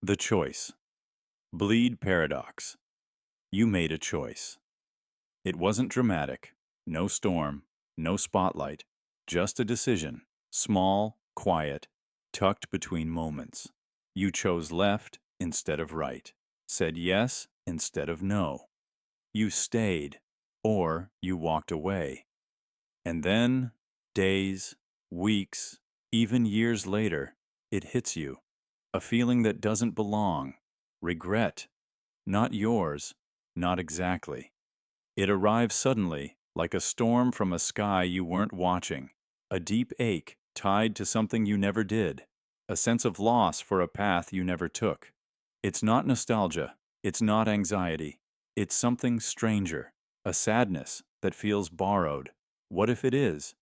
The choice. Bleed paradox. You made a choice. It wasn't dramatic. No storm. No spotlight. Just a decision. Small, quiet, tucked between moments. You chose left instead of right. Said yes instead of no. You stayed, or you walked away. And then, days, weeks, even years later, it hits you. A feeling that doesn't belong. Regret. Not yours. Not exactly. It arrives suddenly, like a storm from a sky you weren't watching. A deep ache tied to something you never did. A sense of loss for a path you never took. It's not nostalgia. It's not anxiety. It's something stranger. A sadness that feels borrowed. What if it is?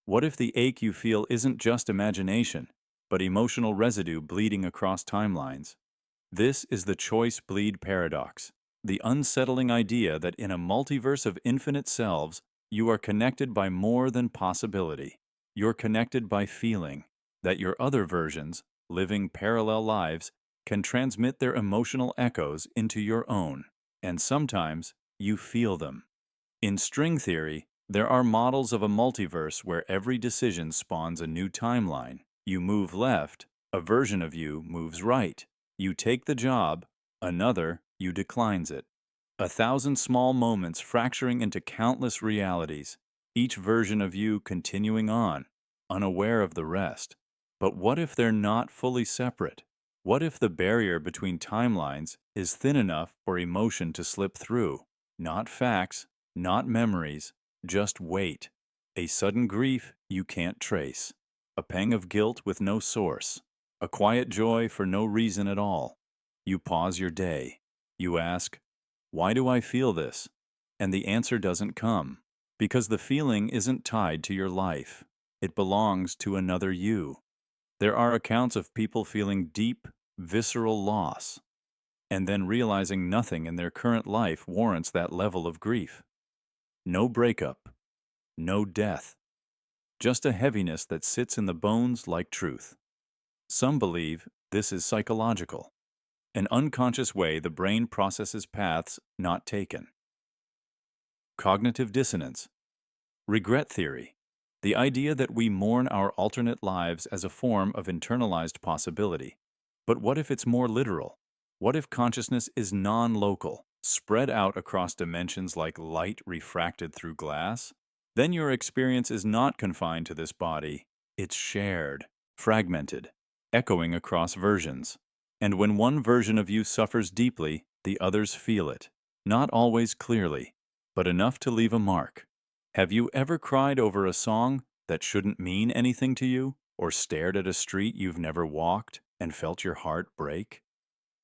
What if the ache you feel isn't just imagination, but emotional residue bleeding across timelines? This is the choice bleed paradox, the unsettling idea that in a multiverse of infinite selves, you are connected by more than possibility. You're connected by feeling, that your other versions, living parallel lives, can transmit their emotional echoes into your own, and sometimes you feel them. In string theory, there are models of a multiverse where every decision spawns a new timeline. You move left, a version of you moves right. You take the job, another, you declines it. 1,000 small moments fracturing into countless realities, each version of you continuing on, unaware of the rest. But what if they're not fully separate? What if the barrier between timelines is thin enough for emotion to slip through? Not facts, not memories, just weight. A sudden grief you can't trace. A pang of guilt with no source. A quiet joy for no reason at all. You pause your day. You ask, why do I feel this? And the answer doesn't come. Because the feeling isn't tied to your life. It belongs to another you. There are accounts of people feeling deep, visceral loss, and then realizing nothing in their current life warrants that level of grief. No breakup, no death, just a heaviness that sits in the bones like truth. Some believe this is psychological, an unconscious way the brain processes paths not taken. Cognitive dissonance. Regret theory. The idea that we mourn our alternate lives as a form of internalized possibility. But what if it's more literal? What if consciousness is non-local, spread out across dimensions like light refracted through glass? Then your experience is not confined to this body. It's shared, fragmented, echoing across versions. And when one version of you suffers deeply, the others feel it. Not always clearly, but enough to leave a mark. Have you ever cried over a song that shouldn't mean anything to you, or stared at a street you've never walked and felt your heart break?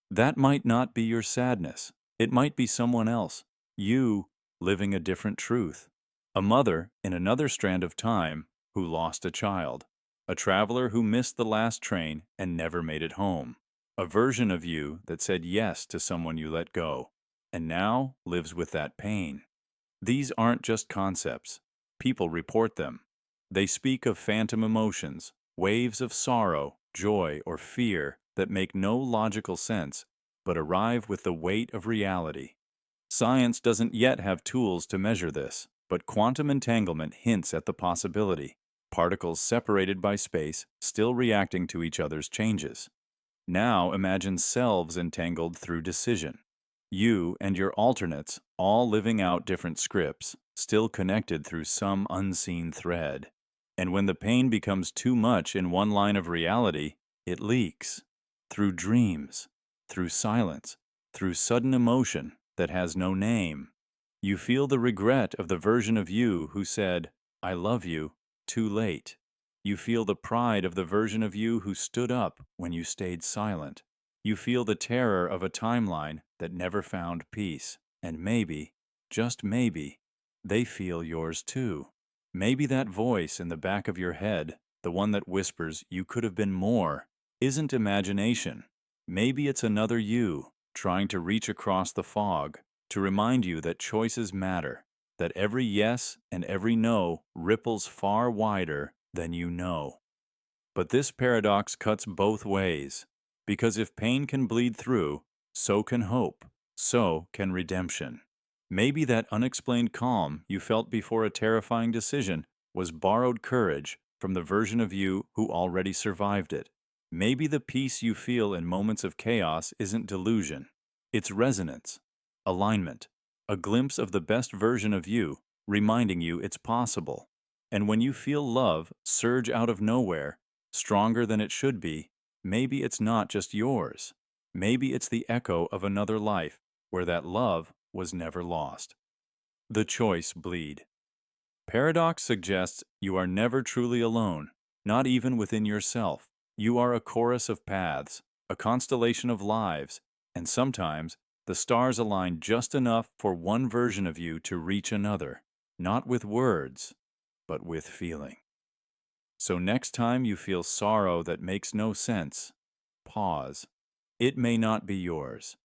That might not be your sadness. It might be someone else, you living a different truth. A mother in another strand of time who lost a child. A traveler who missed the last train and never made it home. A version of you that said yes to someone you let go, and now lives with that pain. These aren't just concepts. People report them. They speak of phantom emotions, waves of sorrow, joy, or fear that make no logical sense, but arrive with the weight of reality. Science doesn't yet have tools to measure this, but quantum entanglement hints at the possibility. Particles separated by space, still reacting to each other's changes. Now imagine selves entangled through decision. You and your alternates all living out different scripts, still connected through some unseen thread. And when the pain becomes too much in one line of reality, it leaks. Through dreams, through silence, through sudden emotion that has no name. You feel the regret of the version of you who said, I love you, too late. You feel the pride of the version of you who stood up when you stayed silent. You feel the terror of a timeline that never found peace. And maybe, just maybe, they feel yours too. Maybe that voice in the back of your head, the one that whispers, you could have been more, isn't imagination. Maybe it's another you, trying to reach across the fog, to remind you that choices matter, that every yes and every no ripples far wider than you know. But this paradox cuts both ways. Because if pain can bleed through, so can hope, so can redemption. Maybe that unexplained calm you felt before a terrifying decision was borrowed courage from the version of you who already survived it. Maybe the peace you feel in moments of chaos isn't delusion. It's resonance, alignment, a glimpse of the best version of you, reminding you it's possible. And when you feel love surge out of nowhere, stronger than it should be, maybe it's not just yours. Maybe it's the echo of another life where that love was never lost. The choice bleed. Paradox suggests you are never truly alone, not even within yourself. You are a chorus of paths, a constellation of lives, and sometimes the stars align just enough for one version of you to reach another, not with words, but with feeling. So next time you feel sorrow that makes no sense, pause. It may not be yours,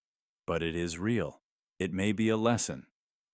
but it is real. It may be a lesson,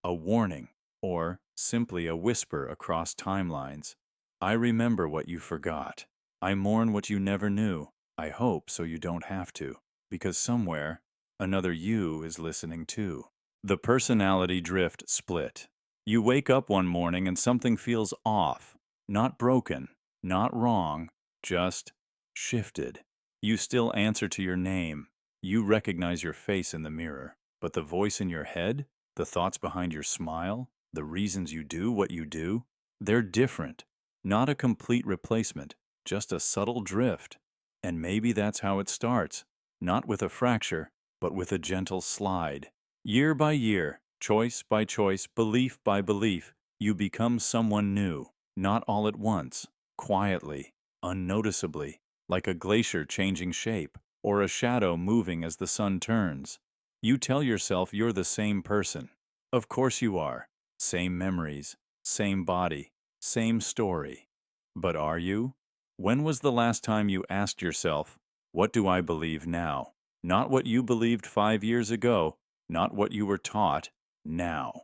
a warning, or simply a whisper across timelines. I remember what you forgot. I mourn what you never knew. I hope so you don't have to, because somewhere, another you is listening too. The personality drift split. You wake up one morning and something feels off. Not broken, not wrong, just shifted. You still answer to your name. You recognize your face in the mirror. But the voice in your head, the thoughts behind your smile, the reasons you do what you do, they're different. Not a complete replacement, just a subtle drift. And maybe that's how it starts. Not with a fracture, but with a gentle slide. Year by year, choice by choice, belief by belief, you become someone new. Not all at once, quietly, unnoticeably, like a glacier changing shape, or a shadow moving as the sun turns. You tell yourself you're the same person. Of course you are. Same memories, same body, same story. But are you? When was the last time you asked yourself, what do I believe now? Not what you believed 5 years ago, not what you were taught, now.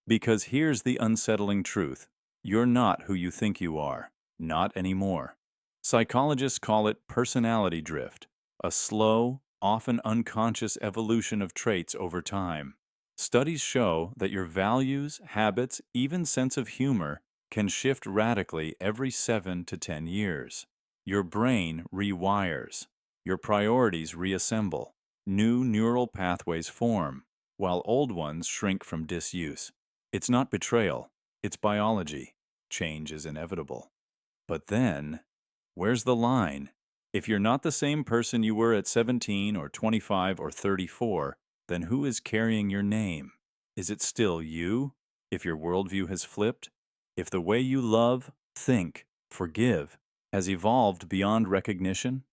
Because here's the unsettling truth. You're not who you think you are. Not anymore. Psychologists call it personality drift, a slow, often unconscious evolution of traits over time. Studies show that your values, habits, even sense of humor can shift radically every 7 to 10 years. Your brain rewires. Your priorities reassemble. New neural pathways form, while old ones shrink from disuse. It's not betrayal, it's biology. Change is inevitable. But then, where's the line? If you're not the same person you were at 17 or 25 or 34, then who is carrying your name? Is it still you? If your worldview has flipped? If the way you love, think, forgive has evolved beyond recognition?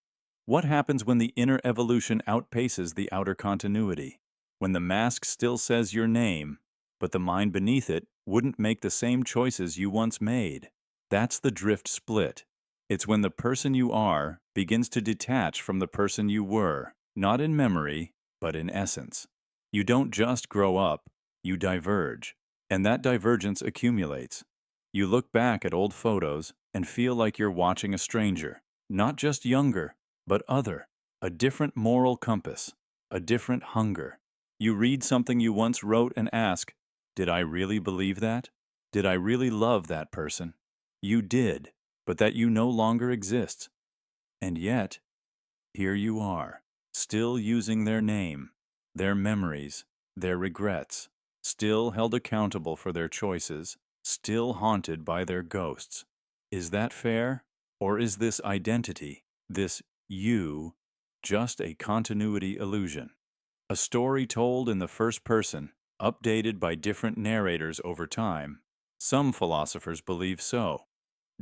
What happens when the inner evolution outpaces the outer continuity? When the mask still says your name, but the mind beneath it wouldn't make the same choices you once made? That's the drift split. It's when the person you are begins to detach from the person you were, not in memory, but in essence. You don't just grow up, you diverge, and that divergence accumulates. You look back at old photos and feel like you're watching a stranger, not just younger, but other, a different moral compass, a different hunger. You read something you once wrote and ask, did I really believe that? Did I really love that person? You did, but that you no longer exists. And yet, here you are, still using their name, their memories, their regrets, still held accountable for their choices, still haunted by their ghosts. Is that fair? Or is this identity, this you, just a continuity illusion? A story told in the first person, updated by different narrators over time? Some philosophers believe so.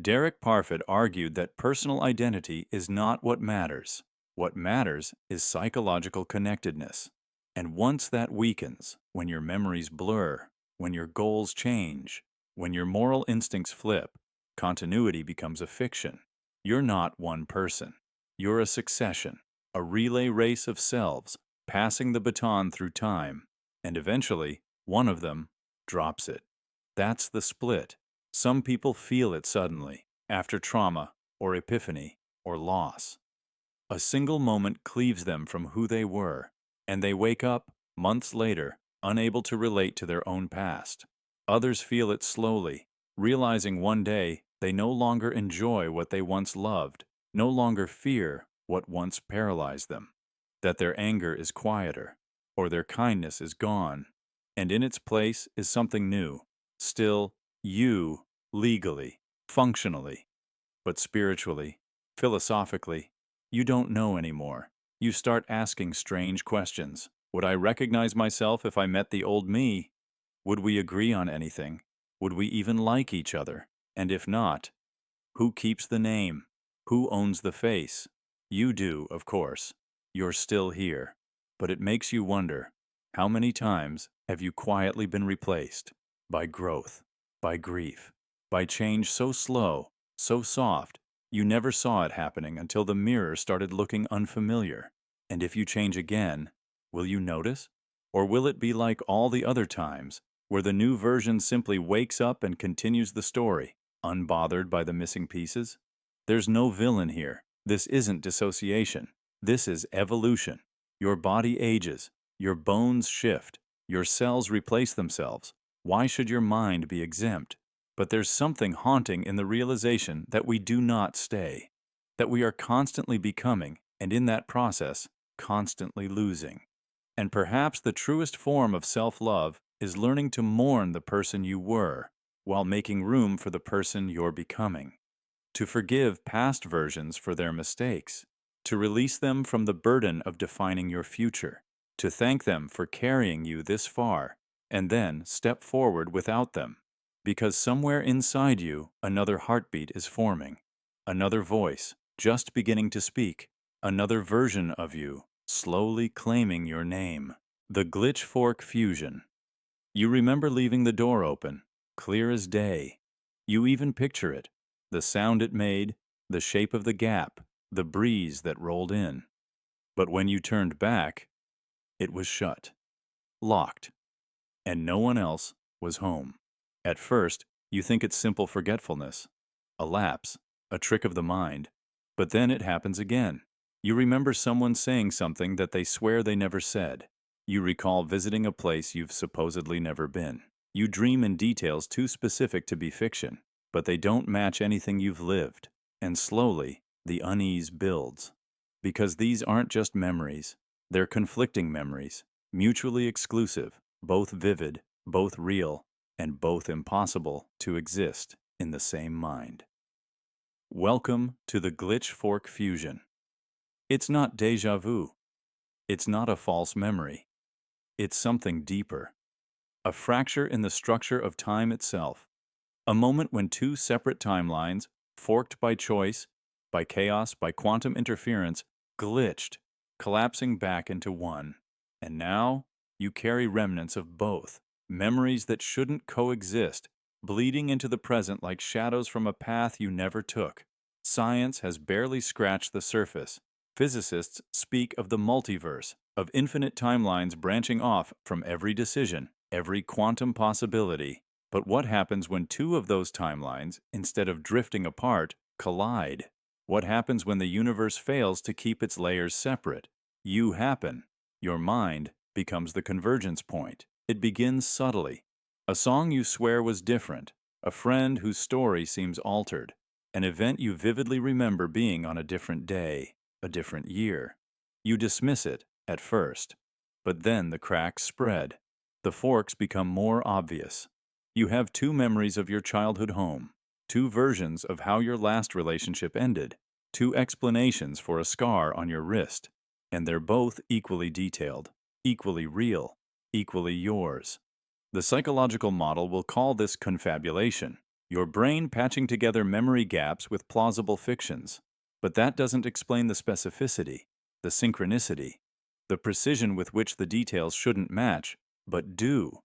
Derek Parfit argued that personal identity is not what matters. What matters is psychological connectedness. And once that weakens, when your memories blur, when your goals change, when your moral instincts flip, continuity becomes a fiction. You're not one person. You're a succession, a relay race of selves, passing the baton through time, and eventually, one of them drops it. That's the split. Some people feel it suddenly, after trauma, or epiphany, or loss. A single moment cleaves them from who they were, and they wake up, months later, unable to relate to their own past. Others feel it slowly, realizing one day they no longer enjoy what they once loved, no longer fear what once paralyzed them, that their anger is quieter, or their kindness is gone, and in its place is something new, still you, legally, functionally, but spiritually, philosophically, you don't know anymore. You start asking strange questions. Would I recognize myself if I met the old me? Would we agree on anything? Would we even like each other? And if not, who keeps the name? Who owns the face? You do, of course. You're still here. But it makes you wonder, how many times have you quietly been replaced by growth, by grief, by change so slow, so soft, you never saw it happening until the mirror started looking unfamiliar? And if you change again, will you notice? Or will it be like all the other times, where the new version simply wakes up and continues the story, unbothered by the missing pieces? There's no villain here. This isn't dissociation. This is evolution. Your body ages, your bones shift, your cells replace themselves. Why should your mind be exempt? But there's something haunting in the realization that we do not stay, that we are constantly becoming, and in that process, constantly losing. And perhaps the truest form of self-love is learning to mourn the person you were, while making room for the person you're becoming. To forgive past versions for their mistakes, to release them from the burden of defining your future, to thank them for carrying you this far, and then step forward without them. Because somewhere inside you, another heartbeat is forming, another voice just beginning to speak, another version of you slowly claiming your name. The glitch fork fusion. You remember leaving the door open, clear as day. You even picture it, the sound it made, the shape of the gap, the breeze that rolled in. But when you turned back, it was shut, locked, and no one else was home. At first, you think it's simple forgetfulness, a lapse, a trick of the mind. But then it happens again. You remember someone saying something that they swear they never said. You recall visiting a place you've supposedly never been. You dream in details too specific to be fiction, but they don't match anything you've lived. And slowly, the unease builds. Because these aren't just memories. They're conflicting memories, mutually exclusive, both vivid, both real, and both impossible to exist in the same mind. Welcome to the glitch fork fusion. It's not déjà vu. It's not a false memory. It's something deeper. A fracture in the structure of time itself. A moment when two separate timelines, forked by choice, by chaos, by quantum interference, glitched, collapsing back into one. And now, you carry remnants of both. Memories that shouldn't coexist, bleeding into the present like shadows from a path you never took. Science has barely scratched the surface. Physicists speak of the multiverse, of infinite timelines branching off from every decision, every quantum possibility. But what happens when two of those timelines, instead of drifting apart, collide? What happens when the universe fails to keep its layers separate? You happen. Your mind becomes the convergence point. It begins subtly. A song you swear was different, a friend whose story seems altered, an event you vividly remember being on a different day, a different year. You dismiss it at first, but then the cracks spread. The forks become more obvious. You have two memories of your childhood home, two versions of how your last relationship ended, two explanations for a scar on your wrist, and they're both equally detailed, equally real, equally yours. The psychological model will call this confabulation, your brain patching together memory gaps with plausible fictions. But that doesn't explain the specificity, the synchronicity, the precision with which the details shouldn't match, but do,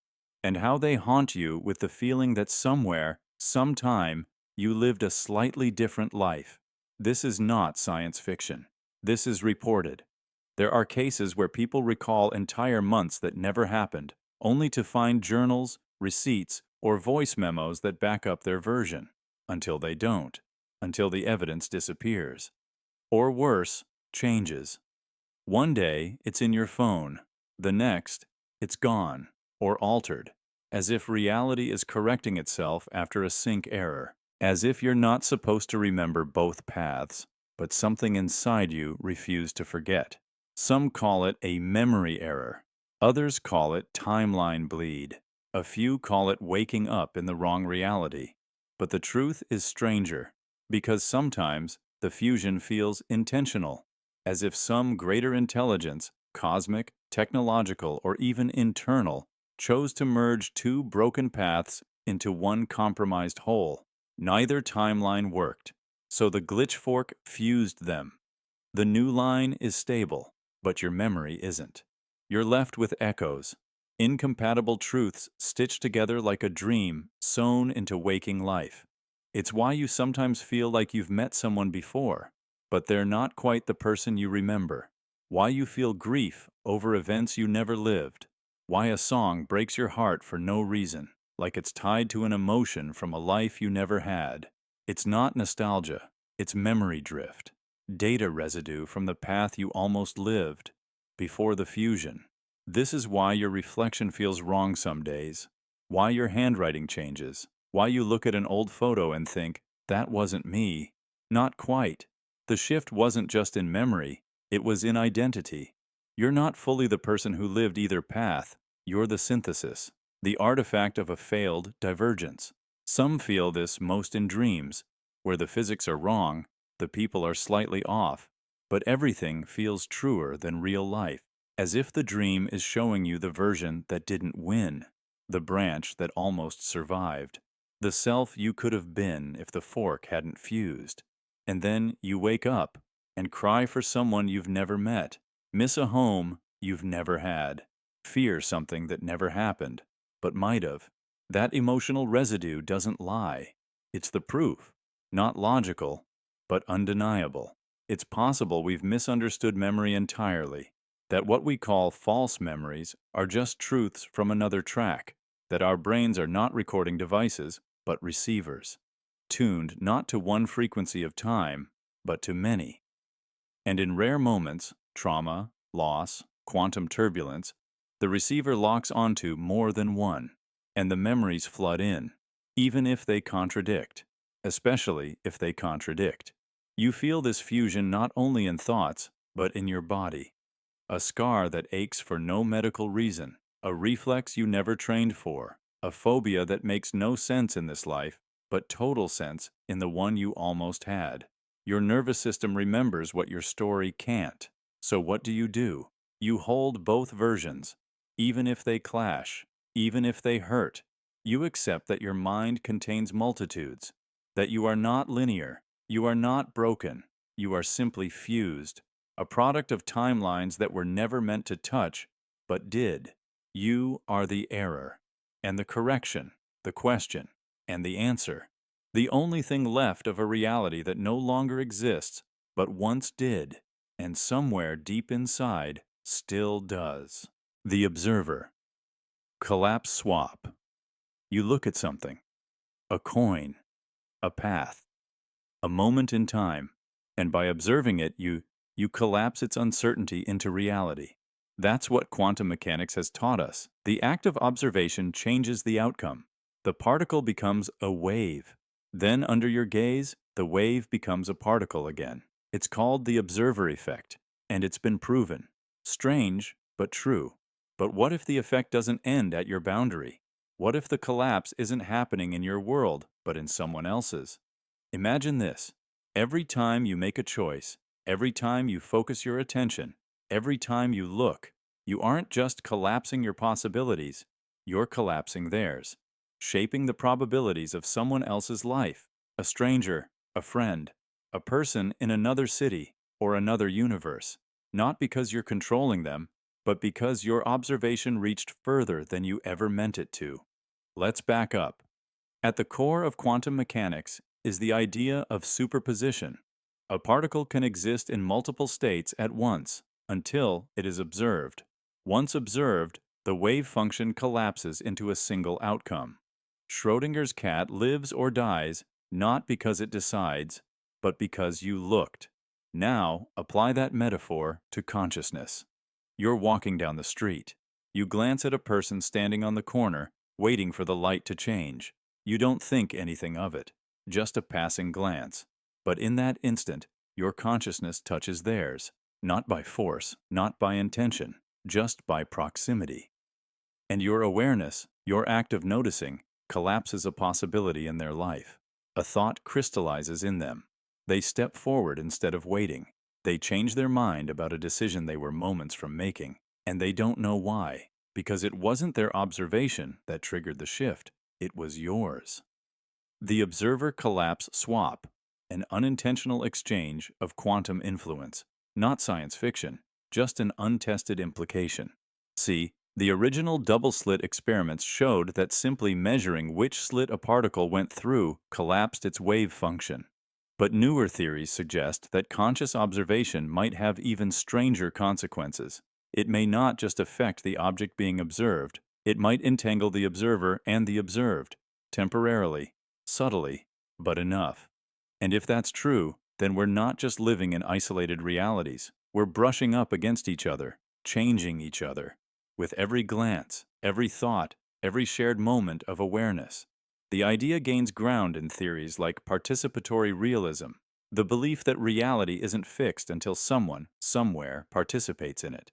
and how they haunt you with the feeling that somewhere, sometime, you lived a slightly different life. This is not science fiction. This is reported. There are cases where people recall entire months that never happened, only to find journals, receipts, or voice memos that back up their version, until they don't, until the evidence disappears. Or worse, changes. One day, it's in your phone. The next, it's gone or altered, as if reality is correcting itself after a sync error, as if you're not supposed to remember both paths, but something inside you refused to forget. Some call it a memory error. Others call it timeline bleed. A few call it waking up in the wrong reality. But the truth is stranger, because sometimes the fusion feels intentional, as if some greater intelligence, cosmic, technological, or even internal, chose to merge two broken paths into one compromised whole. Neither timeline worked, so the glitch fork fused them. The new line is stable, but your memory isn't. You're left with echoes, incompatible truths stitched together like a dream sewn into waking life. It's why you sometimes feel like you've met someone before, but they're not quite the person you remember. Why you feel grief over events you never lived. Why a song breaks your heart for no reason, like it's tied to an emotion from a life you never had. It's not nostalgia, it's memory drift. Data residue from the path you almost lived before the fusion. This is why your reflection feels wrong some days, why your handwriting changes, why you look at an old photo and think, that wasn't me. Not quite. The shift wasn't just in memory, it was in identity. You're not fully the person who lived either path, you're the synthesis, the artifact of a failed divergence. Some feel this most in dreams, where the physics are wrong, the people are slightly off, but everything feels truer than real life, as if the dream is showing you the version that didn't win, the branch that almost survived, the self you could have been if the fork hadn't fused. And then you wake up and cry for someone you've never met, miss a home you've never had, fear something that never happened, but might have. That emotional residue doesn't lie. It's the proof, not logical, but undeniable. It's possible we've misunderstood memory entirely, that what we call false memories are just truths from another track, that our brains are not recording devices, but receivers, tuned not to one frequency of time, but to many. And in rare moments, trauma, loss, quantum turbulence, the receiver locks onto more than one, and the memories flood in, even if they contradict, especially if they contradict. You feel this fusion not only in thoughts, but in your body. A scar that aches for no medical reason, a reflex you never trained for, a phobia that makes no sense in this life, but total sense in the one you almost had. Your nervous system remembers what your story can't. So what do? You hold both versions, even if they clash, even if they hurt. You accept that your mind contains multitudes, that you are not linear, you are not broken, you are simply fused, a product of timelines that were never meant to touch, but did. You are the error, and the correction, the question, and the answer. The only thing left of a reality that no longer exists, but once did, and somewhere deep inside still does. The observer. Collapse swap. You look at something. A coin. A path. A moment in time. And by observing it, you collapse its uncertainty into reality. That's what quantum mechanics has taught us. The act of observation changes the outcome. The particle becomes a wave. Then, under your gaze, the wave becomes a particle again. It's called the observer effect, and it's been proven. Strange, but true. But what if the effect doesn't end at your boundary? What if the collapse isn't happening in your world, but in someone else's? Imagine this. Every time you make a choice, every time you focus your attention, every time you look, you aren't just collapsing your possibilities, you're collapsing theirs, shaping the probabilities of someone else's life, a stranger, a friend, a person in another city or another universe, not because you're controlling them, but because your observation reached further than you ever meant it to. Let's back up. At the core of quantum mechanics is the idea of superposition. A particle can exist in multiple states at once until it is observed. Once observed, the wave function collapses into a single outcome. Schrodinger's cat lives or dies not because it decides, but because you looked. Now, apply that metaphor to consciousness. You're walking down the street. You glance at a person standing on the corner, waiting for the light to change. You don't think anything of it, just a passing glance. But in that instant, your consciousness touches theirs, not by force, not by intention, just by proximity. And your awareness, your act of noticing, collapses a possibility in their life. A thought crystallizes in them. They step forward instead of waiting. They change their mind about a decision they were moments from making, and they don't know why, because it wasn't their observation that triggered the shift, it was yours. The observer collapse swap, an unintentional exchange of quantum influence, not science fiction, just an untested implication. See, the original double-slit experiments showed that simply measuring which slit a particle went through collapsed its wave function. But newer theories suggest that conscious observation might have even stranger consequences. It may not just affect the object being observed, it might entangle the observer and the observed, temporarily, subtly, but enough. And if that's true, then we're not just living in isolated realities. We're brushing up against each other, changing each other. With every glance, every thought, every shared moment of awareness. The idea gains ground in theories like participatory realism, the belief that reality isn't fixed until someone, somewhere, participates in it.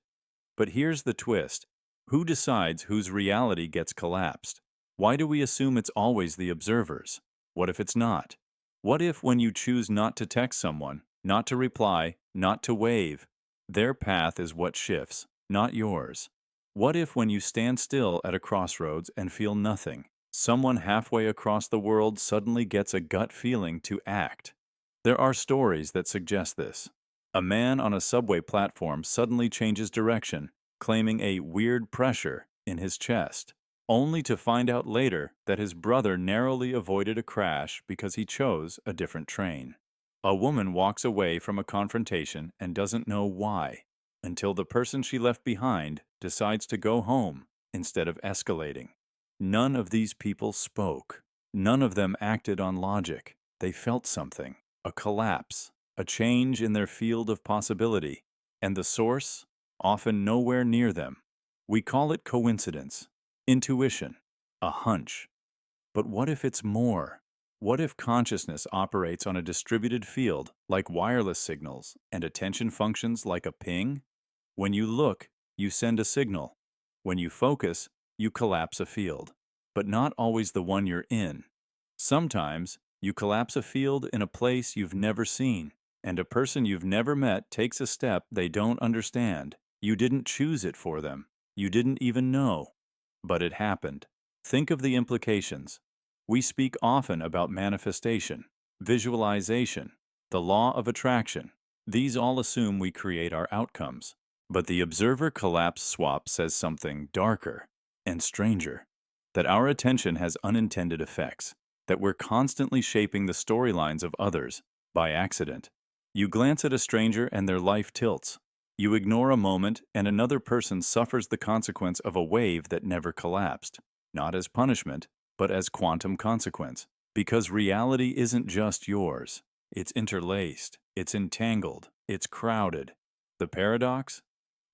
But here's the twist. Who decides whose reality gets collapsed? Why do we assume it's always the observers? What if it's not? What if when you choose not to text someone, not to reply, not to wave, their path is what shifts, not yours? What if when you stand still at a crossroads and feel nothing, someone halfway across the world suddenly gets a gut feeling to act? There are stories that suggest this. A man on a subway platform suddenly changes direction, claiming a weird pressure in his chest, only to find out later that his brother narrowly avoided a crash because he chose a different train. A woman walks away from a confrontation and doesn't know why, until the person she left behind decides to go home instead of escalating. None of these people spoke. None of them acted on logic. They felt something, a collapse, a change in their field of possibility, and the source, often nowhere near them. We call it coincidence, intuition, a hunch. But what if it's more? What if consciousness operates on a distributed field like wireless signals and attention functions like a ping? When you look, you send a signal. When you focus, you collapse a field, but not always the one you're in. Sometimes, you collapse a field in a place you've never seen, and a person you've never met takes a step they don't understand. You didn't choose it for them. You didn't even know. But it happened. Think of the implications. We speak often about manifestation, visualization, the law of attraction. These all assume we create our outcomes. But the observer collapse swap says something darker and stranger, that our attention has unintended effects, that we're constantly shaping the storylines of others by accident. You glance at a stranger and their life tilts. You ignore a moment and another person suffers the consequence of a wave that never collapsed, not as punishment, but as quantum consequence. Because reality isn't just yours. It's interlaced, it's entangled, it's crowded. The paradox?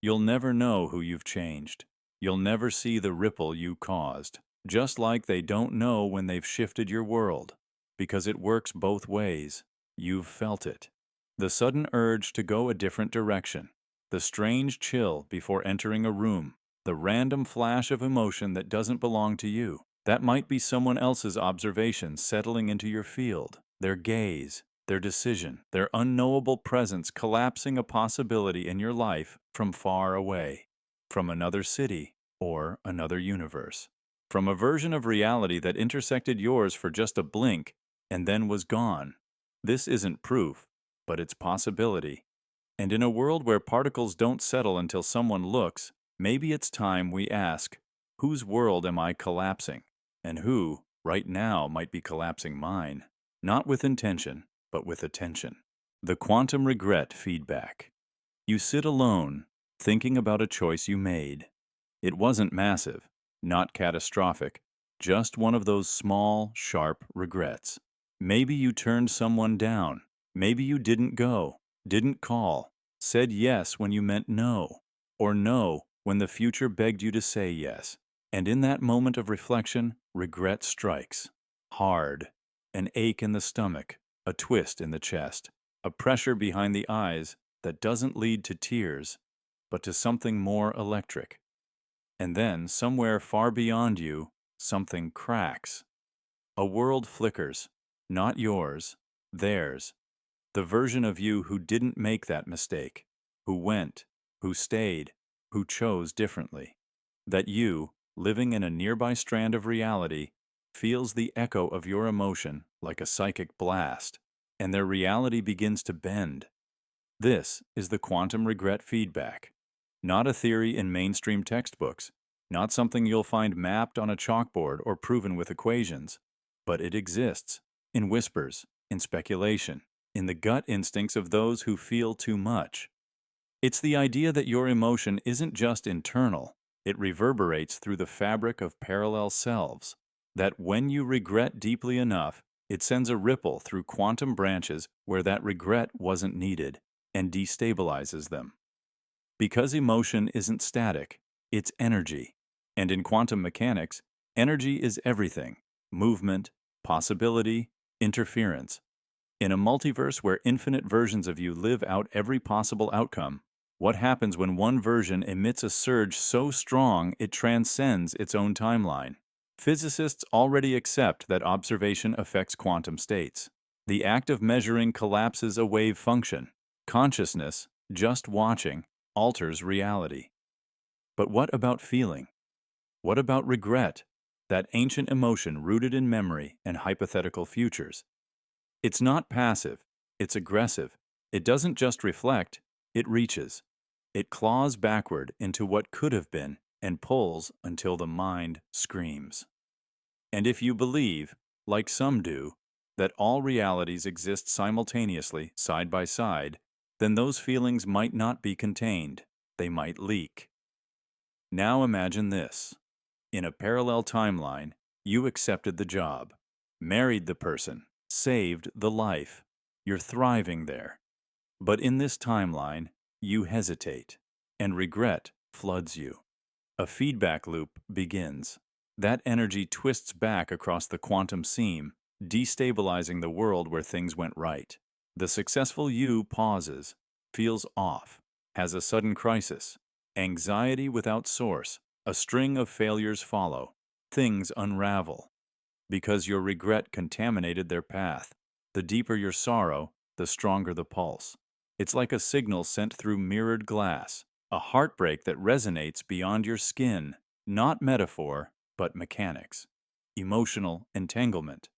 You'll never know who you've changed. You'll never see the ripple you caused, just like they don't know when they've shifted your world, because it works both ways. You've felt it. The sudden urge to go a different direction, the strange chill before entering a room, the random flash of emotion that doesn't belong to you. That might be someone else's observation settling into your field, their gaze, their decision, their unknowable presence collapsing a possibility in your life from far away, from another city or another universe, from a version of reality that intersected yours for just a blink and then was gone. This isn't proof, but it's possibility. And in a world where particles don't settle until someone looks, maybe it's time we ask, whose world am I collapsing? And who, right now, might be collapsing mine? Not with intention, but with attention. The quantum regret feedback. You sit alone, thinking about a choice you made. It wasn't massive, not catastrophic, just one of those small, sharp regrets. Maybe you turned someone down. Maybe you didn't go. didn't call, said yes when you meant no, or no when the future begged you to say yes. And in that moment of reflection, regret strikes. Hard. An ache in the stomach, a twist in the chest, a pressure behind the eyes that doesn't lead to tears, but to something more electric. And then, somewhere far beyond you, something cracks. A world flickers. Not yours, theirs. The version of you who didn't make that mistake, who went, who stayed, who chose differently. That you, living in a nearby strand of reality, feels the echo of your emotion like a psychic blast, and their reality begins to bend. This is the quantum regret feedback. Not a theory in mainstream textbooks, not something you'll find mapped on a chalkboard or proven with equations, but it exists in whispers, in speculation, in the gut instincts of those who feel too much. It's the idea that your emotion isn't just internal, it reverberates through the fabric of parallel selves. That when you regret deeply enough, it sends a ripple through quantum branches where that regret wasn't needed and destabilizes them. Because emotion isn't static, it's energy. And in quantum mechanics, energy is everything: movement, possibility, interference. In a multiverse where infinite versions of you live out every possible outcome, what happens when one version emits a surge so strong it transcends its own timeline? Physicists already accept that observation affects quantum states. The act of measuring collapses a wave function. Consciousness, just watching, alters reality. But what about feeling? What about regret? That ancient emotion rooted in memory and hypothetical futures. It's not passive, it's aggressive. It doesn't just reflect, it reaches. It claws backward into what could have been and pulls until the mind screams. And if you believe, like some do, that all realities exist simultaneously, side by side, then those feelings might not be contained. They might leak. Now imagine this. In a parallel timeline, you accepted the job, married the person, saved the life. You're thriving there. But in this timeline, you hesitate, and regret floods you. A feedback loop begins. That energy twists back across the quantum seam, destabilizing the world where things went right. The successful you pauses, feels off, has a sudden crisis, anxiety without source, a string of failures follow, things unravel. Because your regret contaminated their path. The deeper your sorrow, the stronger the pulse. It's like a signal sent through mirrored glass, a heartbreak that resonates beyond your skin, not metaphor, but mechanics. Emotional entanglement.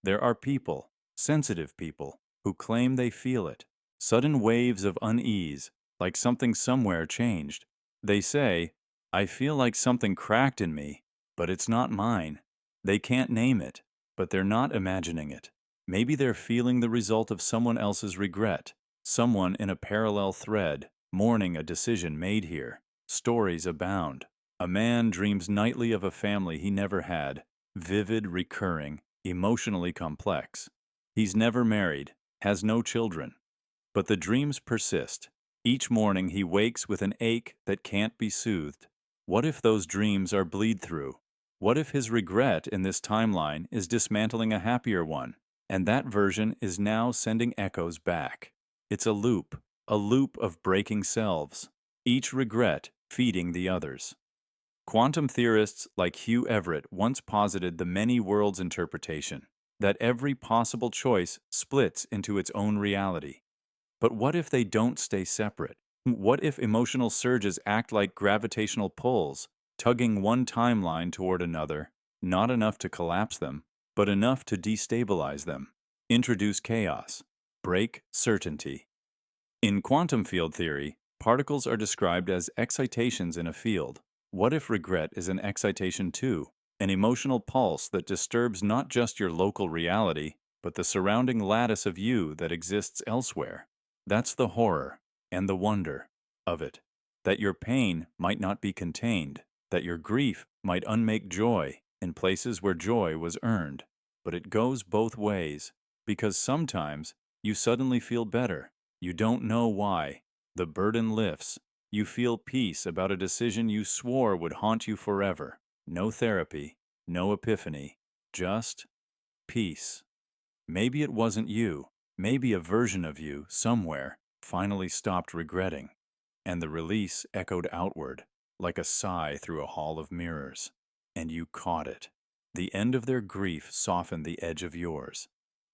There are people, sensitive people, who claim they feel it. Sudden waves of unease, like something somewhere changed. They say, I feel like something cracked in me, but it's not mine. They can't name it, but they're not imagining it. Maybe they're feeling the result of someone else's regret, someone in a parallel thread, mourning a decision made here. Stories abound. A man dreams nightly of a family he never had, vivid, recurring, emotionally complex. He's never married, has no children. But the dreams persist. Each morning he wakes with an ache that can't be soothed. What if those dreams are bleed-through? What if his regret in this timeline is dismantling a happier one, and that version is now sending echoes back? It's a loop of breaking selves, each regret feeding the others. Quantum theorists like Hugh Everett once posited the many worlds interpretation, that every possible choice splits into its own reality. But what if they don't stay separate? What if emotional surges act like gravitational pulls, tugging one timeline toward another, not enough to collapse them, but enough to destabilize them, introduce chaos, break certainty? In quantum field theory, particles are described as excitations in a field. What if regret is an excitation too, an emotional pulse that disturbs not just your local reality, but the surrounding lattice of you that exists elsewhere? That's the horror and the wonder of it, that your pain might not be contained, that your grief might unmake joy in places where joy was earned. But it goes both ways, because sometimes you suddenly feel better, You don't know why. The burden lifts. You feel peace about a decision you swore would haunt you forever. No therapy, no epiphany, just peace. Maybe it wasn't you. Maybe a version of you, somewhere, finally stopped regretting. And the release echoed outward, like a sigh through a hall of mirrors. And you caught it. The end of their grief softened the edge of yours.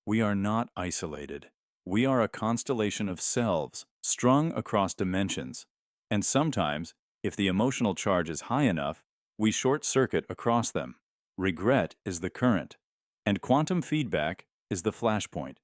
We are not isolated. We are a constellation of selves, strung across dimensions. And sometimes, if the emotional charge is high enough, we short-circuit across them. Regret is the current, and quantum feedback is the flashpoint.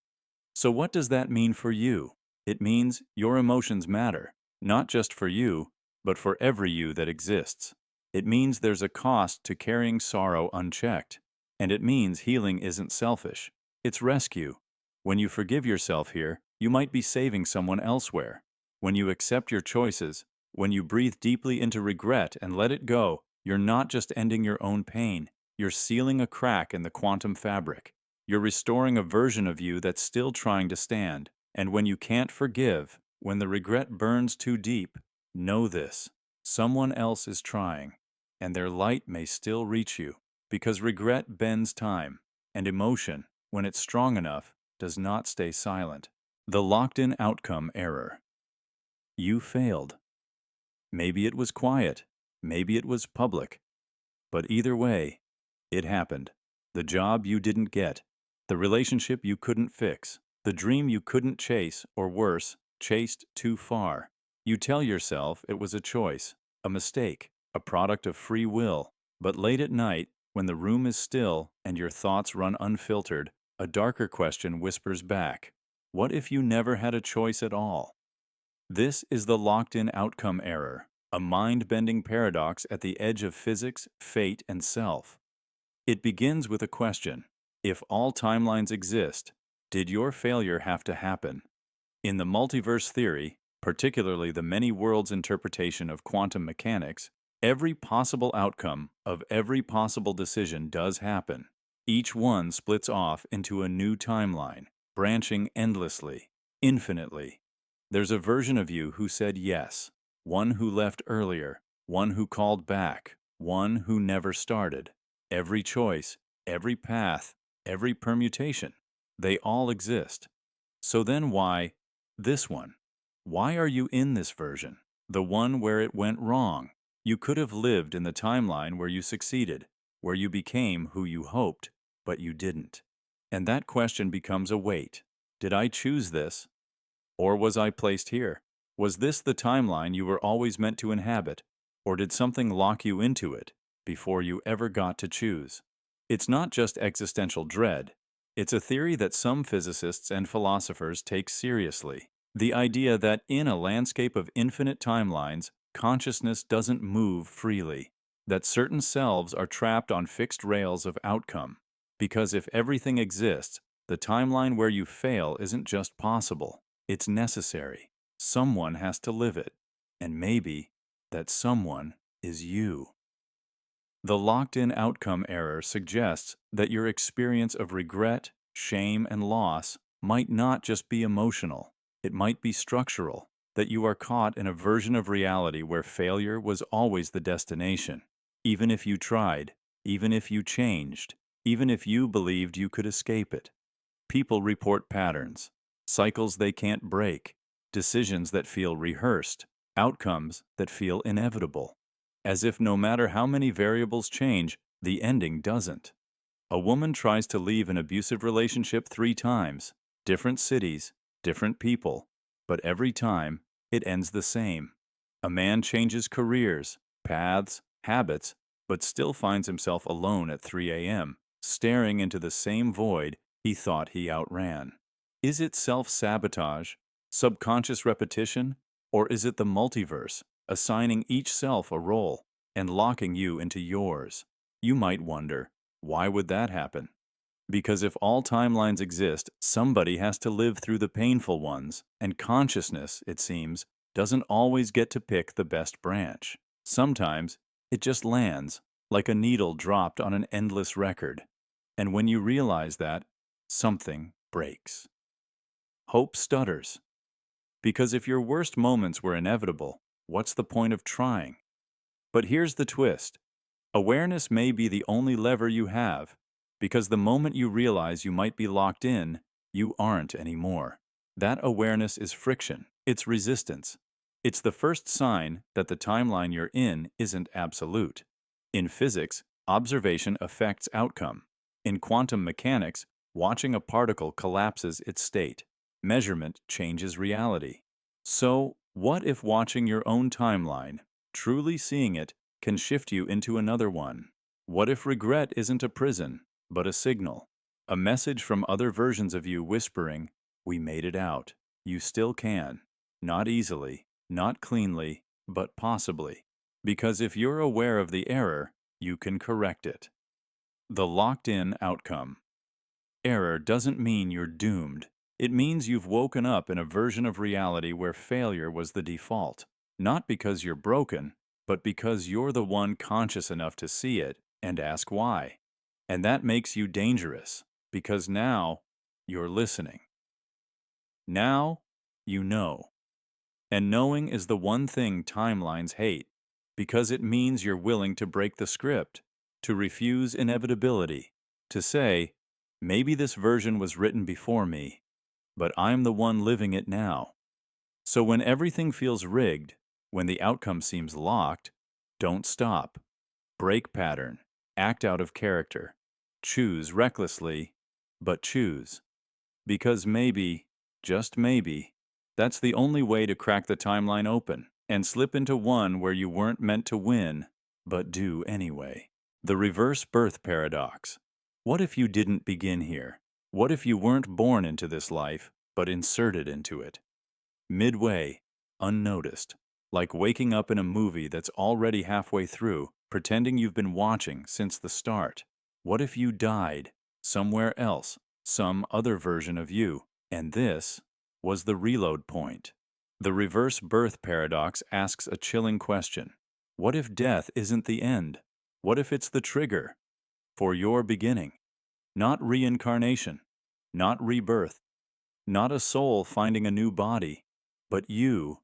So what does that mean for you? It means your emotions matter, not just for you, but for every you that exists. It means there's a cost to carrying sorrow unchecked, and it means healing isn't selfish. It's rescue. When you forgive yourself here, you might be saving someone elsewhere. When you accept your choices, when you breathe deeply into regret and let it go, you're not just ending your own pain, you're sealing a crack in the quantum fabric. You're restoring a version of you that's still trying to stand. And when you can't forgive, when the regret burns too deep, know this: someone else is trying, and their light may still reach you, because regret bends time, and emotion, when it's strong enough, does not stay silent. The locked-in outcome error. You failed. Maybe it was quiet, maybe it was public, but either way, it happened. The job you didn't get, the relationship you couldn't fix, the dream you couldn't chase, or worse, chased too far. You tell yourself it was a choice, a mistake, a product of free will. But late at night, when the room is still and your thoughts run unfiltered, a darker question whispers back. What if you never had a choice at all? This is the locked-in outcome error, a mind-bending paradox at the edge of physics, fate, and self. It begins with a question. If all timelines exist, did your failure have to happen? In the multiverse theory, particularly the many worlds interpretation of quantum mechanics, every possible outcome of every possible decision does happen. Each one splits off into a new timeline, branching endlessly, infinitely. There's a version of you who said yes, one who left earlier, one who called back, one who never started. Every choice, every path, every permutation, they all exist. So then why this one? Why are you in this version? The one where it went wrong. You could have lived in the timeline where you succeeded, where you became who you hoped, but you didn't. And that question becomes a weight. Did I choose this? Or was I placed here? Was this the timeline you were always meant to inhabit? Or did something lock you into it before you ever got to choose? It's not just existential dread. It's a theory that some physicists and philosophers take seriously. The idea that in a landscape of infinite timelines, consciousness doesn't move freely. That certain selves are trapped on fixed rails of outcome. Because if everything exists, the timeline where you fail isn't just possible. It's necessary. Someone has to live it. And maybe that someone is you. The locked-in outcome error suggests that your experience of regret, shame, and loss might not just be emotional. It might be structural, that you are caught in a version of reality where failure was always the destination. Even if you tried, even if you changed, even if you believed you could escape it. People report patterns, cycles they can't break, decisions that feel rehearsed, outcomes that feel inevitable. As if no matter how many variables change, the ending doesn't. A woman tries to leave an abusive relationship 3 times, different cities, different people, but every time, it ends the same. A man changes careers, paths, habits, but still finds himself alone at 3 a.m., staring into the same void he thought he outran. Is it self-sabotage, subconscious repetition, or is it the multiverse, assigning each self a role and locking you into yours? You might wonder, why would that happen? Because if all timelines exist, somebody has to live through the painful ones, and consciousness, it seems, doesn't always get to pick the best branch. Sometimes, it just lands, like a needle dropped on an endless record. And when you realize that, something breaks. Hope stutters. Because if your worst moments were inevitable, what's the point of trying? But here's the twist. Awareness may be the only lever you have, because the moment you realize you might be locked in, you aren't anymore. That awareness is friction, it's resistance. It's the first sign that the timeline you're in isn't absolute. In physics, observation affects outcome. In quantum mechanics, watching a particle collapses its state. Measurement changes reality. So, what if watching your own timeline, truly seeing it, can shift you into another one? What if regret isn't a prison, but a signal? A message from other versions of you whispering, "We made it out. You still can. Not easily, not cleanly, but possibly." Because if you're aware of the error, you can correct it. The locked-in outcome. Error doesn't mean you're doomed. It means you've woken up in a version of reality where failure was the default. Not because you're broken, but because you're the one conscious enough to see it and ask why. And that makes you dangerous, because now you're listening. Now you know. And knowing is the one thing timelines hate, because it means you're willing to break the script, to refuse inevitability, to say, maybe this version was written before me, but I'm the one living it now. So when everything feels rigged, when the outcome seems locked, don't stop. Break pattern. Act out of character. Choose recklessly, but choose. Because maybe, just maybe, that's the only way to crack the timeline open and slip into one where you weren't meant to win, but do anyway. The reverse birth paradox. What if you didn't begin here? What if you weren't born into this life, but inserted into it? Midway, unnoticed, like waking up in a movie that's already halfway through, pretending you've been watching since the start. What if you died somewhere else, some other version of you, and this was the reload point? The reverse birth paradox asks a chilling question. What if death isn't the end? What if it's the trigger for your beginning? Not reincarnation, not rebirth, not a soul finding a new body, but you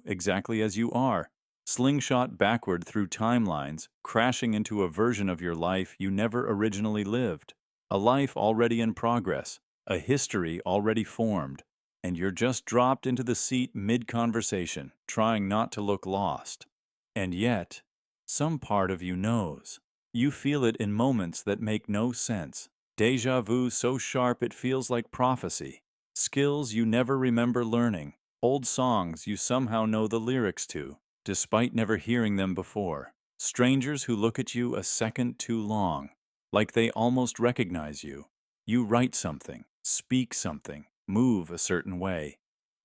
exactly as you are, slingshot backward through timelines, crashing into a version of your life you never originally lived, a life already in progress, a history already formed, and you're just dropped into the seat mid-conversation, trying not to look lost. And yet, some part of you knows. You feel it in moments that make no sense. Déjà vu so sharp it feels like prophecy. Skills you never remember learning. Old songs you somehow know the lyrics to, despite never hearing them before. Strangers who look at you a second too long, like they almost recognize you. You write something, speak something, move a certain way,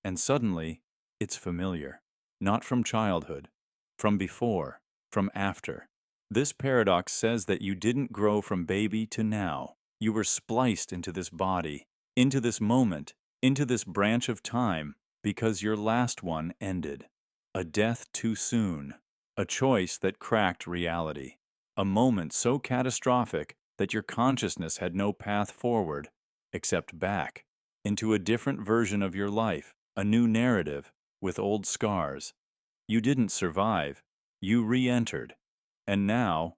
and suddenly it's familiar. Not from childhood, from before, from after. This paradox says that you didn't grow from baby to now. You were spliced into this body, into this moment, into this branch of time, because your last one ended. A death too soon. A choice that cracked reality. A moment so catastrophic that your consciousness had no path forward, except back, into a different version of your life, a new narrative, with old scars. You didn't survive. You re-entered. And now,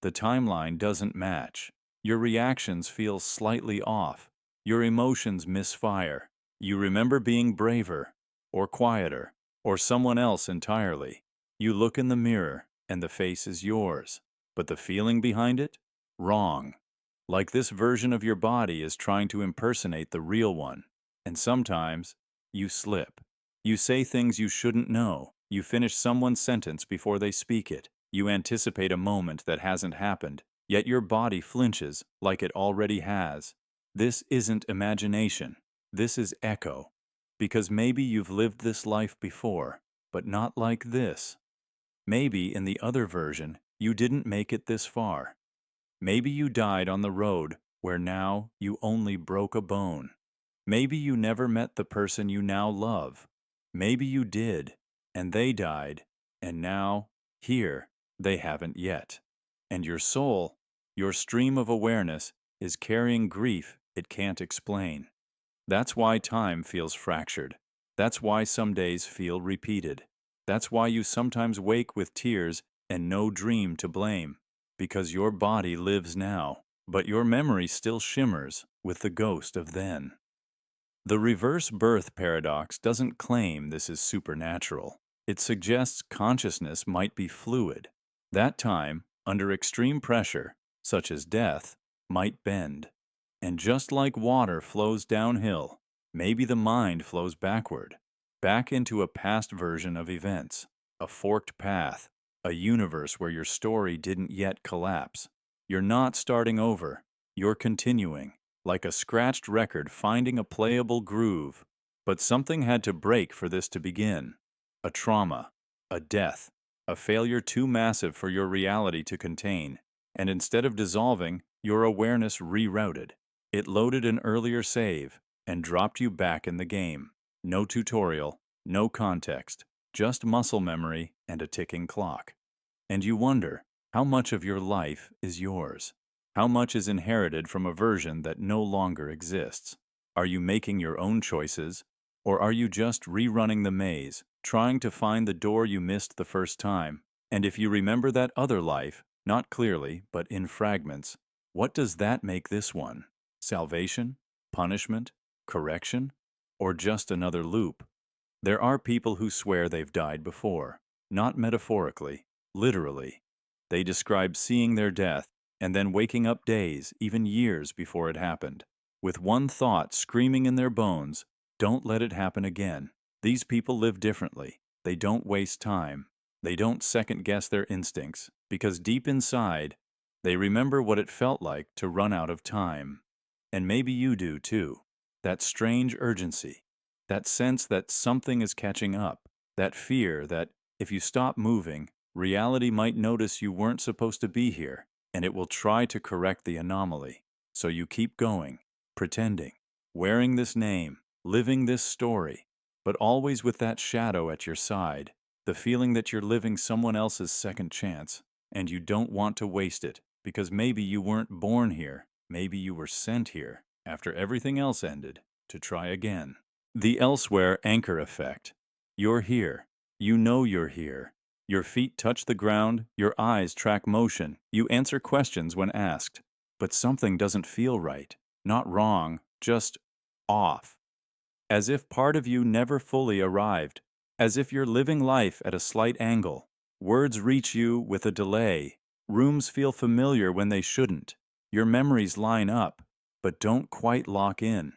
the timeline doesn't match. Your reactions feel slightly off. Your emotions misfire. You remember being braver, or quieter, or someone else entirely. You look in the mirror, and the face is yours. But the feeling behind it? Wrong. Like this version of your body is trying to impersonate the real one. And sometimes, you slip. You say things you shouldn't know. You finish someone's sentence before they speak it. You anticipate a moment that hasn't happened, yet your body flinches like it already has. This isn't imagination. This is echo. Because maybe you've lived this life before, but not like this. Maybe in the other version, you didn't make it this far. Maybe you died on the road where now you only broke a bone. Maybe you never met the person you now love. Maybe you did, and they died, and now, here, they haven't yet. And your soul, your stream of awareness, is carrying grief it can't explain. That's why time feels fractured. That's why some days feel repeated. That's why you sometimes wake with tears and no dream to blame. Because your body lives now, but your memory still shimmers with the ghost of then. The reverse birth paradox doesn't claim this is supernatural. It suggests consciousness might be fluid. That time, under extreme pressure, such as death, might bend. And just like water flows downhill, maybe the mind flows backward, back into a past version of events, a forked path, a universe where your story didn't yet collapse. You're not starting over, you're continuing, like a scratched record finding a playable groove. But something had to break for this to begin. A trauma, a death, a failure too massive for your reality to contain. And instead of dissolving, your awareness rerouted. It loaded an earlier save and dropped you back in the game. No tutorial, no context, just muscle memory and a ticking clock. And you wonder, how much of your life is yours? How much is inherited from a version that no longer exists? Are you making your own choices, or are you just rerunning the maze, trying to find the door you missed the first time? And if you remember that other life, not clearly, but in fragments, what does that make this one? Salvation? Punishment? Correction? Or just another loop? There are people who swear they've died before, not metaphorically, literally. They describe seeing their death and then waking up days, even years before it happened, with one thought screaming in their bones, don't let it happen again. These people live differently. They don't waste time. They don't second-guess their instincts, because deep inside, they remember what it felt like to run out of time. And maybe you do too. That strange urgency, that sense that something is catching up, that fear that if you stop moving, reality might notice you weren't supposed to be here, and it will try to correct the anomaly. So you keep going, pretending, wearing this name, living this story, but always with that shadow at your side, the feeling that you're living someone else's second chance, and you don't want to waste it, because maybe you weren't born here, maybe you were sent here, after everything else ended, to try again. The elsewhere anchor effect. You're here. You know you're here. Your feet touch the ground, your eyes track motion, you answer questions when asked. But something doesn't feel right. Not wrong, just off. As if part of you never fully arrived. As if you're living life at a slight angle. Words reach you with a delay. Rooms feel familiar when they shouldn't. Your memories line up, but don't quite lock in.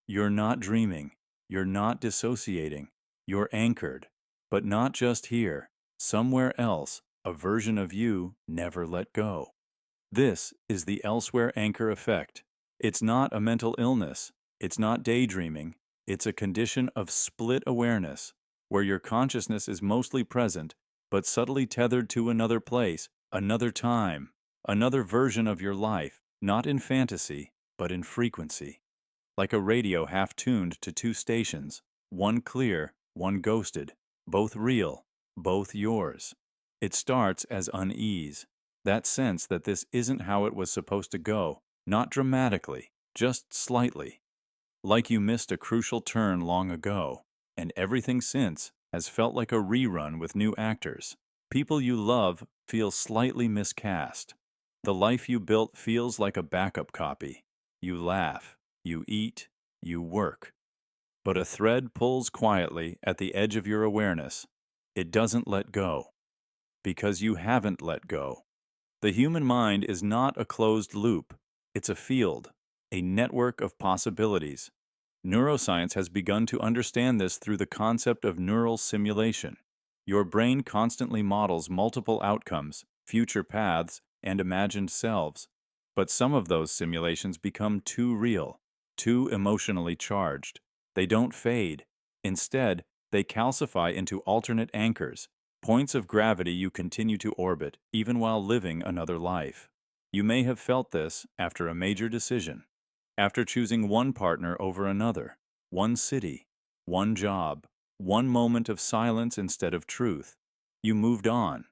You're not dreaming. You're not dissociating. You're anchored. But not just here. Somewhere else, a version of you never let go. This is the elsewhere anchor effect. It's not a mental illness. It's not daydreaming. It's a condition of split awareness, where your consciousness is mostly present, but subtly tethered to another place, another time, another version of your life, not in fantasy, but in frequency. Like a radio half-tuned to two stations, one clear, one ghosted, both real, both yours. It starts as unease, that sense that this isn't how it was supposed to go, not dramatically, just slightly. Like you missed a crucial turn long ago, and everything since has felt like a rerun with new actors. People you love feel slightly miscast. The life you built feels like a backup copy. You laugh, you eat, you work. But a thread pulls quietly at the edge of your awareness. It doesn't let go. Because you haven't let go. The human mind is not a closed loop. It's a field, a network of possibilities. Neuroscience has begun to understand this through the concept of neural simulation. Your brain constantly models multiple outcomes, future paths, and imagined selves. But some of those simulations become too real, too emotionally charged. They don't fade. Instead, they calcify into alternate anchors, points of gravity you continue to orbit, even while living another life. You may have felt this after a major decision, after choosing one partner over another, one city, one job, one moment of silence instead of truth. You moved on,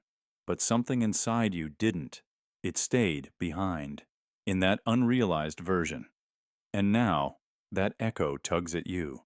but something inside you didn't. It stayed behind, in that unrealized version. And now, that echo tugs at you.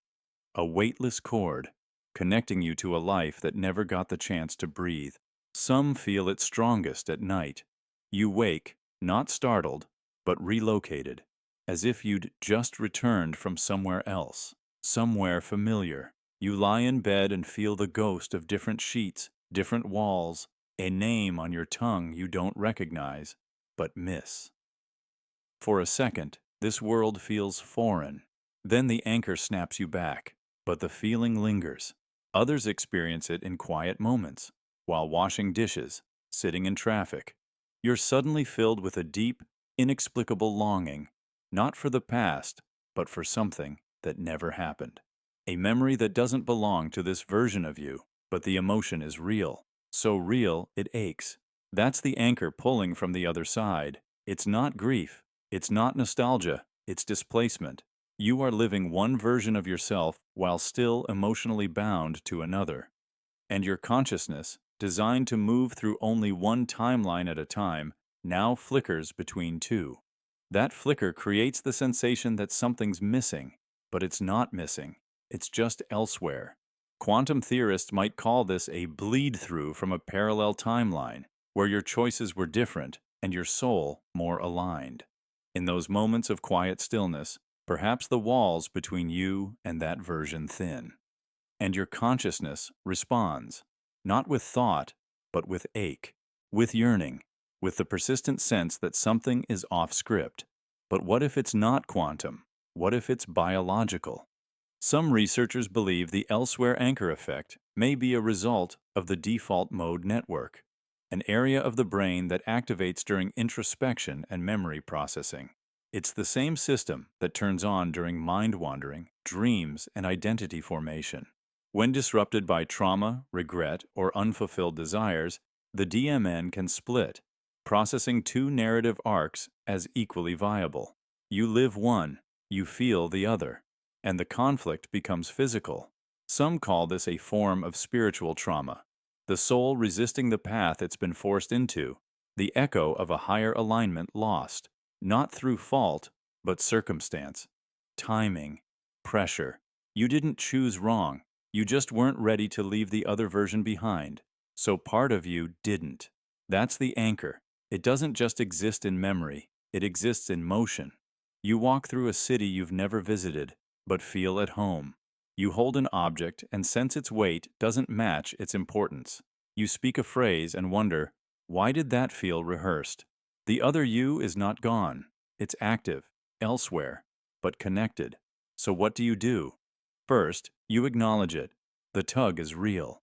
a weightless cord, connecting you to a life that never got the chance to breathe. Some feel it strongest at night. You wake, not startled, but relocated, as if you'd just returned from somewhere else, somewhere familiar. You lie in bed and feel the ghost of different sheets, different walls, a name on your tongue you don't recognize, but miss. For a second, this world feels foreign. Then the anchor snaps you back, but the feeling lingers. Others experience it in quiet moments, while washing dishes, sitting in traffic. You're suddenly filled with a deep, inexplicable longing, not for the past, but for something that never happened. A memory that doesn't belong to this version of you, but the emotion is real. So real, it aches. That's the anchor pulling from the other side. It's not grief. It's not nostalgia. It's displacement. You are living one version of yourself while still emotionally bound to another. And your consciousness, designed to move through only one timeline at a time, now flickers between two. That flicker creates the sensation that something's missing, but it's not missing. It's just elsewhere. Quantum theorists might call this a bleed-through from a parallel timeline, where your choices were different and your soul more aligned. In those moments of quiet stillness, perhaps the walls between you and that version thin. And your consciousness responds, not with thought, but with ache, with yearning, with the persistent sense that something is off script. But what if it's not quantum? What if it's biological? Some researchers believe the elsewhere anchor effect may be a result of the default mode network, an area of the brain that activates during introspection and memory processing. It's the same system that turns on during mind wandering, dreams, and identity formation. When disrupted by trauma, regret, or unfulfilled desires, the DMN can split, processing two narrative arcs as equally viable. You live one, you feel the other, and the conflict becomes physical. Some call this a form of spiritual trauma, the soul resisting the path it's been forced into, the echo of a higher alignment lost, not through fault, but circumstance, timing, pressure. You didn't choose wrong. You just weren't ready to leave the other version behind, so part of you didn't. That's the anchor. It doesn't just exist in memory, it exists in motion. You walk through a city you've never visited, but feel at home. You hold an object and sense its weight doesn't match its importance. You speak a phrase and wonder, why did that feel rehearsed? The other you is not gone. It's active, elsewhere, but connected. So what do? First, you acknowledge it. The tug is real.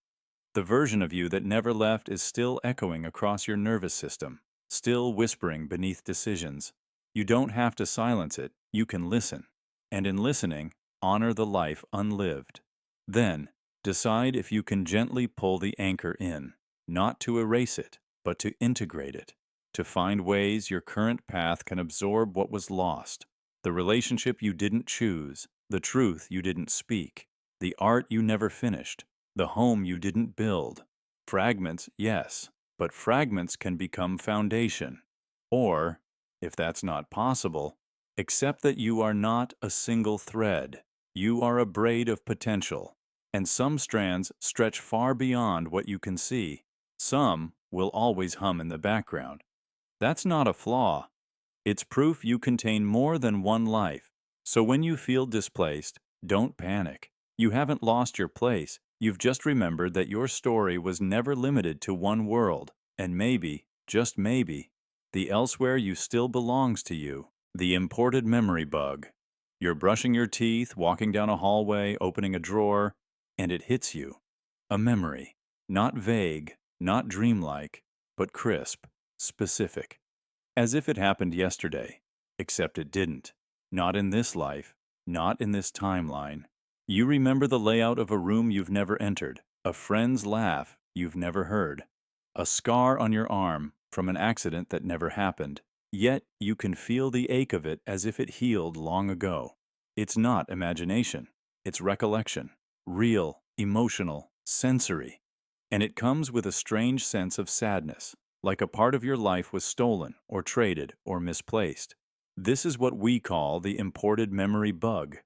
The version of you that never left is still echoing across your nervous system, still whispering beneath decisions. You don't have to silence it, you can listen. And in listening, honor the life unlived. Then, decide if you can gently pull the anchor in, not to erase it, but to integrate it, to find ways your current path can absorb what was lost, the relationship you didn't choose, the truth you didn't speak, the art you never finished, the home you didn't build. Fragments, yes, but fragments can become foundation. Or, if that's not possible, accept that you are not a single thread. You are a braid of potential, and some strands stretch far beyond what you can see. Some will always hum in the background. That's not a flaw. It's proof you contain more than one life. So when you feel displaced, don't panic. You haven't lost your place. You've just remembered that your story was never limited to one world, and maybe, just maybe, the elsewhere you still belongs to you. The imported memory bug. You're brushing your teeth, walking down a hallway, opening a drawer, and it hits you. A memory. Not vague, not dreamlike, but crisp, specific. As if it happened yesterday, except it didn't. Not in this life, not in this timeline. You remember the layout of a room you've never entered, a friend's laugh you've never heard, a scar on your arm from an accident that never happened. Yet you can feel the ache of it as if it healed long ago. It's not imagination, it's recollection, real, emotional, sensory. And it comes with a strange sense of sadness, like a part of your life was stolen or traded or misplaced. This is what we call the imported memory bug,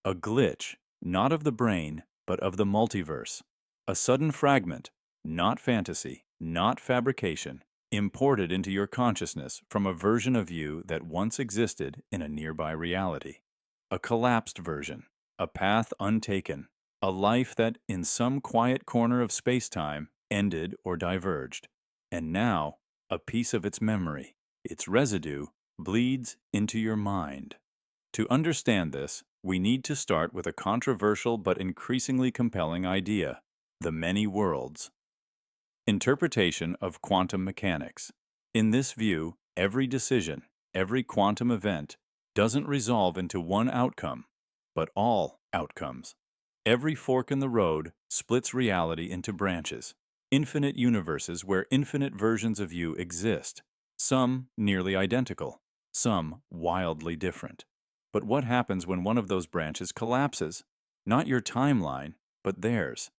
a glitch not of the brain, but of the multiverse. A sudden fragment, not fantasy, not fabrication, imported into your consciousness from a version of you that once existed in a nearby reality. A collapsed version, a path untaken, a life that, in some quiet corner of space-time, ended or diverged. And now, a piece of its memory, its residue, bleeds into your mind. To understand this, we need to start with a controversial but increasingly compelling idea: the many worlds. Interpretation of quantum mechanics. In this view, every decision, every quantum event, doesn't resolve into one outcome, but all outcomes. Every fork in the road splits reality into branches, infinite universes where infinite versions of you exist, some nearly identical, some wildly different. But what happens when one of those branches collapses? Not your timeline, but theirs.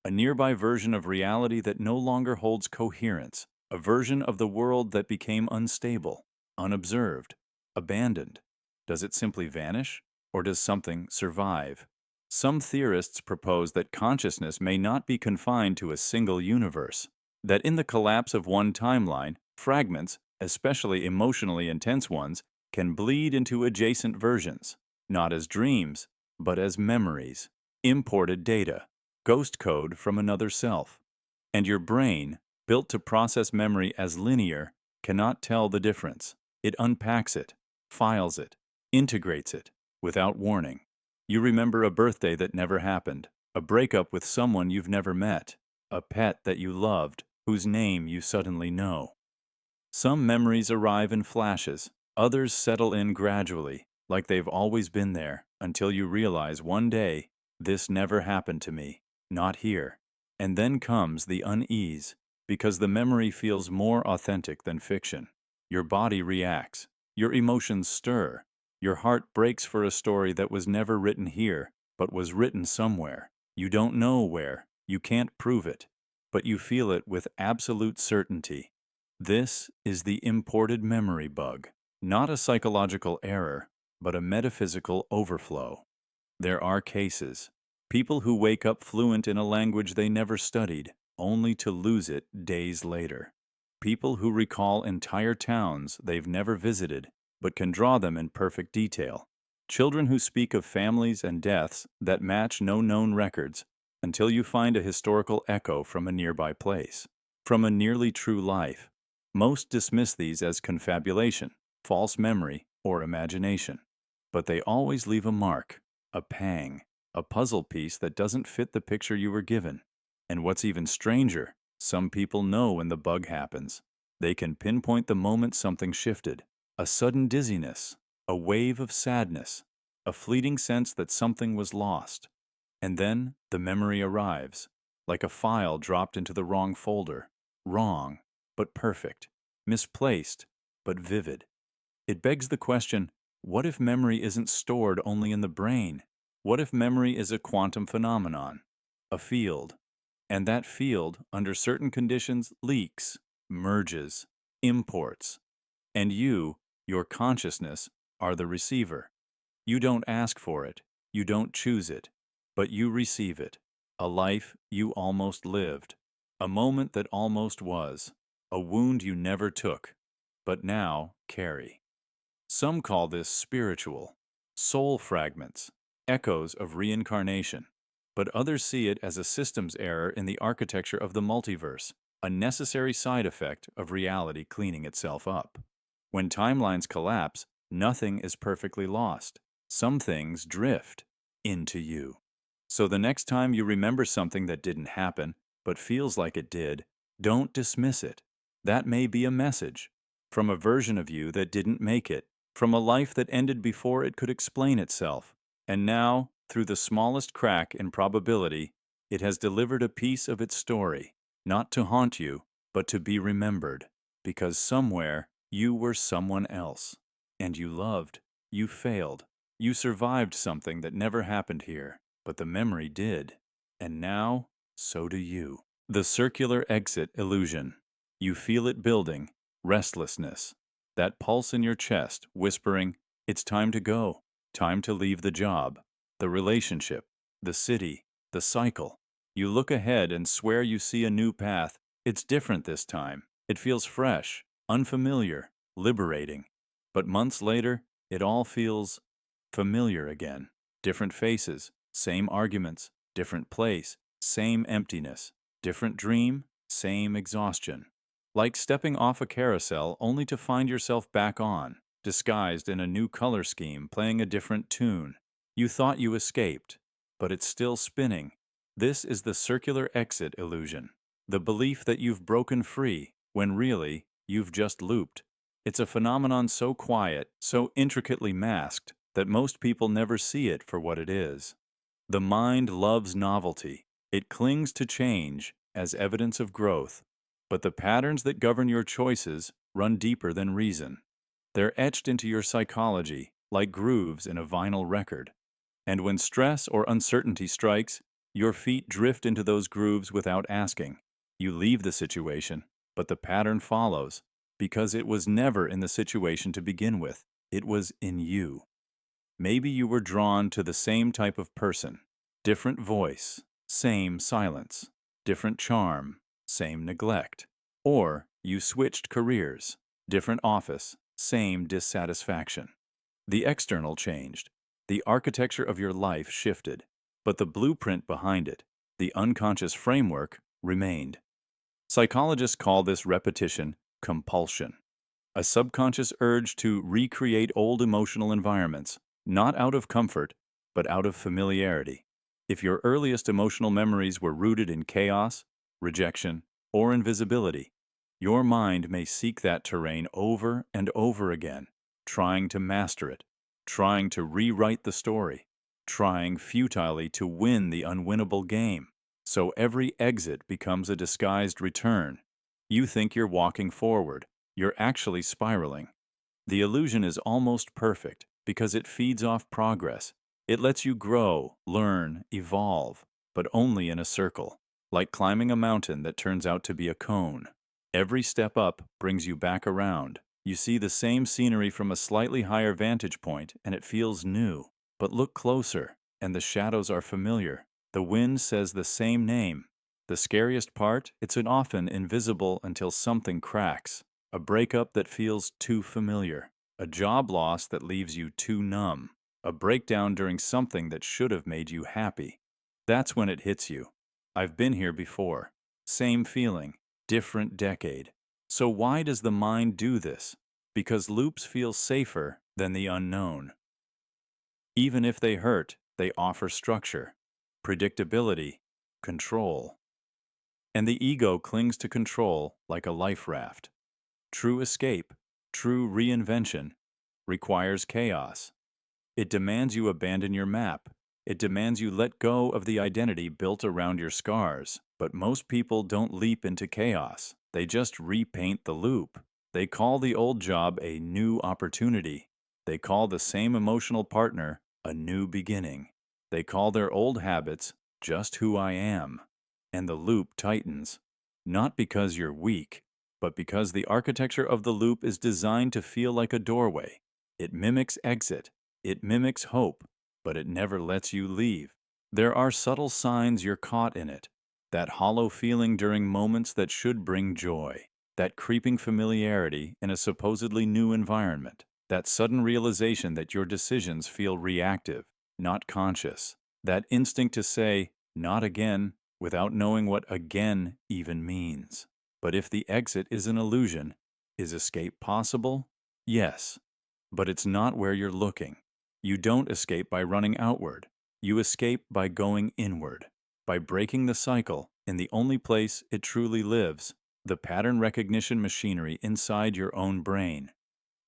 A nearby version of reality that no longer holds coherence, a version of the world that became unstable, unobserved, abandoned. Does it simply vanish, or does something survive? Some theorists propose that consciousness may not be confined to a single universe, that in the collapse of one timeline, fragments, especially emotionally intense ones, can bleed into adjacent versions, not as dreams, but as memories, imported data, ghost code from another self. And your brain, built to process memory as linear, cannot tell the difference. It unpacks it, files it, integrates it, without warning. You remember a birthday that never happened, a breakup with someone you've never met, a pet that you loved, whose name you suddenly know. Some memories arrive in flashes, others settle in gradually, like they've always been there, until you realize one day, this never happened to me, not here. And then comes the unease, because the memory feels more authentic than fiction. Your body reacts, your emotions stir, your heart breaks for a story that was never written here, but was written somewhere. You don't know where, you can't prove it, but you feel it with absolute certainty. This is the imported memory bug, not a psychological error, but a metaphysical overflow. There are cases. People who wake up fluent in a language they never studied, only to lose it days later. People who recall entire towns they've never visited, but can draw them in perfect detail. Children who speak of families and deaths that match no known records, until you find a historical echo from a nearby place, from a nearly true life. Most dismiss these as confabulation, false memory, or imagination. But they always leave a mark, a pang, a puzzle piece that doesn't fit the picture you were given. And what's even stranger, some people know when the bug happens. They can pinpoint the moment something shifted, a sudden dizziness, a wave of sadness, a fleeting sense that something was lost. And then the memory arrives, like a file dropped into the wrong folder. Wrong, but perfect. Misplaced, but vivid. It begs the question, what if memory isn't stored only in the brain? What if memory is a quantum phenomenon, a field? And that field, under certain conditions, leaks, merges, imports. And you, your consciousness, are the receiver. You don't ask for it, you don't choose it, but you receive it. A life you almost lived, a moment that almost was, a wound you never took, but now carry. Some call this spiritual, soul fragments, echoes of reincarnation, but others see it as a systems error in the architecture of the multiverse, a necessary side effect of reality cleaning itself up. When timelines collapse, nothing is perfectly lost. Some things drift into you. So the next time you remember something that didn't happen, but feels like it did, don't dismiss it. That may be a message from a version of you that didn't make it, from a life that ended before it could explain itself. And now, through the smallest crack in probability, it has delivered a piece of its story, not to haunt you, but to be remembered, because somewhere you were someone else, and you loved, you failed, you survived something that never happened here, but the memory did. And now, so do you. The circular exit illusion. You feel it building, restlessness, that pulse in your chest whispering, it's time to go, time to leave the job, the relationship, the city, the cycle. You look ahead and swear you see a new path. It's different this time. It feels fresh, unfamiliar, liberating. But months later, it all feels familiar again. Different faces, same arguments, different place, same emptiness, different dream, same exhaustion. Like stepping off a carousel only to find yourself back on, disguised in a new color scheme, playing a different tune. You thought you escaped, but it's still spinning. This is the circular exit illusion. The belief that you've broken free, when really, you've just looped. It's a phenomenon so quiet, so intricately masked, that most people never see it for what it is. The mind loves novelty. It clings to change as evidence of growth. But the patterns that govern your choices run deeper than reason. They're etched into your psychology, like grooves in a vinyl record. And when stress or uncertainty strikes, your feet drift into those grooves without asking. You leave the situation, but the pattern follows, because it was never in the situation to begin with. It was in you. Maybe you were drawn to the same type of person. Different voice, same silence. Different charm, same neglect. Or you switched careers. Different office, same dissatisfaction. The external changed. The architecture of your life shifted. But the blueprint behind it, the unconscious framework, remained. Psychologists call this repetition compulsion. A subconscious urge to recreate old emotional environments, not out of comfort, but out of familiarity. If your earliest emotional memories were rooted in chaos, rejection, or invisibility, your mind may seek that terrain over and over again, trying to master it, trying to rewrite the story, trying futilely to win the unwinnable game. So every exit becomes a disguised return. You think you're walking forward. You're actually spiraling. The illusion is almost perfect because it feeds off progress. It lets you grow, learn, evolve, but only in a circle, like climbing a mountain that turns out to be a cone. Every step up brings you back around. You see the same scenery from a slightly higher vantage point, and it feels new. But look closer, and the shadows are familiar. The wind says the same name. The scariest part, it's often invisible until something cracks. A breakup that feels too familiar. A job loss that leaves you too numb. A breakdown during something that should have made you happy. That's when it hits you. I've been here before. Same feeling, different decade. So why does the mind do this? Because loops feel safer than the unknown. Even if they hurt, they offer structure, predictability, control. And the ego clings to control like a life raft. True escape, true reinvention, requires chaos. It demands you abandon your map. It demands you let go of the identity built around your scars. But most people don't leap into chaos. They just repaint the loop. They call the old job a new opportunity. They call the same emotional partner a new beginning. They call their old habits just who I am. And the loop tightens. Not because you're weak, but because the architecture of the loop is designed to feel like a doorway. It mimics exit. It mimics hope, but it never lets you leave. There are subtle signs you're caught in it. That hollow feeling during moments that should bring joy. That creeping familiarity in a supposedly new environment. That sudden realization that your decisions feel reactive, not conscious. That instinct to say, not again, without knowing what again even means. But if the exit is an illusion, is escape possible? Yes. But it's not where you're looking. You don't escape by running outward. You escape by going inward, by breaking the cycle in the only place it truly lives, the pattern recognition machinery inside your own brain.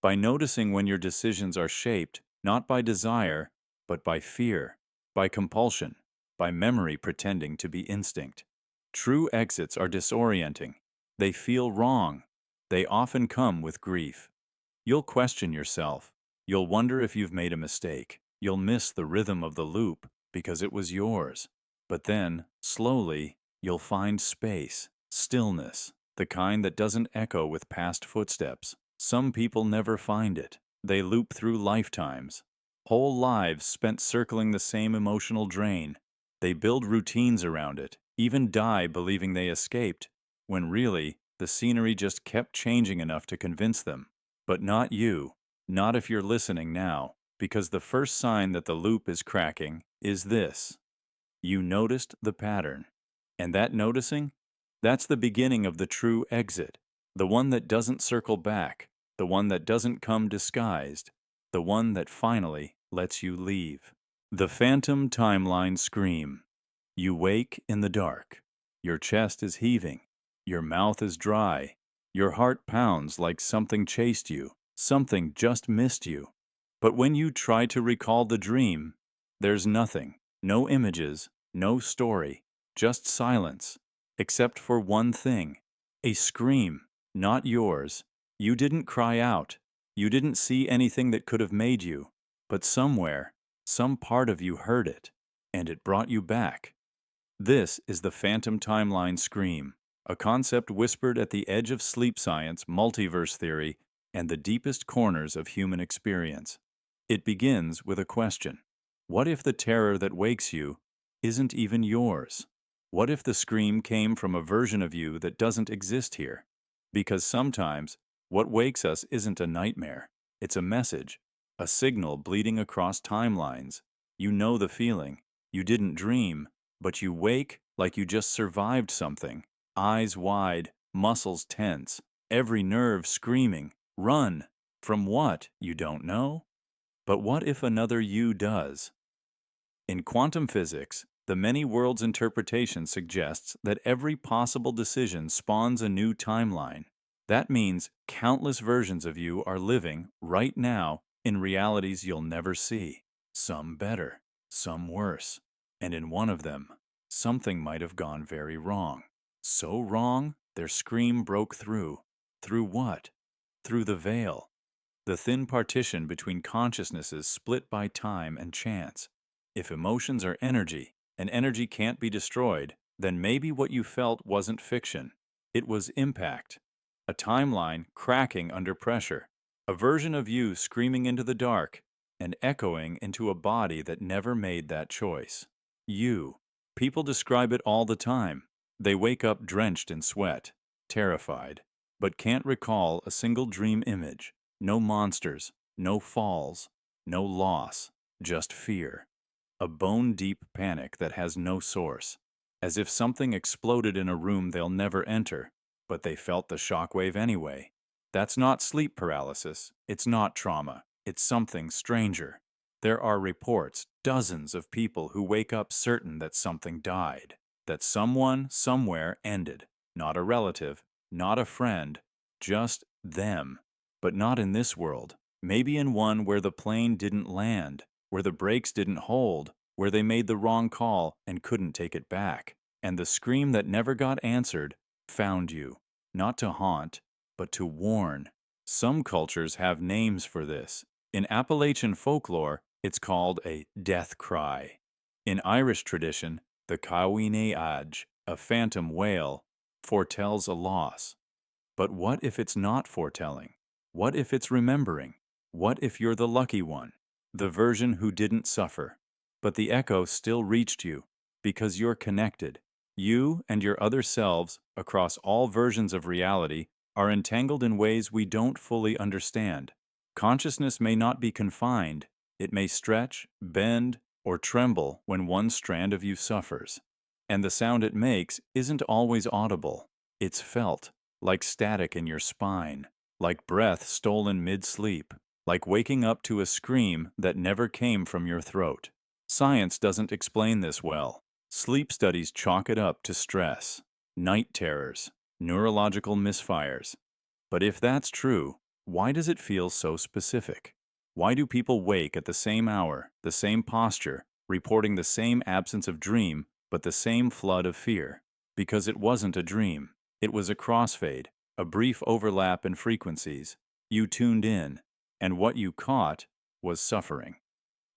By noticing when your decisions are shaped not by desire, but by fear, by compulsion, by memory pretending to be instinct. True exits are disorienting. They feel wrong. They often come with grief. You'll question yourself. You'll wonder if you've made a mistake. You'll miss the rhythm of the loop because it was yours. But then, slowly, you'll find space, stillness, the kind that doesn't echo with past footsteps. Some people never find it. They loop through lifetimes, whole lives spent circling the same emotional drain. They build routines around it, even die believing they escaped, when really, the scenery just kept changing enough to convince them. But not you, not if you're listening now, because the first sign that the loop is cracking is this. You noticed the pattern. And that noticing? That's the beginning of the true exit. The one that doesn't circle back. The one that doesn't come disguised. The one that finally lets you leave. The phantom timeline scream. You wake in the dark. Your chest is heaving. Your mouth is dry. Your heart pounds like something chased you. Something just missed you. But when you try to recall the dream, there's nothing. No images, no story, just silence, except for one thing. A scream, not yours. You didn't cry out. You didn't see anything that could have made you. But somewhere, some part of you heard it, and it brought you back. This is the phantom timeline scream, a concept whispered at the edge of sleep science, multiverse theory, and the deepest corners of human experience. It begins with a question. What if the terror that wakes you isn't even yours? What if the scream came from a version of you that doesn't exist here? Because sometimes, what wakes us isn't a nightmare. It's a message, a signal bleeding across timelines. You know the feeling. You didn't dream, but you wake like you just survived something. Eyes wide, muscles tense, every nerve screaming, run! From what, you don't know? But what if another you does? In quantum physics, the many worlds interpretation suggests that every possible decision spawns a new timeline. That means countless versions of you are living, right now, in realities you'll never see. Some better, some worse. And in one of them, something might have gone very wrong. So wrong, their scream broke through. Through what? Through the veil. The thin partition between consciousnesses split by time and chance. If emotions are energy, and energy can't be destroyed, then maybe what you felt wasn't fiction. It was impact. A timeline cracking under pressure. A version of you screaming into the dark and echoing into a body that never made that choice. You. People describe it all the time. They wake up drenched in sweat, terrified, but can't recall a single dream image. No monsters, no falls, no loss, just fear. A bone-deep panic that has no source, as if something exploded in a room they'll never enter, but they felt the shockwave anyway. That's not sleep paralysis, it's not trauma, it's something stranger. There are reports, dozens of people who wake up certain that something died, that someone, somewhere ended. Not a relative, not a friend, just them. But not in this world. Maybe in one where the plane didn't land, where the brakes didn't hold, where they made the wrong call and couldn't take it back. And the scream that never got answered found you, not to haunt, but to warn. Some cultures have names for this. In Appalachian folklore, it's called a death cry. In Irish tradition, the Cawine Aj, a phantom wail, foretells a loss. But what if it's not foretelling? What if it's remembering? What if you're the lucky one, the version who didn't suffer? But the echo still reached you, because you're connected. You and your other selves, across all versions of reality, are entangled in ways we don't fully understand. Consciousness may not be confined. It may stretch, bend, or tremble when one strand of you suffers. And the sound it makes isn't always audible. It's felt, like static in your spine. Like breath stolen mid-sleep, like waking up to a scream that never came from your throat. Science doesn't explain this well. Sleep studies chalk it up to stress, night terrors, neurological misfires. But if that's true, why does it feel so specific? Why do people wake at the same hour, the same posture, reporting the same absence of dream, but the same flood of fear? Because it wasn't a dream. It was a crossfade. A brief overlap in frequencies. You tuned in, and what you caught was suffering.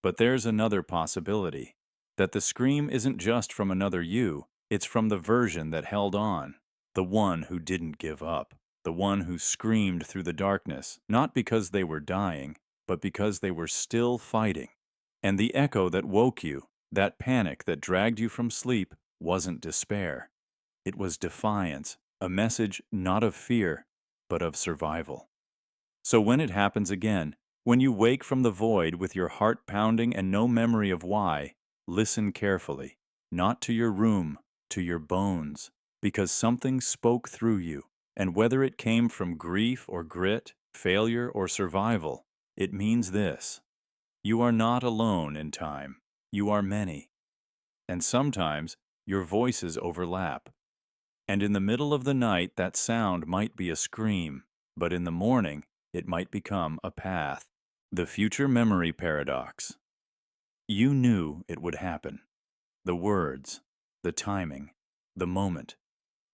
But there's another possibility. That the scream isn't just from another you, it's from the version that held on. The one who didn't give up. The one who screamed through the darkness, not because they were dying, but because they were still fighting. And the echo that woke you, That panic that dragged you from sleep wasn't despair. It was defiance, a message not of fear, but of survival. So when it happens again, when you wake from the void with your heart pounding and no memory of why, listen carefully, not to your room, to your bones, because something spoke through you, and whether it came from grief or grit, failure or survival, it means this: you are not alone in time, you are many, and sometimes your voices overlap. And in the middle of the night, that sound might be a scream, but in the morning, it might become a path. The future memory paradox. You knew it would happen. The words, the timing, the moment.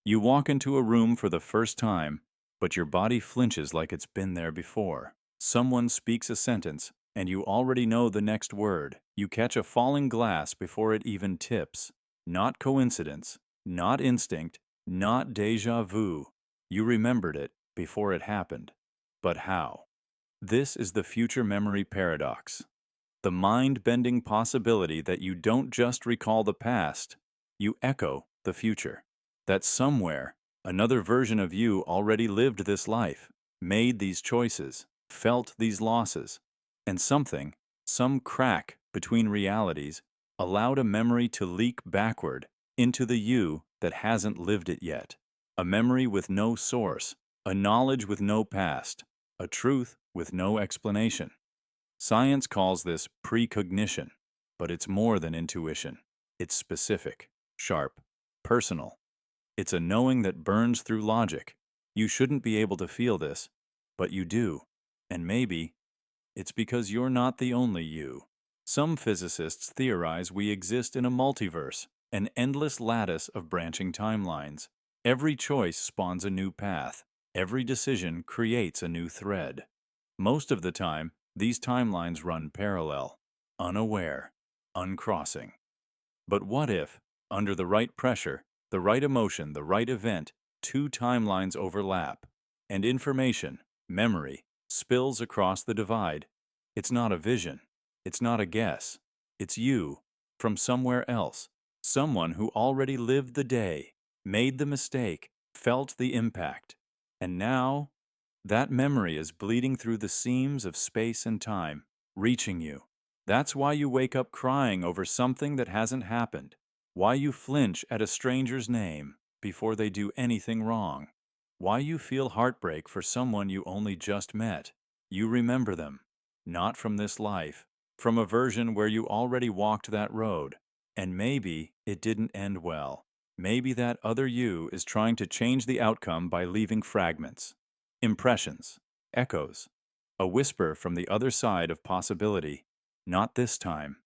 You walk into a room for the first time, but your body flinches like it's been there before. Someone speaks a sentence, and you already know the next word. You catch a falling glass before it even tips. Not coincidence, not instinct, not déjà vu. You remembered it before it happened. But how? This is the future memory paradox. The mind-bending possibility that you don't just recall the past, you echo the future. That somewhere, another version of you already lived this life, made these choices, felt these losses, and some crack between realities, allowed a memory to leak backward into the you that hasn't lived it yet. A memory with no source, a knowledge with no past, a truth with no explanation. Science calls this precognition, but it's more than intuition. It's specific, sharp, personal. It's a knowing that burns through logic. You shouldn't be able to feel this, but you do. And maybe it's because you're not the only you. Some physicists theorize we exist in a multiverse, an endless lattice of branching timelines. Every choice spawns a new path. Every decision creates a new thread. Most of the time, these timelines run parallel, unaware, uncrossing. But what if, under the right pressure, the right emotion, the right event, two timelines overlap, and information, memory, spills across the divide? It's not a vision. It's not a guess. It's you, from somewhere else, someone who already lived the day, made the mistake, felt the impact, and now that memory is bleeding through the seams of space and time, reaching you. That's why you wake up crying over something that hasn't happened, why you flinch at a stranger's name before they do anything wrong, why you feel heartbreak for someone you only just met. You remember them, not from this life, from a version where you already walked that road, and maybe it didn't end well. Maybe that other you is trying to change the outcome by leaving fragments. Impressions, echoes, a whisper from the other side of possibility. Not this time.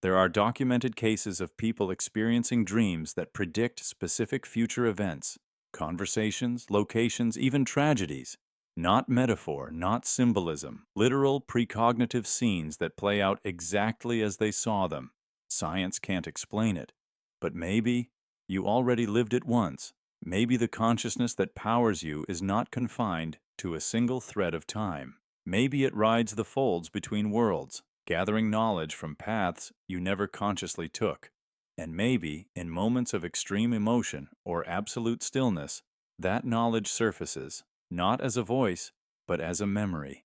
There are documented cases of people experiencing dreams that predict specific future events, conversations, locations, even tragedies. Not metaphor, not symbolism, literal precognitive scenes that play out exactly as they saw them. Science can't explain it, but maybe you already lived it once. Maybe the consciousness that powers you is not confined to a single thread of time. Maybe it rides the folds between worlds, gathering knowledge from paths you never consciously took. And maybe, in moments of extreme emotion or absolute stillness, that knowledge surfaces, not as a voice, but as a memory.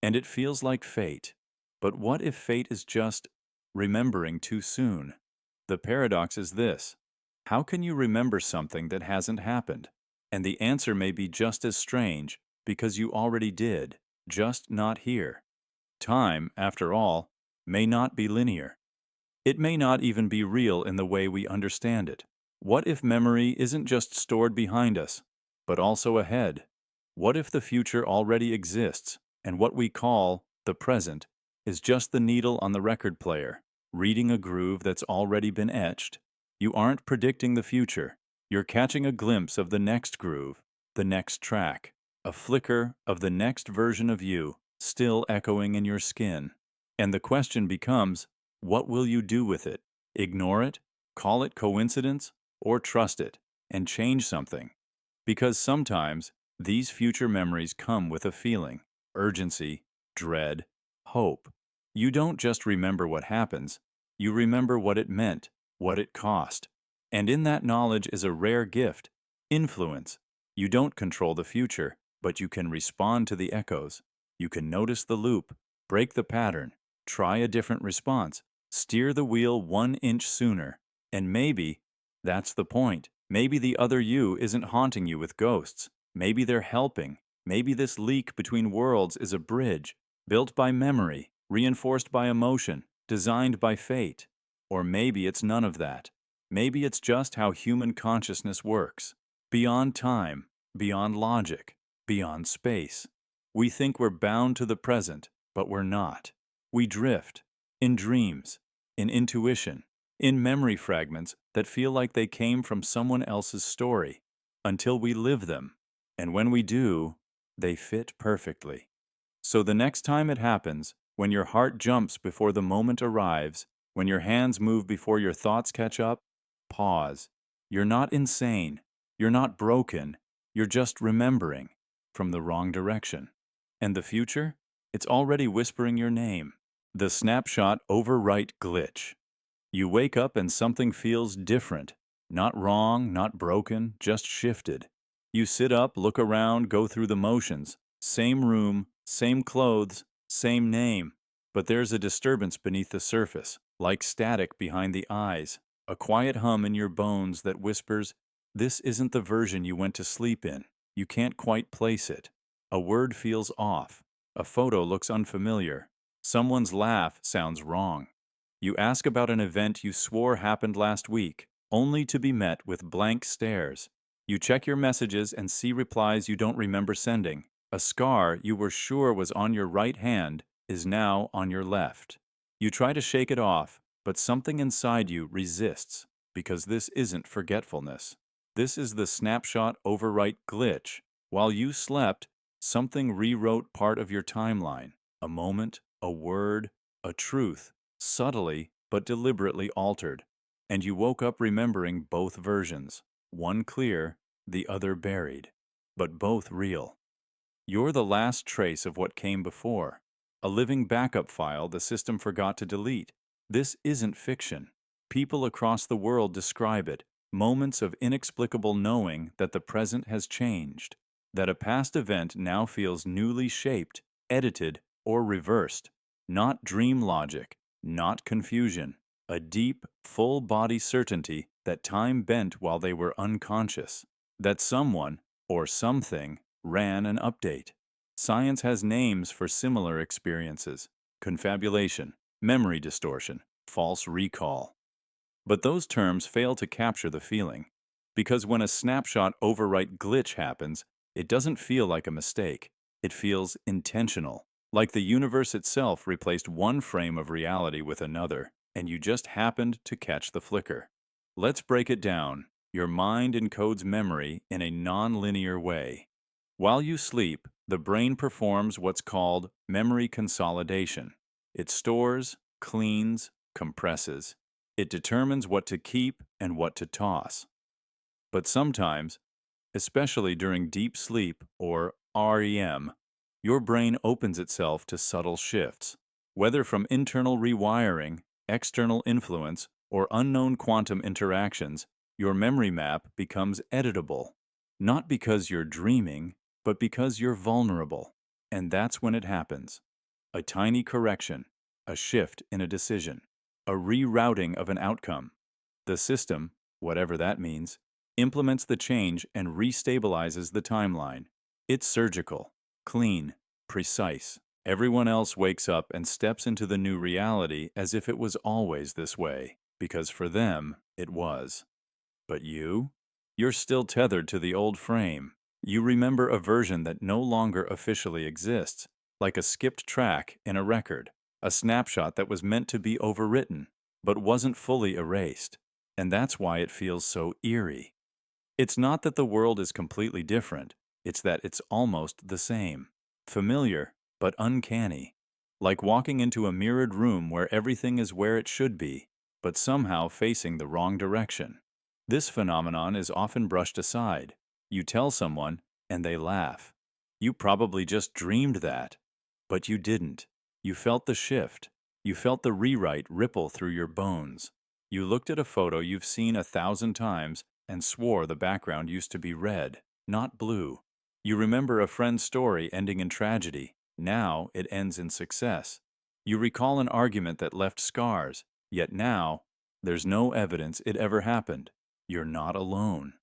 And it feels like fate. But what if fate is just remembering too soon? The paradox is this: how can you remember something that hasn't happened? And the answer may be just as strange, because you already did, just not here. Time, after all, may not be linear. It may not even be real in the way we understand it. What if memory isn't just stored behind us, but also ahead? What if the future already exists, and what we call the present is just the needle on the record player, reading a groove that's already been etched? You aren't predicting the future. You're catching a glimpse of the next groove, the next track, a flicker of the next version of you, still echoing in your skin. And the question becomes, what will you do with it? Ignore it? Call it coincidence? Or trust it and change something? Because sometimes these future memories come with a feeling: urgency, dread, hope. You don't just remember what happens, You remember what it meant, what it cost. And in that knowledge is a rare gift, influence. You don't control the future, but you can respond to the echoes. You can notice the loop, break the pattern, try a different response, steer the wheel 1 inch sooner. And maybe that's the point. Maybe the other you isn't haunting you with ghosts. Maybe they're helping. Maybe this leak between worlds is a bridge, built by memory, reinforced by emotion, designed by fate. Or maybe it's none of that. Maybe it's just how human consciousness works. Beyond time, beyond logic, beyond space. We think we're bound to the present, but we're not. We drift, in dreams, in intuition, in memory fragments that feel like they came from someone else's story, until we live them. And when we do, they fit perfectly. So the next time it happens, when your heart jumps before the moment arrives, when your hands move before your thoughts catch up, pause. You're not insane. You're not broken. You're just remembering from the wrong direction. And the future? It's already whispering your name. The Snapshot Overwrite glitch. You wake up and something feels different. Not wrong, not broken, just shifted. You sit up, look around, go through the motions. Same room, same clothes, same name. But there's a disturbance beneath the surface, like static behind the eyes. A quiet hum in your bones that whispers, "This isn't the version you went to sleep in." You can't quite place it. A word feels off. A photo looks unfamiliar. Someone's laugh sounds wrong. You ask about an event you swore happened last week, only to be met with blank stares. You check your messages and see replies you don't remember sending. A scar you were sure was on your right hand is now on your left. You try to shake it off, but something inside you resists, because this isn't forgetfulness. This is the Snapshot Overwrite glitch. While you slept, something rewrote part of your timeline. A moment, a word, a truth, subtly but deliberately altered. And you woke up remembering both versions. One clear, the other buried, but both real. You're the last trace of what came before, a living backup file the system forgot to delete. This isn't fiction. People across the world describe it, moments of inexplicable knowing that the present has changed, that a past event now feels newly shaped, edited, or reversed. Not dream logic, not confusion, a deep, full-body certainty that time bent while they were unconscious, that someone, or something, ran an update. Science has names for similar experiences: confabulation, memory distortion, false recall. But those terms fail to capture the feeling, because when a snapshot overwrite glitch happens, it doesn't feel like a mistake. It feels intentional, like the universe itself replaced one frame of reality with another, and you just happened to catch the flicker. Let's break it down. Your mind encodes memory in a non-linear way. While you sleep, the brain performs what's called memory consolidation. It stores, cleans, compresses. It determines what to keep and what to toss. But sometimes, especially during deep sleep or REM, your brain opens itself to subtle shifts. Whether from internal rewiring, external influence, or unknown quantum interactions, your memory map becomes editable. Not because you're dreaming, but because you're vulnerable. And that's when it happens. A tiny correction, a shift in a decision, a rerouting of an outcome. The system, whatever that means, implements the change and restabilizes the timeline. It's surgical, clean, precise. Everyone else wakes up and steps into the new reality as if it was always this way, because for them, it was. But you? You're still tethered to the old frame. You remember a version that no longer officially exists, like a skipped track in a record, a snapshot that was meant to be overwritten, but wasn't fully erased. And that's why it feels so eerie. It's not that the world is completely different, it's that it's almost the same. Familiar, but uncanny. Like walking into a mirrored room where everything is where it should be, but somehow facing the wrong direction. This phenomenon is often brushed aside. You tell someone, and they laugh. You probably just dreamed that. But you didn't. You felt the shift. You felt the rewrite ripple through your bones. You looked at a photo you've seen 1,000 times and swore the background used to be red, not blue. You remember a friend's story ending in tragedy. Now it ends in success. You recall an argument that left scars, yet now there's no evidence it ever happened. You're not alone.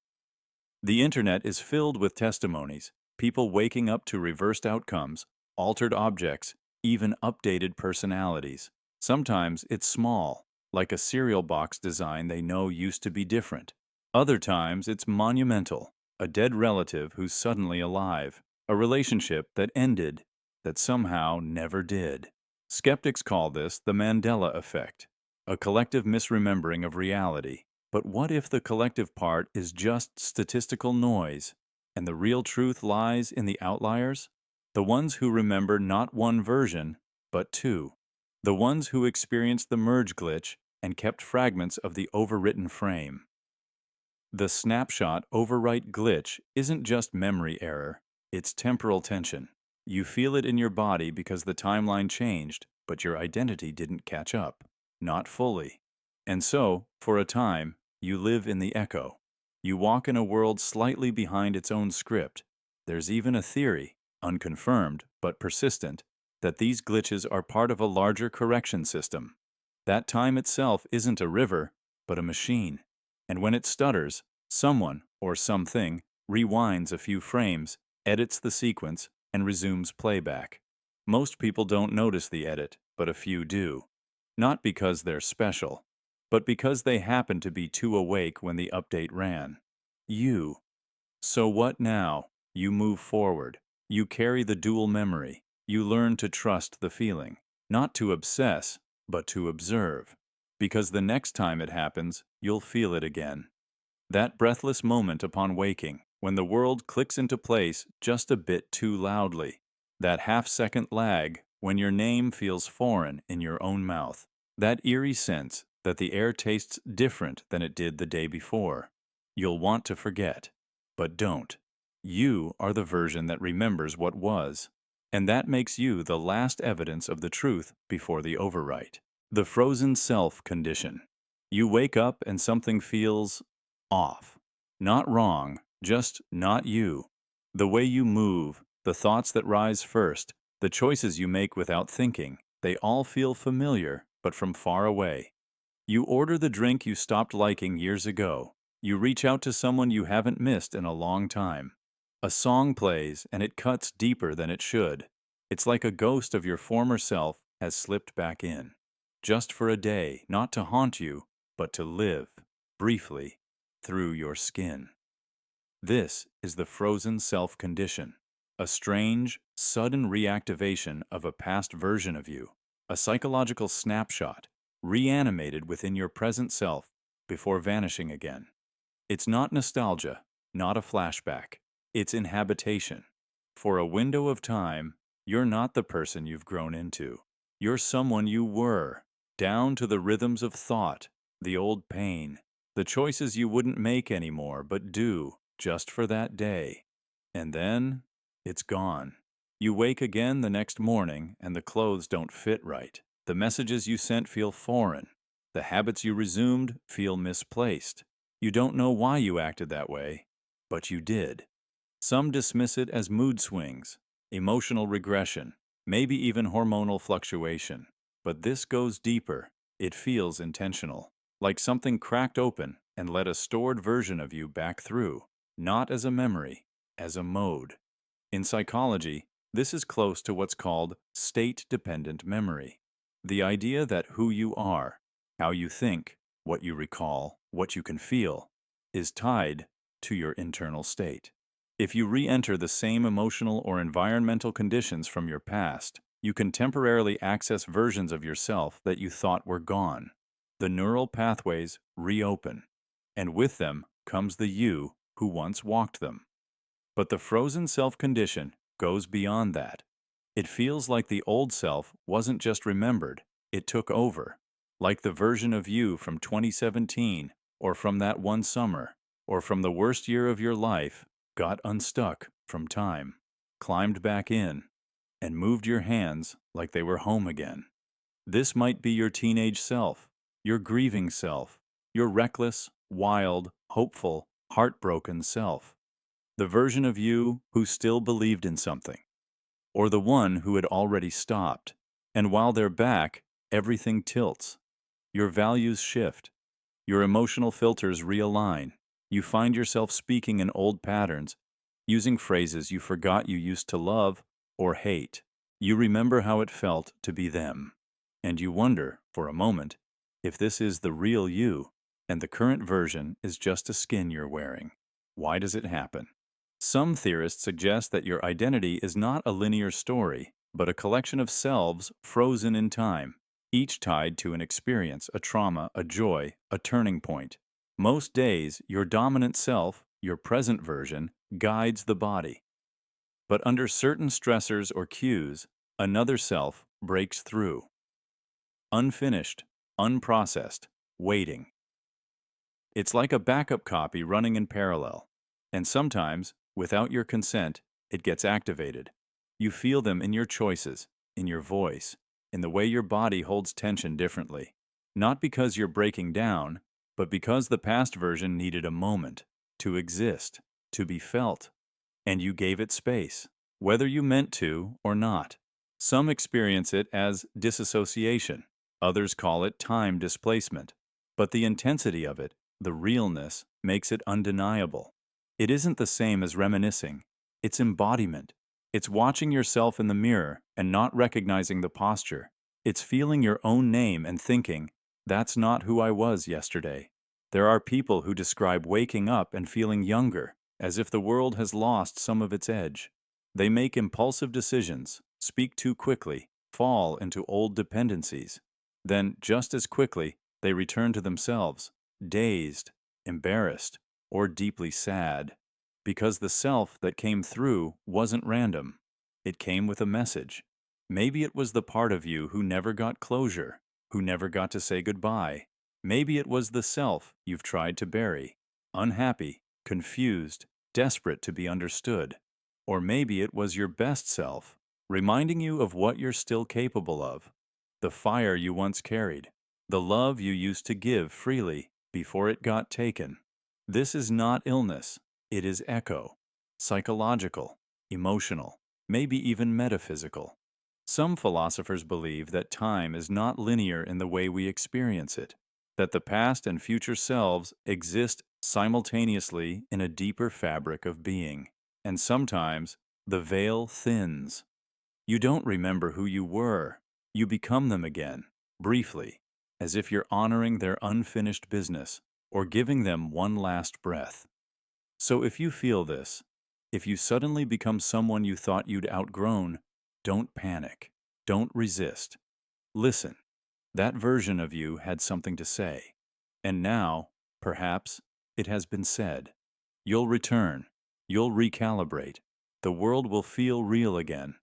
The internet is filled with testimonies, people waking up to reversed outcomes, altered objects, even updated personalities. Sometimes it's small, like a cereal box design they know used to be different. Other times it's monumental, a dead relative who's suddenly alive, a relationship that ended, that somehow never did. Skeptics call this the Mandela effect, a collective misremembering of reality. But what if the collective part is just statistical noise, and the real truth lies in the outliers? The ones who remember not one version, but two. The ones who experienced the merge glitch and kept fragments of the overwritten frame. The snapshot overwrite glitch isn't just memory error, it's temporal tension. You feel it in your body because the timeline changed, but your identity didn't catch up. Not fully. And so, for a time, you live in the echo. You walk in a world slightly behind its own script. There's even a theory, unconfirmed but persistent, that these glitches are part of a larger correction system. That time itself isn't a river, but a machine. And when it stutters, someone, or something, rewinds a few frames, edits the sequence, and resumes playback. Most people don't notice the edit, but a few do. Not because they're special, but because they happen to be too awake when the update ran. You. So what now? You move forward. You carry the dual memory. You learn to trust the feeling. Not to obsess, but to observe. Because the next time it happens, you'll feel it again. That breathless moment upon waking, when the world clicks into place just a bit too loudly. That half-second lag when your name feels foreign in your own mouth. That eerie sense that the air tastes different than it did the day before. You'll want to forget, but don't. You are the version that remembers what was, and that makes you the last evidence of the truth before the overwrite. The frozen self condition. You wake up and something feels off. Not wrong, just not you. The way you move, the thoughts that rise first, the choices you make without thinking, they all feel familiar, but from far away. You order the drink you stopped liking years ago. You reach out to someone you haven't missed in a long time. A song plays and it cuts deeper than it should. It's like a ghost of your former self has slipped back in. Just for a day, not to haunt you, but to live, briefly, through your skin. This is the frozen self condition, a strange, sudden reactivation of a past version of you, a psychological snapshot, reanimated within your present self before vanishing again. It's not nostalgia, not a flashback. It's inhabitation. For a window of time, you're not the person you've grown into. You're someone you were, down to the rhythms of thought, the old pain, the choices you wouldn't make anymore but do just for that day. And then, it's gone. You wake again the next morning and the clothes don't fit right. The messages you sent feel foreign. The habits you resumed feel misplaced. You don't know why you acted that way, but you did. Some dismiss it as mood swings, emotional regression, maybe even hormonal fluctuation. But this goes deeper. It feels intentional, like something cracked open and let a stored version of you back through, not as a memory, as a mode. In psychology, this is close to what's called state-dependent memory. The idea that who you are, how you think, what you recall, what you can feel, is tied to your internal state. If you re-enter the same emotional or environmental conditions from your past, you can temporarily access versions of yourself that you thought were gone. The neural pathways reopen, and with them comes the you who once walked them. But the frozen self condition goes beyond that. It feels like the old self wasn't just remembered, it took over. Like the version of you from 2017, or from that one summer, or from the worst year of your life, got unstuck from time, climbed back in, and moved your hands like they were home again. This might be your teenage self, your grieving self, your reckless, wild, hopeful, heartbroken self, the version of you who still believed in something, or the one who had already stopped. And while they're back, everything tilts. Your values shift. Your emotional filters realign. You find yourself speaking in old patterns, using phrases you forgot you used to love or hate. You remember how it felt to be them. And you wonder, for a moment, if this is the real you and the current version is just a skin you're wearing. Why does it happen? Some theorists suggest that your identity is not a linear story, but a collection of selves frozen in time, each tied to an experience, a trauma, a joy, a turning point. Most days, your dominant self, your present version, guides the body. But under certain stressors or cues, another self breaks through. Unfinished, unprocessed, waiting. It's like a backup copy running in parallel. And sometimes, without your consent, it gets activated. You feel them in your choices, in your voice, in the way your body holds tension differently. Not because you're breaking down, but because the past version needed a moment to exist, to be felt. And you gave it space, whether you meant to or not. Some experience it as disassociation. Others call it time displacement. But the intensity of it, the realness, makes it undeniable. It isn't the same as reminiscing. It's embodiment. It's watching yourself in the mirror and not recognizing the posture. It's feeling your own name and thinking, that's not who I was yesterday. There are people who describe waking up and feeling younger, as if the world has lost some of its edge. They make impulsive decisions, speak too quickly, fall into old dependencies. Then, just as quickly, they return to themselves, dazed, embarrassed, or deeply sad. Because the self that came through wasn't random. It came with a message. Maybe it was the part of you who never got closure, who never got to say goodbye. Maybe it was the self you've tried to bury, unhappy, confused, desperate to be understood. Or maybe it was your best self, reminding you of what you're still capable of, the fire you once carried, the love you used to give freely before it got taken. This is not illness, it is echo, psychological, emotional, maybe even metaphysical. Some philosophers believe that time is not linear in the way we experience it, that the past and future selves exist simultaneously in a deeper fabric of being. And sometimes the veil thins. You don't remember who you were. You become them again, briefly, as if you're honoring their unfinished business or giving them one last breath. So if you feel this, if you suddenly become someone you thought you'd outgrown, don't panic. Don't resist. Listen. That version of you had something to say. And now, perhaps, it has been said. You'll return. You'll recalibrate. The world will feel real again.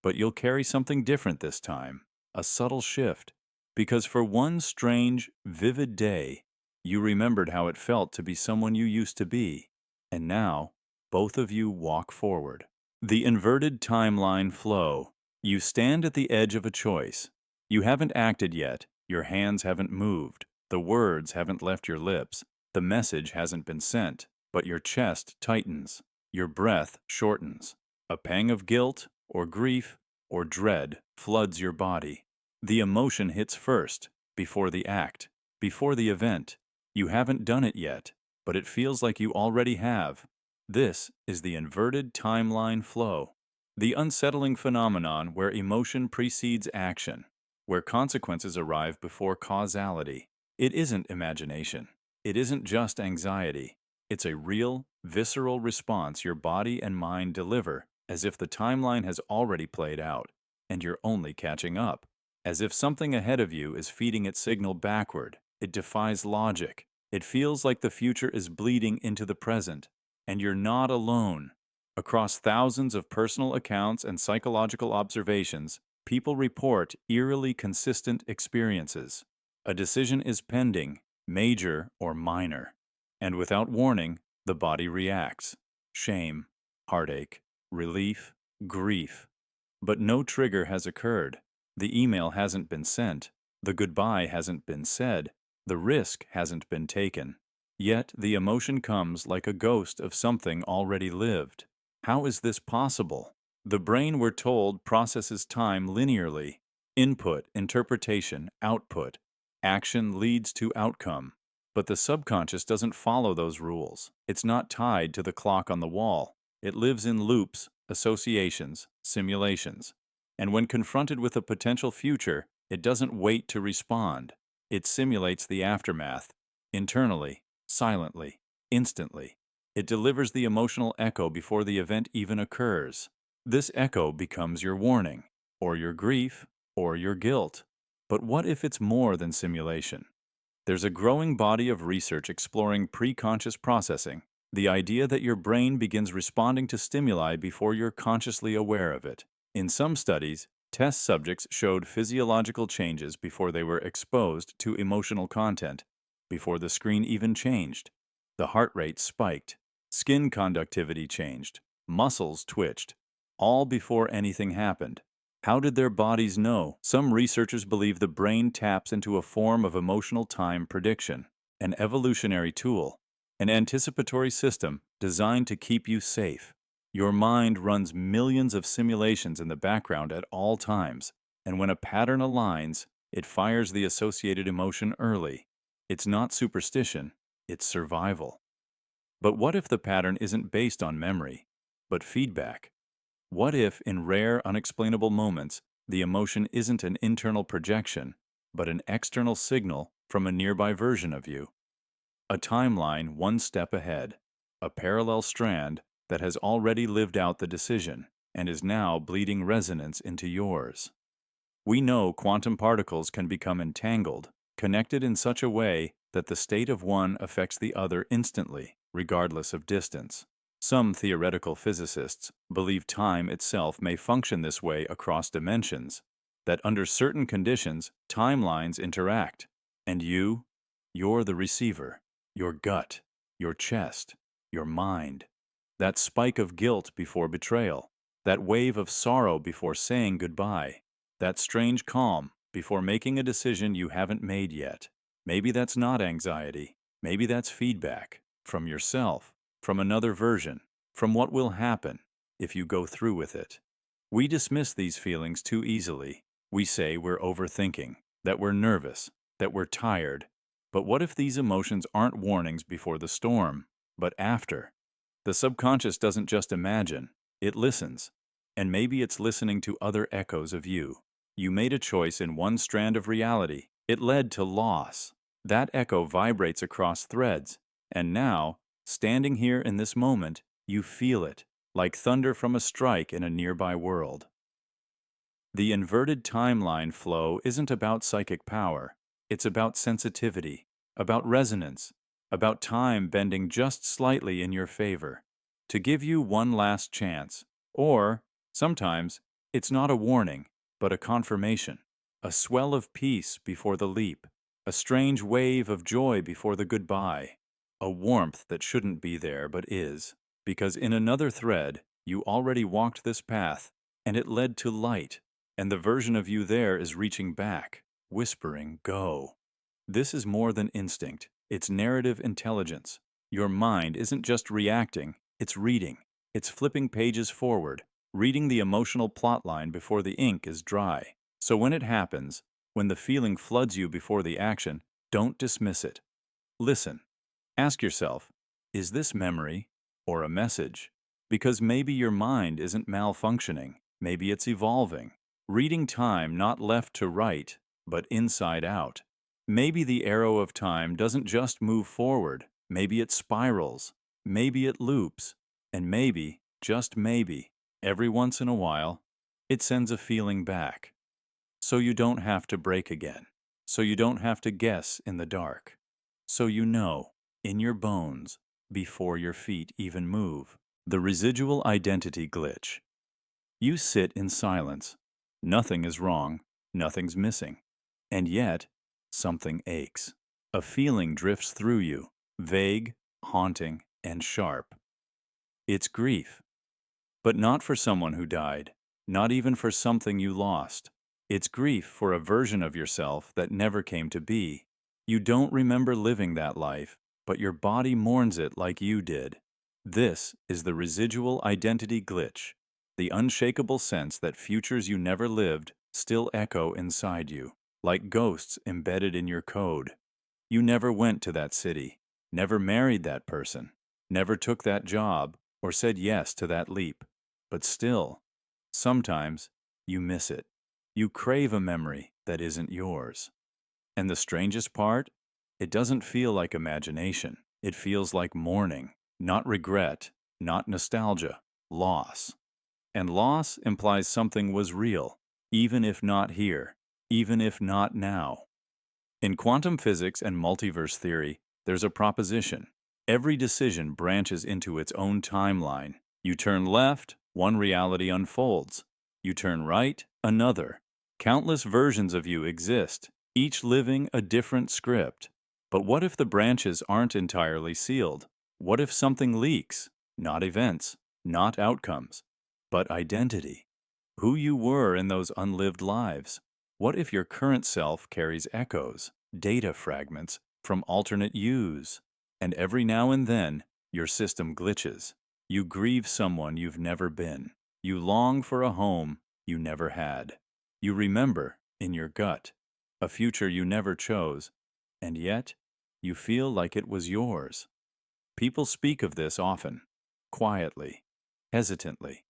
But you'll carry something different this time, a subtle shift. Because for one strange, vivid day, you remembered how it felt to be someone you used to be. And now, both of you walk forward. The inverted timeline flow. You stand at the edge of a choice. You haven't acted yet. Your hands haven't moved. The words haven't left your lips. The message hasn't been sent. But your chest tightens. Your breath shortens. A pang of guilt, or grief, or dread floods your body. The emotion hits first, before the act, before the event. You haven't done it yet, but it feels like you already have. This is the inverted timeline flow, the unsettling phenomenon where emotion precedes action, where consequences arrive before causality. It isn't imagination. It isn't just anxiety. It's a real, visceral response your body and mind deliver, as if the timeline has already played out, and you're only catching up. As if something ahead of you is feeding its signal backward. It defies logic. It feels like the future is bleeding into the present, and you're not alone. Across thousands of personal accounts and psychological observations, people report eerily consistent experiences. A decision is pending, major or minor. And without warning, the body reacts. Shame, heartache, relief, grief. But no trigger has occurred. The email hasn't been sent. The goodbye hasn't been said. The risk hasn't been taken. Yet the emotion comes like a ghost of something already lived. How is this possible? The brain, we're told, processes time linearly. Input, interpretation, output. Action leads to outcome. But the subconscious doesn't follow those rules. It's not tied to the clock on the wall. It lives in loops, associations, simulations. And when confronted with a potential future, it doesn't wait to respond. It simulates the aftermath, internally, silently, instantly. It delivers the emotional echo before the event even occurs. This echo becomes your warning, or your grief, or your guilt. But what if it's more than simulation? There's a growing body of research exploring preconscious processing, the idea that your brain begins responding to stimuli before you're consciously aware of it. In some studies, test subjects showed physiological changes before they were exposed to emotional content, before the screen even changed. The heart rate spiked, skin conductivity changed, muscles twitched, all before anything happened. How did their bodies know? Some researchers believe the brain taps into a form of emotional time prediction, an evolutionary tool, an anticipatory system designed to keep you safe. Your mind runs millions of simulations in the background at all times, and when a pattern aligns, it fires the associated emotion early. It's not superstition, it's survival. But what if the pattern isn't based on memory, but feedback? What if, in rare, unexplainable moments, the emotion isn't an internal projection, but an external signal from a nearby version of you? A timeline one step ahead, a parallel strand that has already lived out the decision and is now bleeding resonance into yours. We know quantum particles can become entangled, connected in such a way that the state of one affects the other instantly, regardless of distance. Some theoretical physicists believe time itself may function this way across dimensions, that under certain conditions, timelines interact, and you're the receiver, your gut, your chest, your mind. That spike of guilt before betrayal, that wave of sorrow before saying goodbye, that strange calm before making a decision you haven't made yet. Maybe that's not anxiety. Maybe that's feedback from yourself, from another version, from what will happen if you go through with it. We dismiss these feelings too easily. We say we're overthinking, that we're nervous, that we're tired. But what if these emotions aren't warnings before the storm, but after? The subconscious doesn't just imagine, it listens. And maybe it's listening to other echoes of you. You made a choice in one strand of reality. It led to loss. That echo vibrates across threads. And now, standing here in this moment, you feel it, like thunder from a strike in a nearby world. The inverted timeline flow isn't about psychic power. It's about sensitivity, about resonance, about time bending just slightly in your favor, to give you one last chance. Or, sometimes, it's not a warning, but a confirmation, a swell of peace before the leap, a strange wave of joy before the goodbye, a warmth that shouldn't be there but is, because in another thread, you already walked this path, and it led to light, and the version of you there is reaching back, whispering, "Go." This is more than instinct. It's narrative intelligence. Your mind isn't just reacting, it's reading. It's flipping pages forward, reading the emotional plotline before the ink is dry. So when it happens, when the feeling floods you before the action, don't dismiss it. Listen. Ask yourself, is this memory or a message? Because maybe your mind isn't malfunctioning. Maybe it's evolving. Reading time not left to right, but inside out. Maybe the arrow of time doesn't just move forward. Maybe it spirals. Maybe it loops. And maybe, just maybe, every once in a while, it sends a feeling back. So you don't have to break again. So you don't have to guess in the dark. So you know, in your bones, before your feet even move. The residual identity glitch. You sit in silence. Nothing is wrong. Nothing's missing. And yet, something aches. A feeling drifts through you, vague, haunting, and sharp. It's grief. But not for someone who died, not even for something you lost. It's grief for a version of yourself that never came to be. You don't remember living that life, but your body mourns it like you did. This is the residual identity glitch, the unshakable sense that futures you never lived still echo inside you, like ghosts embedded in your code. You never went to that city, never married that person, never took that job, or said yes to that leap. But still, sometimes, you miss it. You crave a memory that isn't yours. And the strangest part? It doesn't feel like imagination. It feels like mourning, not regret, not nostalgia, loss. And loss implies something was real, even if not here, even if not now. In quantum physics and multiverse theory, there's a proposition. Every decision branches into its own timeline. You turn left, one reality unfolds. You turn right, another. Countless versions of you exist, each living a different script. But what if the branches aren't entirely sealed? What if something leaks? Not events, not outcomes, but identity. Who you were in those unlived lives. What if your current self carries echoes, data fragments from alternate yous? And every now and then, your system glitches. You grieve someone you've never been. You long for a home you never had. You remember, in your gut, a future you never chose, and yet, you feel like it was yours. People speak of this often, quietly, hesitantly.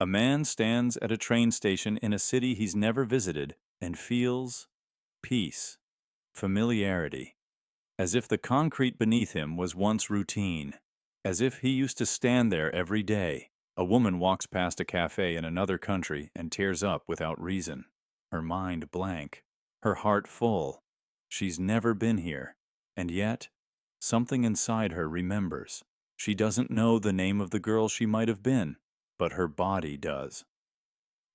A man stands at a train station in a city he's never visited and feels peace, familiarity, as if the concrete beneath him was once routine, as if he used to stand there every day. A woman walks past a cafe in another country and tears up without reason, her mind blank, her heart full. She's never been here, and yet, something inside her remembers. She doesn't know the name of the girl she might have been, but her body does.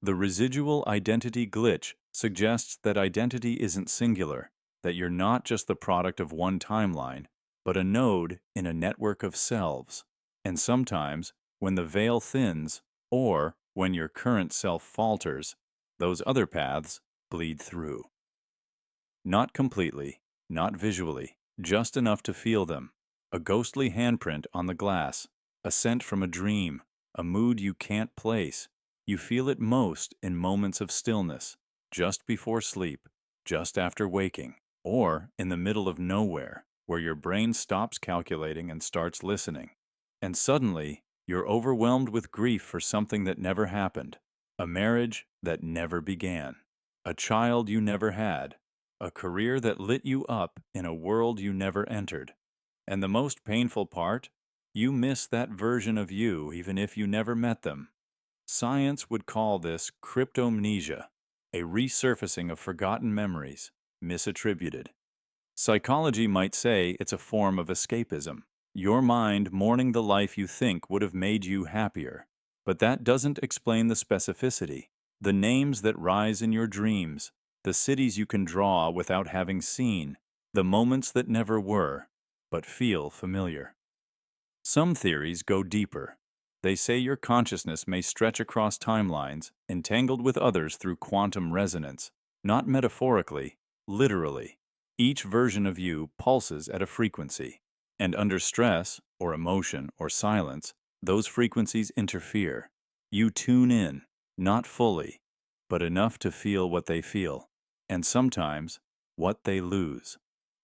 The residual identity glitch suggests that identity isn't singular, that you're not just the product of one timeline, but a node in a network of selves. And sometimes, when the veil thins, or when your current self falters, those other paths bleed through. Not completely, not visually, just enough to feel them. A ghostly handprint on the glass, a scent from a dream, a mood you can't place. You feel it most in moments of stillness, just before sleep, just after waking, or in the middle of nowhere, where your brain stops calculating and starts listening. And suddenly, you're overwhelmed with grief for something that never happened, a marriage that never began, a child you never had, a career that lit you up in a world you never entered. And the most painful part? You miss that version of you even if you never met them. Science would call this cryptomnesia, a resurfacing of forgotten memories, misattributed. Psychology might say it's a form of escapism, your mind mourning the life you think would have made you happier. But that doesn't explain the specificity, the names that rise in your dreams, the cities you can draw without having seen, the moments that never were, but feel familiar. Some theories go deeper. They say your consciousness may stretch across timelines, entangled with others through quantum resonance, not metaphorically, literally. Each version of you pulses at a frequency, and under stress, or emotion, or silence, those frequencies interfere. You tune in, not fully, but enough to feel what they feel, and sometimes what they lose.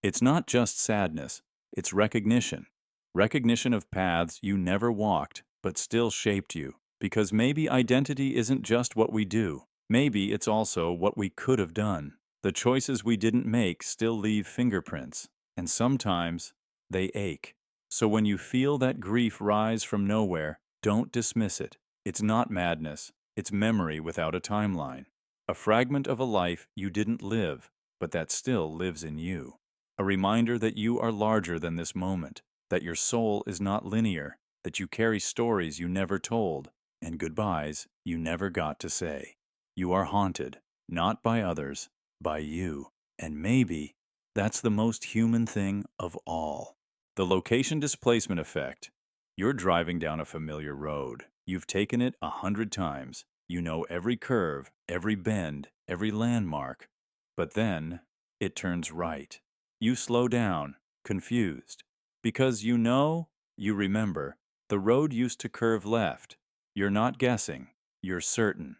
It's not just sadness, it's recognition. Recognition of paths you never walked, but still shaped you. Because maybe identity isn't just what we do. Maybe it's also what we could have done. The choices we didn't make still leave fingerprints, and sometimes they ache. So when you feel that grief rise from nowhere, don't dismiss it. It's not madness, it's memory without a timeline. A fragment of a life you didn't live, but that still lives in you. A reminder that you are larger than this moment, that your soul is not linear, that you carry stories you never told, and goodbyes you never got to say. You are haunted, not by others, by you. And maybe that's the most human thing of all. The location displacement effect. You're driving down a familiar road. You've taken it 100 times. You know every curve, every bend, every landmark. But then, it turns right. You slow down, confused. Because you remember, the road used to curve left. You're not guessing, you're certain.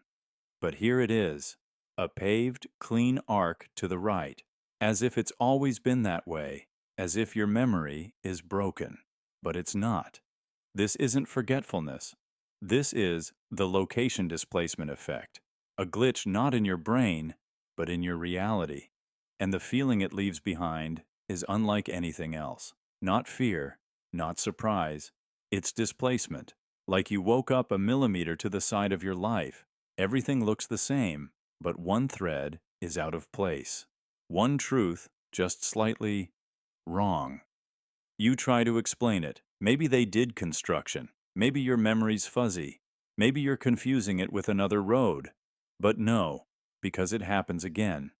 But here it is, a paved, clean arc to the right, as if it's always been that way, as if your memory is broken. But it's not. This isn't forgetfulness. This is the location displacement effect, a glitch not in your brain, but in your reality. And the feeling it leaves behind is unlike anything else. Not fear, not surprise. It's displacement, like you woke up a millimeter to the side of your life. Everything looks the same, but one thread is out of place. One truth just slightly wrong. You try to explain it. Maybe they did construction. Maybe your memory's fuzzy. Maybe you're confusing it with another road. But no, because it happens again.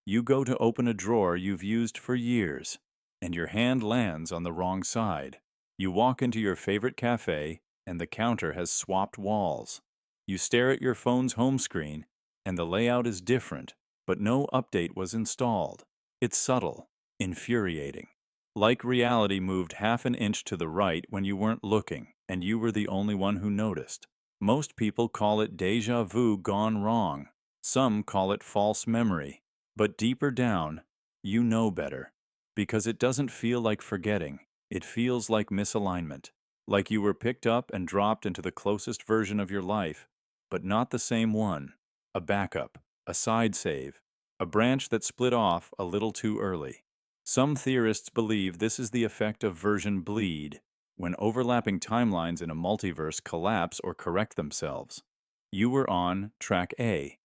You go to open a drawer you've used for years, and your hand lands on the wrong side. You walk into your favorite cafe, and the counter has swapped walls. You stare at your phone's home screen, and the layout is different, but no update was installed. It's subtle, infuriating. Like reality moved half an inch to the right when you weren't looking, and you were the only one who noticed. Most people call it déjà vu gone wrong. Some call it false memory. But deeper down, you know better. Because it doesn't feel like forgetting. It feels like misalignment. Like you were picked up and dropped into the closest version of your life, but not the same one. A backup, a side save, a branch that split off a little too early. Some theorists believe this is the effect of version bleed, when overlapping timelines in a multiverse collapse or correct themselves. You were on track A,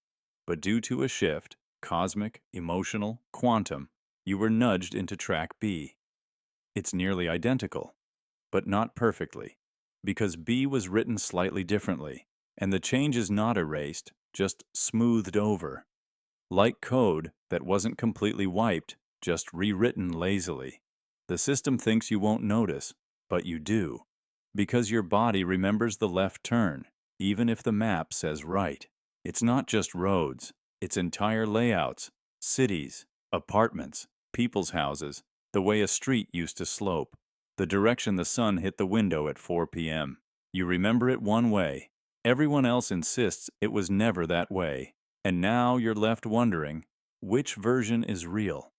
but due to a shift, cosmic, emotional, quantum, you were nudged into track B. It's nearly identical, but not perfectly, because B was written slightly differently, and the change is not erased, just smoothed over. Like code that wasn't completely wiped, just rewritten lazily. The system thinks you won't notice, but you do, because your body remembers the left turn, even if the map says right. It's not just roads, it's entire layouts, cities, apartments, people's houses, the way a street used to slope, the direction the sun hit the window at 4 p.m. You remember it one way. Everyone else insists it was never that way. And now you're left wondering, which version is real?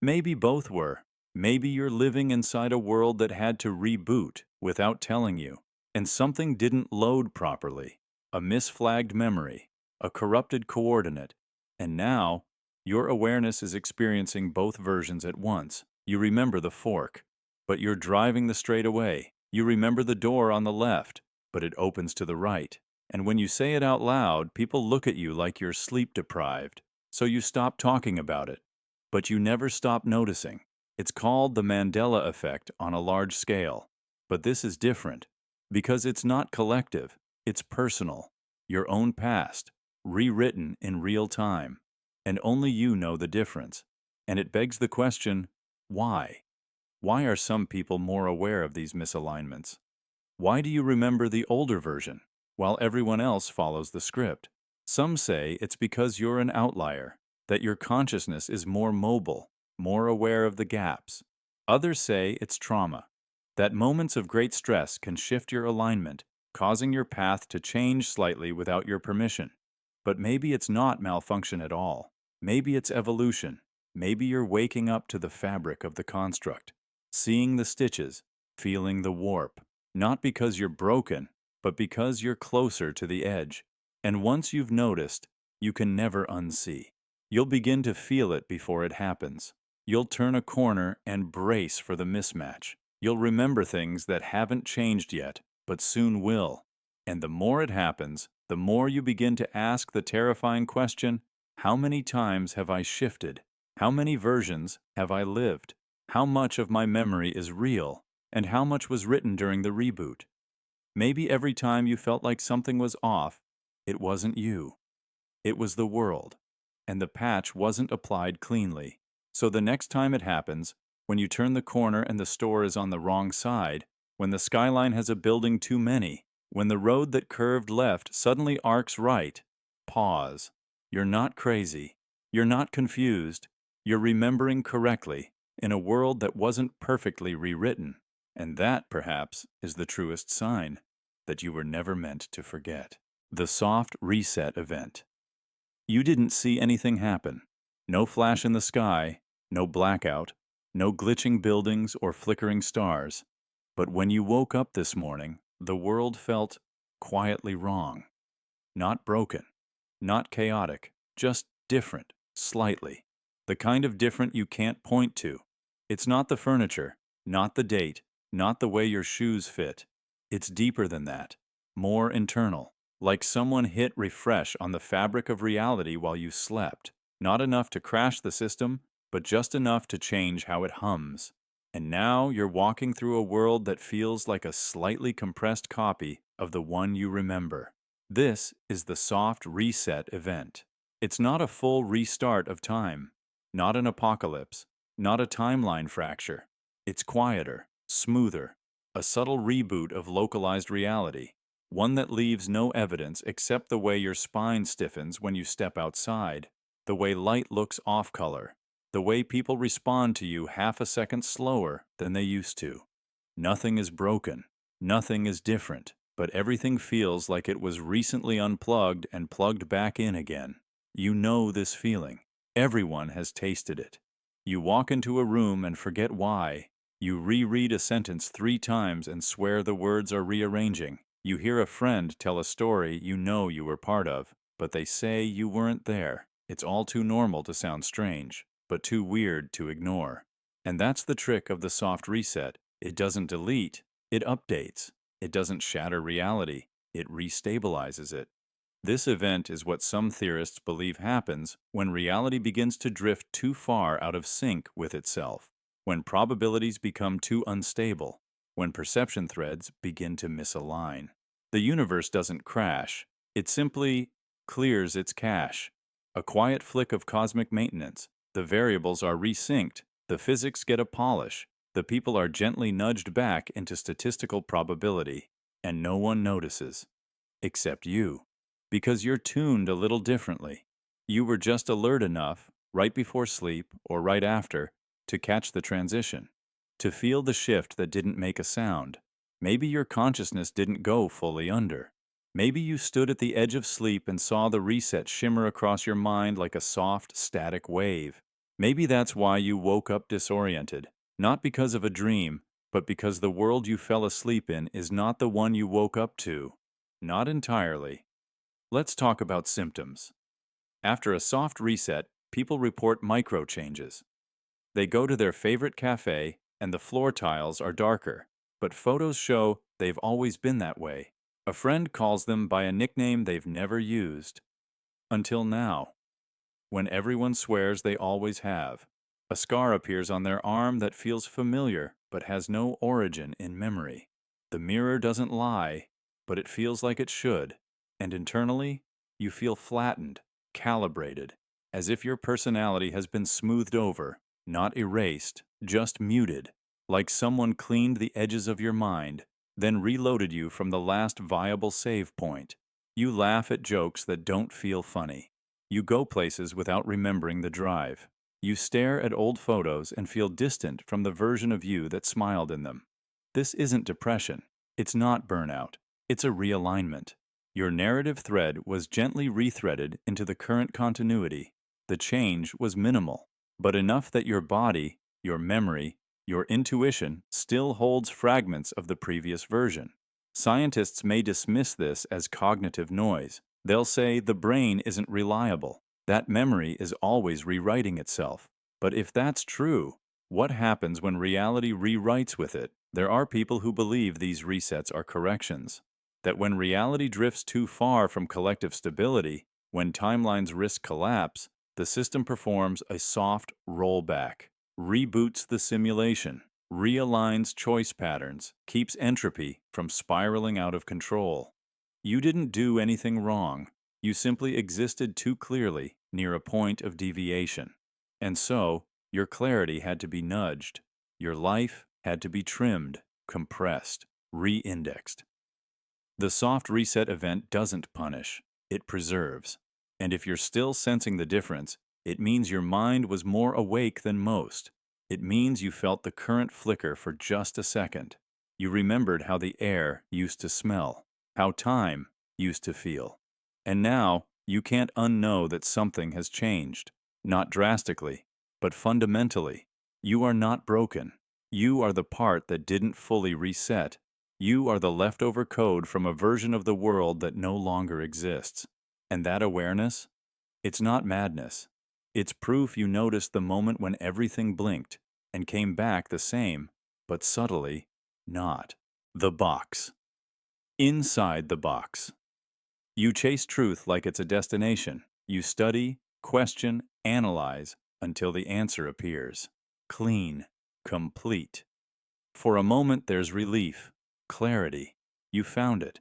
Maybe both were. Maybe you're living inside a world that had to reboot without telling you, and something didn't load properly. A misflagged memory, a corrupted coordinate, and now your awareness is experiencing both versions at once. You remember the fork, but you're driving the straightaway. You remember the door on the left, but it opens to the right. And when you say it out loud, people look at you like you're sleep-deprived. So you stop talking about it. But you never stop noticing. It's called the Mandela effect on a large scale. But this is different. Because it's not collective. It's personal. Your own past. Rewritten in real time. And only you know the difference. And it begs the question, why? Why are some people more aware of these misalignments? Why do you remember the older version, while everyone else follows the script? Some say it's because you're an outlier, that your consciousness is more mobile, more aware of the gaps. Others say it's trauma, that moments of great stress can shift your alignment, causing your path to change slightly without your permission. But maybe it's not malfunction at all. Maybe it's evolution. Maybe you're waking up to the fabric of the construct, seeing the stitches, feeling the warp. Not because you're broken, but because you're closer to the edge. And once you've noticed, you can never unsee. You'll begin to feel it before it happens. You'll turn a corner and brace for the mismatch. You'll remember things that haven't changed yet, but soon will. And the more it happens, the more you begin to ask the terrifying question, how many times have I shifted? How many versions have I lived? How much of my memory is real? And how much was written during the reboot? Maybe every time you felt like something was off, it wasn't you. It was the world. And the patch wasn't applied cleanly. So the next time it happens, when you turn the corner and the store is on the wrong side, when the skyline has a building too many, when the road that curved left suddenly arcs right, pause. You're not crazy. You're not confused. You're remembering correctly in a world that wasn't perfectly rewritten. And that, perhaps, is the truest sign that you were never meant to forget. The soft reset event. You didn't see anything happen. No flash in the sky, no blackout, no glitching buildings or flickering stars. But when you woke up this morning, the world felt quietly wrong. Not broken, not chaotic, just different, slightly. The kind of different you can't point to. It's not the furniture, not the date, not the way your shoes fit. It's deeper than that, more internal. Like someone hit refresh on the fabric of reality while you slept. Not enough to crash the system, but just enough to change how it hums. And now you're walking through a world that feels like a slightly compressed copy of the one you remember. This is the soft reset event. It's not a full restart of time, not an apocalypse, not a timeline fracture. It's quieter, smoother, a subtle reboot of localized reality. One that leaves no evidence except the way your spine stiffens when you step outside, the way light looks off-color, the way people respond to you half a second slower than they used to. Nothing is broken, nothing is different, but everything feels like it was recently unplugged and plugged back in again. You know this feeling. Everyone has tasted it. You walk into a room and forget why. You reread a sentence 3 times and swear the words are rearranging. You hear a friend tell a story you know you were part of, but they say you weren't there. It's all too normal to sound strange, but too weird to ignore. And that's the trick of the soft reset. It doesn't delete, it updates. It doesn't shatter reality, it restabilizes it. This event is what some theorists believe happens when reality begins to drift too far out of sync with itself, when probabilities become too unstable, when perception threads begin to misalign. The universe doesn't crash, it simply clears its cache. A quiet flick of cosmic maintenance. The variables are resynced, the physics get a polish, the people are gently nudged back into statistical probability, and no one notices. Except you. Because you're tuned a little differently. You were just alert enough, right before sleep or right after, to catch the transition, to feel the shift that didn't make a sound. Maybe your consciousness didn't go fully under. Maybe you stood at the edge of sleep and saw the reset shimmer across your mind like a soft, static wave. Maybe that's why you woke up disoriented, not because of a dream, but because the world you fell asleep in is not the one you woke up to. Not entirely. Let's talk about symptoms. After a soft reset, people report micro changes. They go to their favorite cafe and the floor tiles are darker, but photos show they've always been that way. A friend calls them by a nickname they've never used. Until now, when everyone swears they always have. A scar appears on their arm that feels familiar but has no origin in memory. The mirror doesn't lie, but it feels like it should. And internally, you feel flattened, calibrated, as if your personality has been smoothed over, not erased, just muted, like someone cleaned the edges of your mind, then reloaded you from the last viable save point. You laugh at jokes that don't feel funny. You go places without remembering the drive. You stare at old photos and feel distant from the version of you that smiled in them. This isn't depression. It's not burnout. It's a realignment. Your narrative thread was gently rethreaded into the current continuity. The change was minimal, but enough that your body, your memory, your intuition still holds fragments of the previous version. Scientists may dismiss this as cognitive noise. They'll say the brain isn't reliable. That memory is always rewriting itself. But if that's true, what happens when reality rewrites with it? There are people who believe these resets are corrections. That when reality drifts too far from collective stability, when timelines risk collapse, the system performs a soft rollback, reboots the simulation, realigns choice patterns, keeps entropy from spiraling out of control. You didn't do anything wrong. You simply existed too clearly near a point of deviation. And so, your clarity had to be nudged. Your life had to be trimmed, compressed, re-indexed. The soft reset event doesn't punish, it preserves. And if you're still sensing the difference, it means your mind was more awake than most. It means you felt the current flicker for just a second. You remembered how the air used to smell, how time used to feel. And now, you can't unknow that something has changed. Not drastically, but fundamentally. You are not broken. You are the part that didn't fully reset. You are the leftover code from a version of the world that no longer exists. And that awareness? It's not madness. It's proof you noticed the moment when everything blinked and came back the same, but subtly not. The box. Inside the box. You chase truth like it's a destination. You study, question, analyze until the answer appears. Clean, complete. For a moment there's relief, clarity. You found it.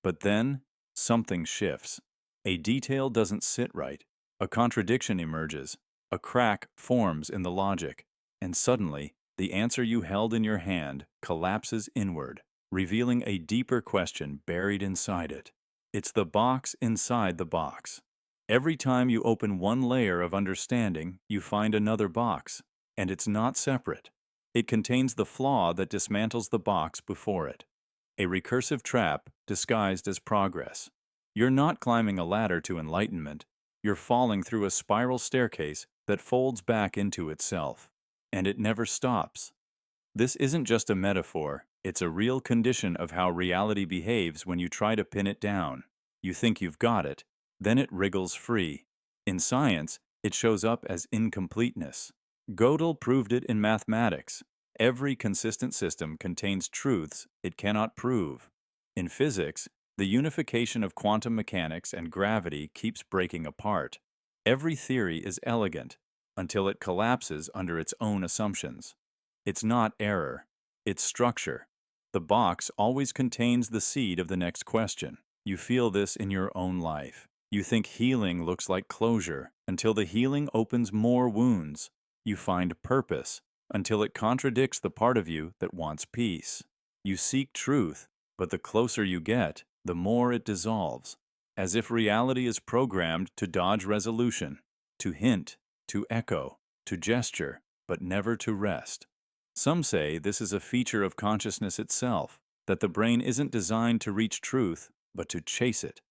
But then, something shifts. A detail doesn't sit right. A contradiction emerges. A crack forms in the logic. And suddenly, the answer you held in your hand collapses inward, revealing a deeper question buried inside it. It's the box inside the box. Every time you open one layer of understanding, you find another box. And it's not separate. It contains the flaw that dismantles the box before it. A recursive trap disguised as progress. You're not climbing a ladder to enlightenment. You're falling through a spiral staircase that folds back into itself. And it never stops. This isn't just a metaphor. It's a real condition of how reality behaves when you try to pin it down. You think you've got it, then it wriggles free. In science, it shows up as incompleteness. Gödel proved it in mathematics. Every consistent system contains truths it cannot prove. In physics, the unification of quantum mechanics and gravity keeps breaking apart. Every theory is elegant until it collapses under its own assumptions. It's not error, it's structure. The box always contains the seed of the next question. You feel this in your own life. You think healing looks like closure until the healing opens more wounds. You find purpose until it contradicts the part of you that wants peace. You seek truth, but the closer you get, the more it dissolves, as if reality is programmed to dodge resolution, to hint, to echo, to gesture, but never to rest. Some say this is a feature of consciousness itself, that the brain isn't designed to reach truth, but to chase it,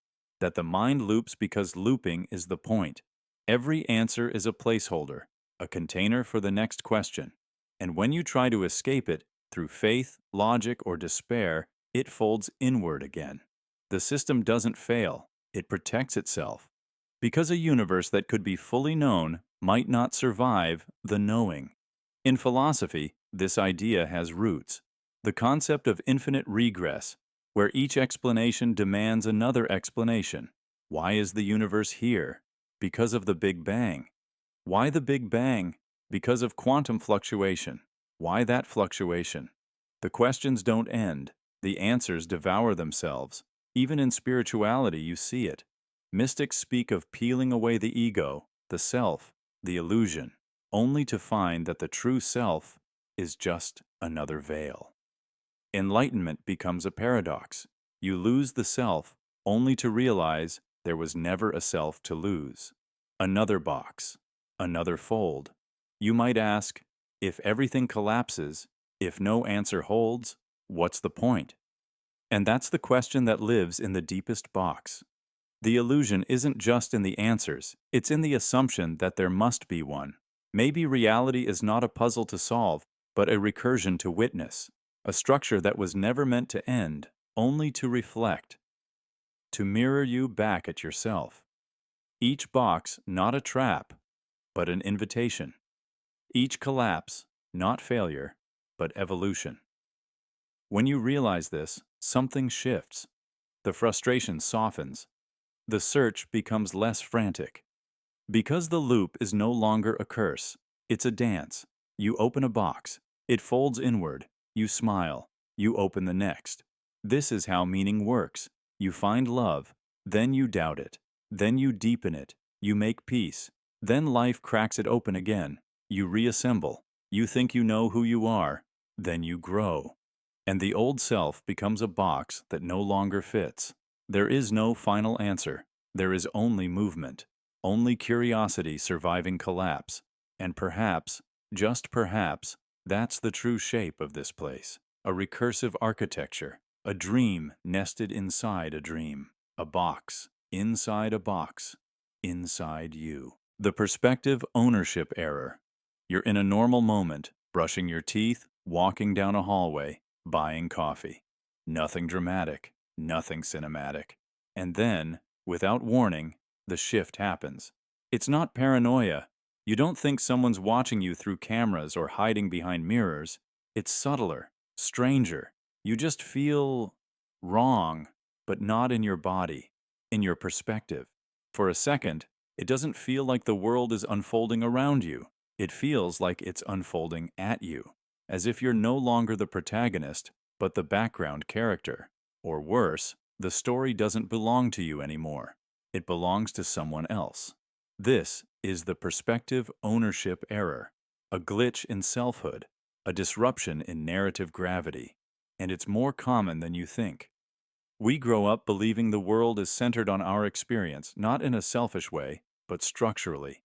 that the mind loops because looping is the point. Every answer is a placeholder, a container for the next question. And when you try to escape it, through faith, logic, or despair, it folds inward again. The system doesn't fail, it protects itself. Because a universe that could be fully known might not survive the knowing. In philosophy, this idea has roots. The concept of infinite regress, where each explanation demands another explanation. Why is the universe here? Because of the Big Bang. Why the Big Bang? Because of quantum fluctuation. Why that fluctuation? The questions don't end. The answers devour themselves. Even in spirituality, you see it. Mystics speak of peeling away the ego, the self, the illusion, only to find that the true self is just another veil. Enlightenment becomes a paradox. You lose the self, only to realize there was never a self to lose. Another box, another fold. You might ask, if everything collapses, if no answer holds, what's the point? And that's the question that lives in the deepest box. The illusion isn't just in the answers, it's in the assumption that there must be one. Maybe reality is not a puzzle to solve, but a recursion to witness, a structure that was never meant to end, only to reflect, to mirror you back at yourself. Each box not a trap, but an invitation. Each collapse, not failure, but evolution. When you realize this, something shifts. The frustration softens. The search becomes less frantic. Because the loop is no longer a curse, it's a dance. You open a box, it folds inward, you smile, you open the next. This is how meaning works. You find love, then you doubt it, then you deepen it, you make peace, then life cracks it open again. You reassemble, you think you know who you are, then you grow. And the old self becomes a box that no longer fits. There is no final answer, There is only movement, only curiosity surviving collapse, and perhaps, just perhaps, that's the true shape of this place. A recursive architecture, a dream nested inside a dream, a box, inside a box, inside you. The perspective ownership error. You're in a normal moment, brushing your teeth, walking down a hallway, buying coffee. Nothing dramatic, nothing cinematic. And then, without warning, the shift happens. It's not paranoia. You don't think someone's watching you through cameras or hiding behind mirrors. It's subtler, stranger. You just feel wrong, but not in your body, in your perspective. For a second, it doesn't feel like the world is unfolding around you. It feels like it's unfolding at you, as if you're no longer the protagonist, but the background character. Or worse, the story doesn't belong to you anymore. It belongs to someone else. This is the perspective ownership error, a glitch in selfhood, a disruption in narrative gravity, and it's more common than you think. We grow up believing the world is centered on our experience, not in a selfish way, but structurally.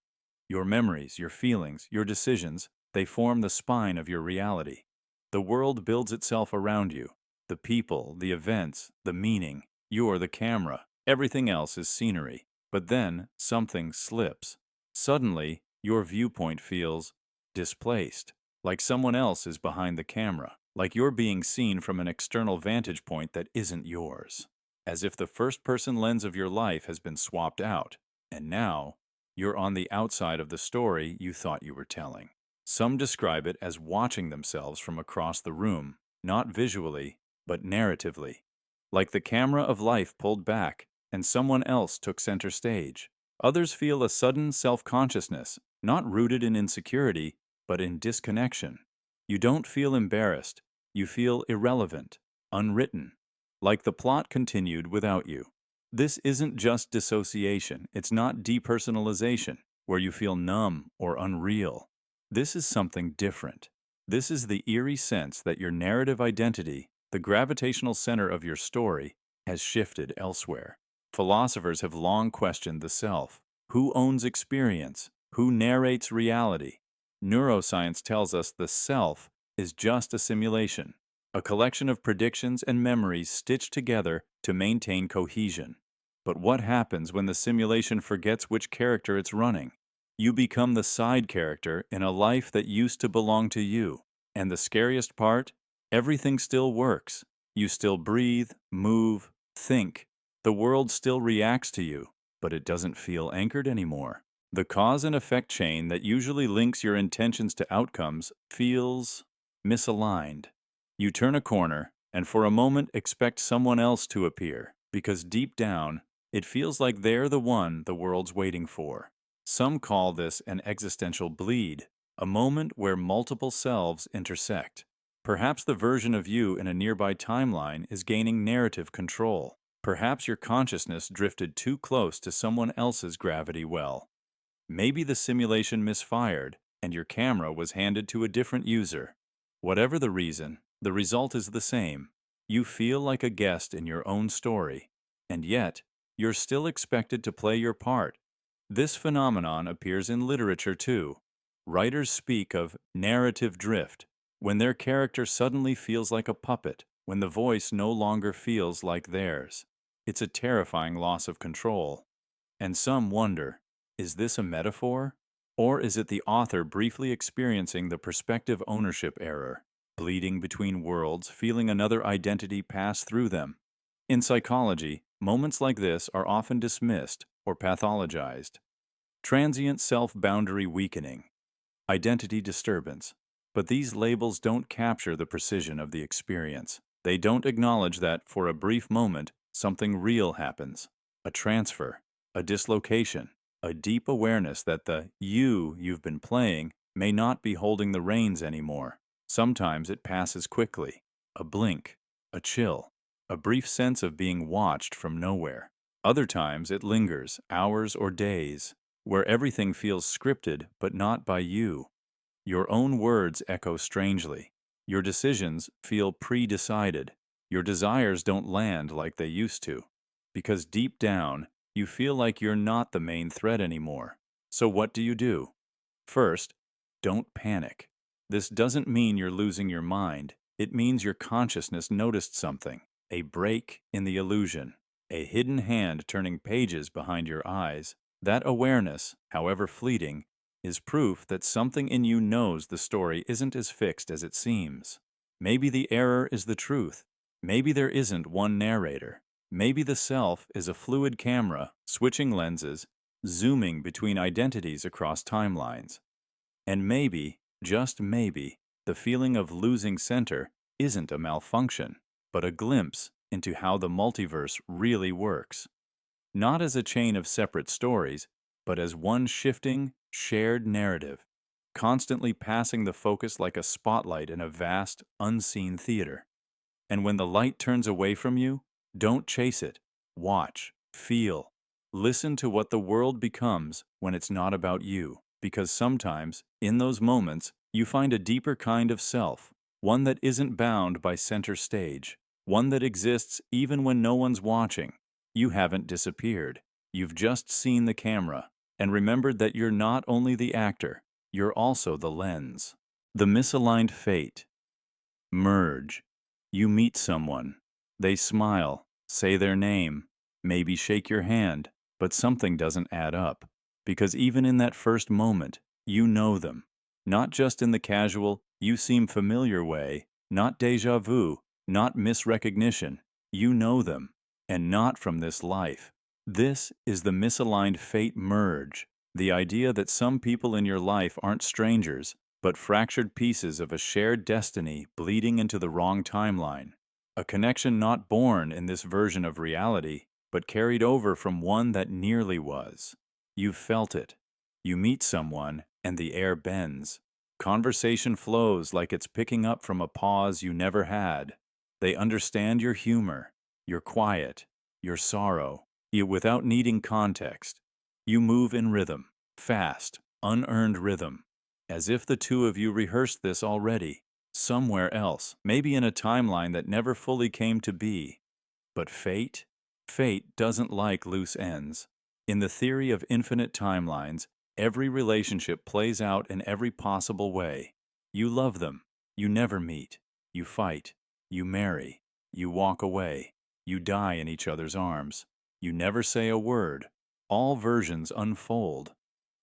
Your memories, your feelings, your decisions, they form the spine of your reality. The world builds itself around you. The people, the events, the meaning. You're the camera. Everything else is scenery. But then something slips. Suddenly, your viewpoint feels displaced, like someone else is behind the camera, like you're being seen from an external vantage point that isn't yours, as if the first-person lens of your life has been swapped out, and now you're on the outside of the story you thought you were telling. Some describe it as watching themselves from across the room, not visually, but narratively, like the camera of life pulled back and someone else took center stage. Others feel a sudden self-consciousness, not rooted in insecurity, but in disconnection. You don't feel embarrassed. You feel irrelevant, unwritten, like the plot continued without you. This isn't just dissociation. It's not depersonalization, where you feel numb or unreal. This is something different. This is the eerie sense that your narrative identity, the gravitational center of your story, has shifted elsewhere. Philosophers have long questioned the self. Who owns experience? Who narrates reality? Neuroscience tells us the self is just a simulation, a collection of predictions and memories stitched together to maintain cohesion. But what happens when the simulation forgets which character it's running? You become the side character in a life that used to belong to you. And the scariest part? Everything still works. You still breathe, move, think. The world still reacts to you, but it doesn't feel anchored anymore. The cause and effect chain that usually links your intentions to outcomes feels misaligned. You turn a corner and for a moment expect someone else to appear, because deep down, it feels like they're the one the world's waiting for. Some call this an existential bleed, a moment where multiple selves intersect. Perhaps the version of you in a nearby timeline is gaining narrative control. Perhaps your consciousness drifted too close to someone else's gravity well. Maybe the simulation misfired, and your camera was handed to a different user. Whatever the reason, the result is the same. You feel like a guest in your own story, and yet, you're still expected to play your part. This phenomenon appears in literature too. Writers speak of narrative drift, when their character suddenly feels like a puppet, when the voice no longer feels like theirs. It's a terrifying loss of control. And some wonder, is this a metaphor? Or is it the author briefly experiencing the perspective ownership error, bleeding between worlds, feeling another identity pass through them? In psychology, moments like this are often dismissed or pathologized. Transient self-boundary weakening, identity disturbance. But these labels don't capture the precision of the experience. They don't acknowledge that, for a brief moment, something real happens. A transfer, a dislocation, a deep awareness that the you've been playing may not be holding the reins anymore. Sometimes it passes quickly. A blink, a chill, a brief sense of being watched from nowhere. Other times it lingers, hours or days, where everything feels scripted but not by you. Your own words echo strangely. Your decisions feel pre-decided. Your desires don't land like they used to. Because deep down, You feel like you're not the main thread anymore. So what do? First, don't panic. This doesn't mean you're losing your mind. It means your consciousness noticed something, a break in the illusion, a hidden hand turning pages behind your eyes. That awareness, however fleeting, is proof that something in you knows the story isn't as fixed as it seems. Maybe the error is the truth. Maybe there isn't one narrator. Maybe the self is a fluid camera, switching lenses, zooming between identities across timelines. And maybe, just maybe, the feeling of losing center isn't a malfunction, but a glimpse into how the multiverse really works. Not as a chain of separate stories, but as one shifting, shared narrative, constantly passing the focus like a spotlight in a vast, unseen theater. And when the light turns away from you, don't chase it. Watch, feel, listen to what the world becomes when it's not about you. Because sometimes, in those moments, you find a deeper kind of self, one that isn't bound by center stage, one that exists even when no one's watching. You haven't disappeared. You've just seen the camera and remembered that you're not only the actor, you're also the lens. The misaligned fate. Merge. You meet someone. They smile, say their name, maybe shake your hand, but something doesn't add up. Because even in that first moment, you know them. Not just in the casual, you seem familiar way, not déjà vu, not misrecognition. You know them, and not from this life. This is the misaligned fate merge, the idea that some people in your life aren't strangers, but fractured pieces of a shared destiny bleeding into the wrong timeline. A connection not born in this version of reality, but carried over from one that nearly was. You've felt it. You meet someone, and the air bends. Conversation flows like it's picking up from a pause you never had. They understand your humor, your quiet, your sorrow, without needing context. You move in rhythm, fast, unearned rhythm, as if the two of you rehearsed this already, somewhere else, maybe in a timeline that never fully came to be. But fate? Fate doesn't like loose ends. In the theory of infinite timelines, every relationship plays out in every possible way. You love them. You never meet. You fight. You marry. You walk away. You die in each other's arms. You never say a word. All versions unfold.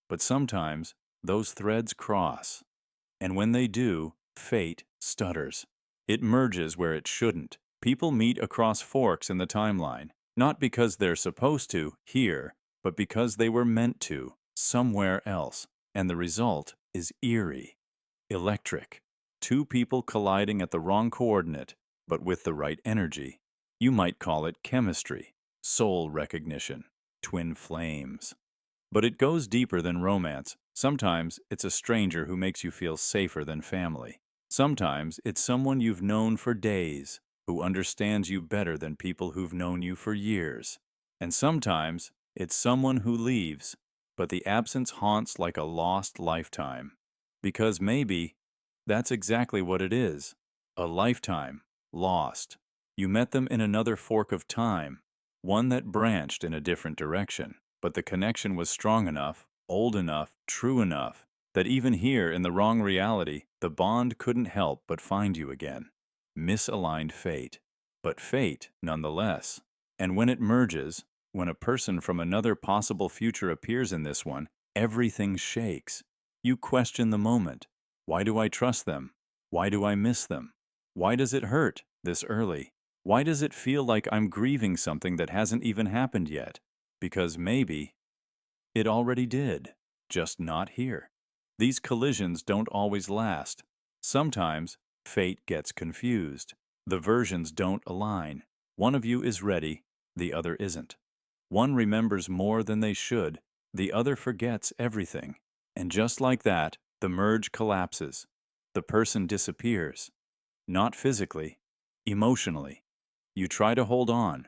But sometimes, those threads cross. And when they do, fate stutters. It merges where it shouldn't. People meet across forks in the timeline, not because they're supposed to, here, but because they were meant to, somewhere else. And the result is eerie, electric. Two people colliding at the wrong coordinate, but with the right energy. You might call it chemistry, soul recognition, twin flames. But it goes deeper than romance. Sometimes it's a stranger who makes you feel safer than family. Sometimes it's someone you've known for days, who understands you better than people who've known you for years. And sometimes it's someone who leaves, but the absence haunts like a lost lifetime. Because maybe that's exactly what it is. A lifetime, lost. You met them in another fork of time, one that branched in a different direction. But the connection was strong enough, old enough, true enough, that even here in the wrong reality, the bond couldn't help but find you again. Misaligned fate. But fate, nonetheless. And when it merges, when a person from another possible future appears in this one, everything shakes. You question the moment. Why do I trust them? Why do I miss them? Why does it hurt this early? Why does it feel like I'm grieving something that hasn't even happened yet? Because maybe it already did, just not here. These collisions don't always last. Sometimes fate gets confused. The versions don't align. One of you is ready, the other isn't. One remembers more than they should, the other forgets everything. And just like that, the merge collapses. The person disappears. Not physically, emotionally. You try to hold on,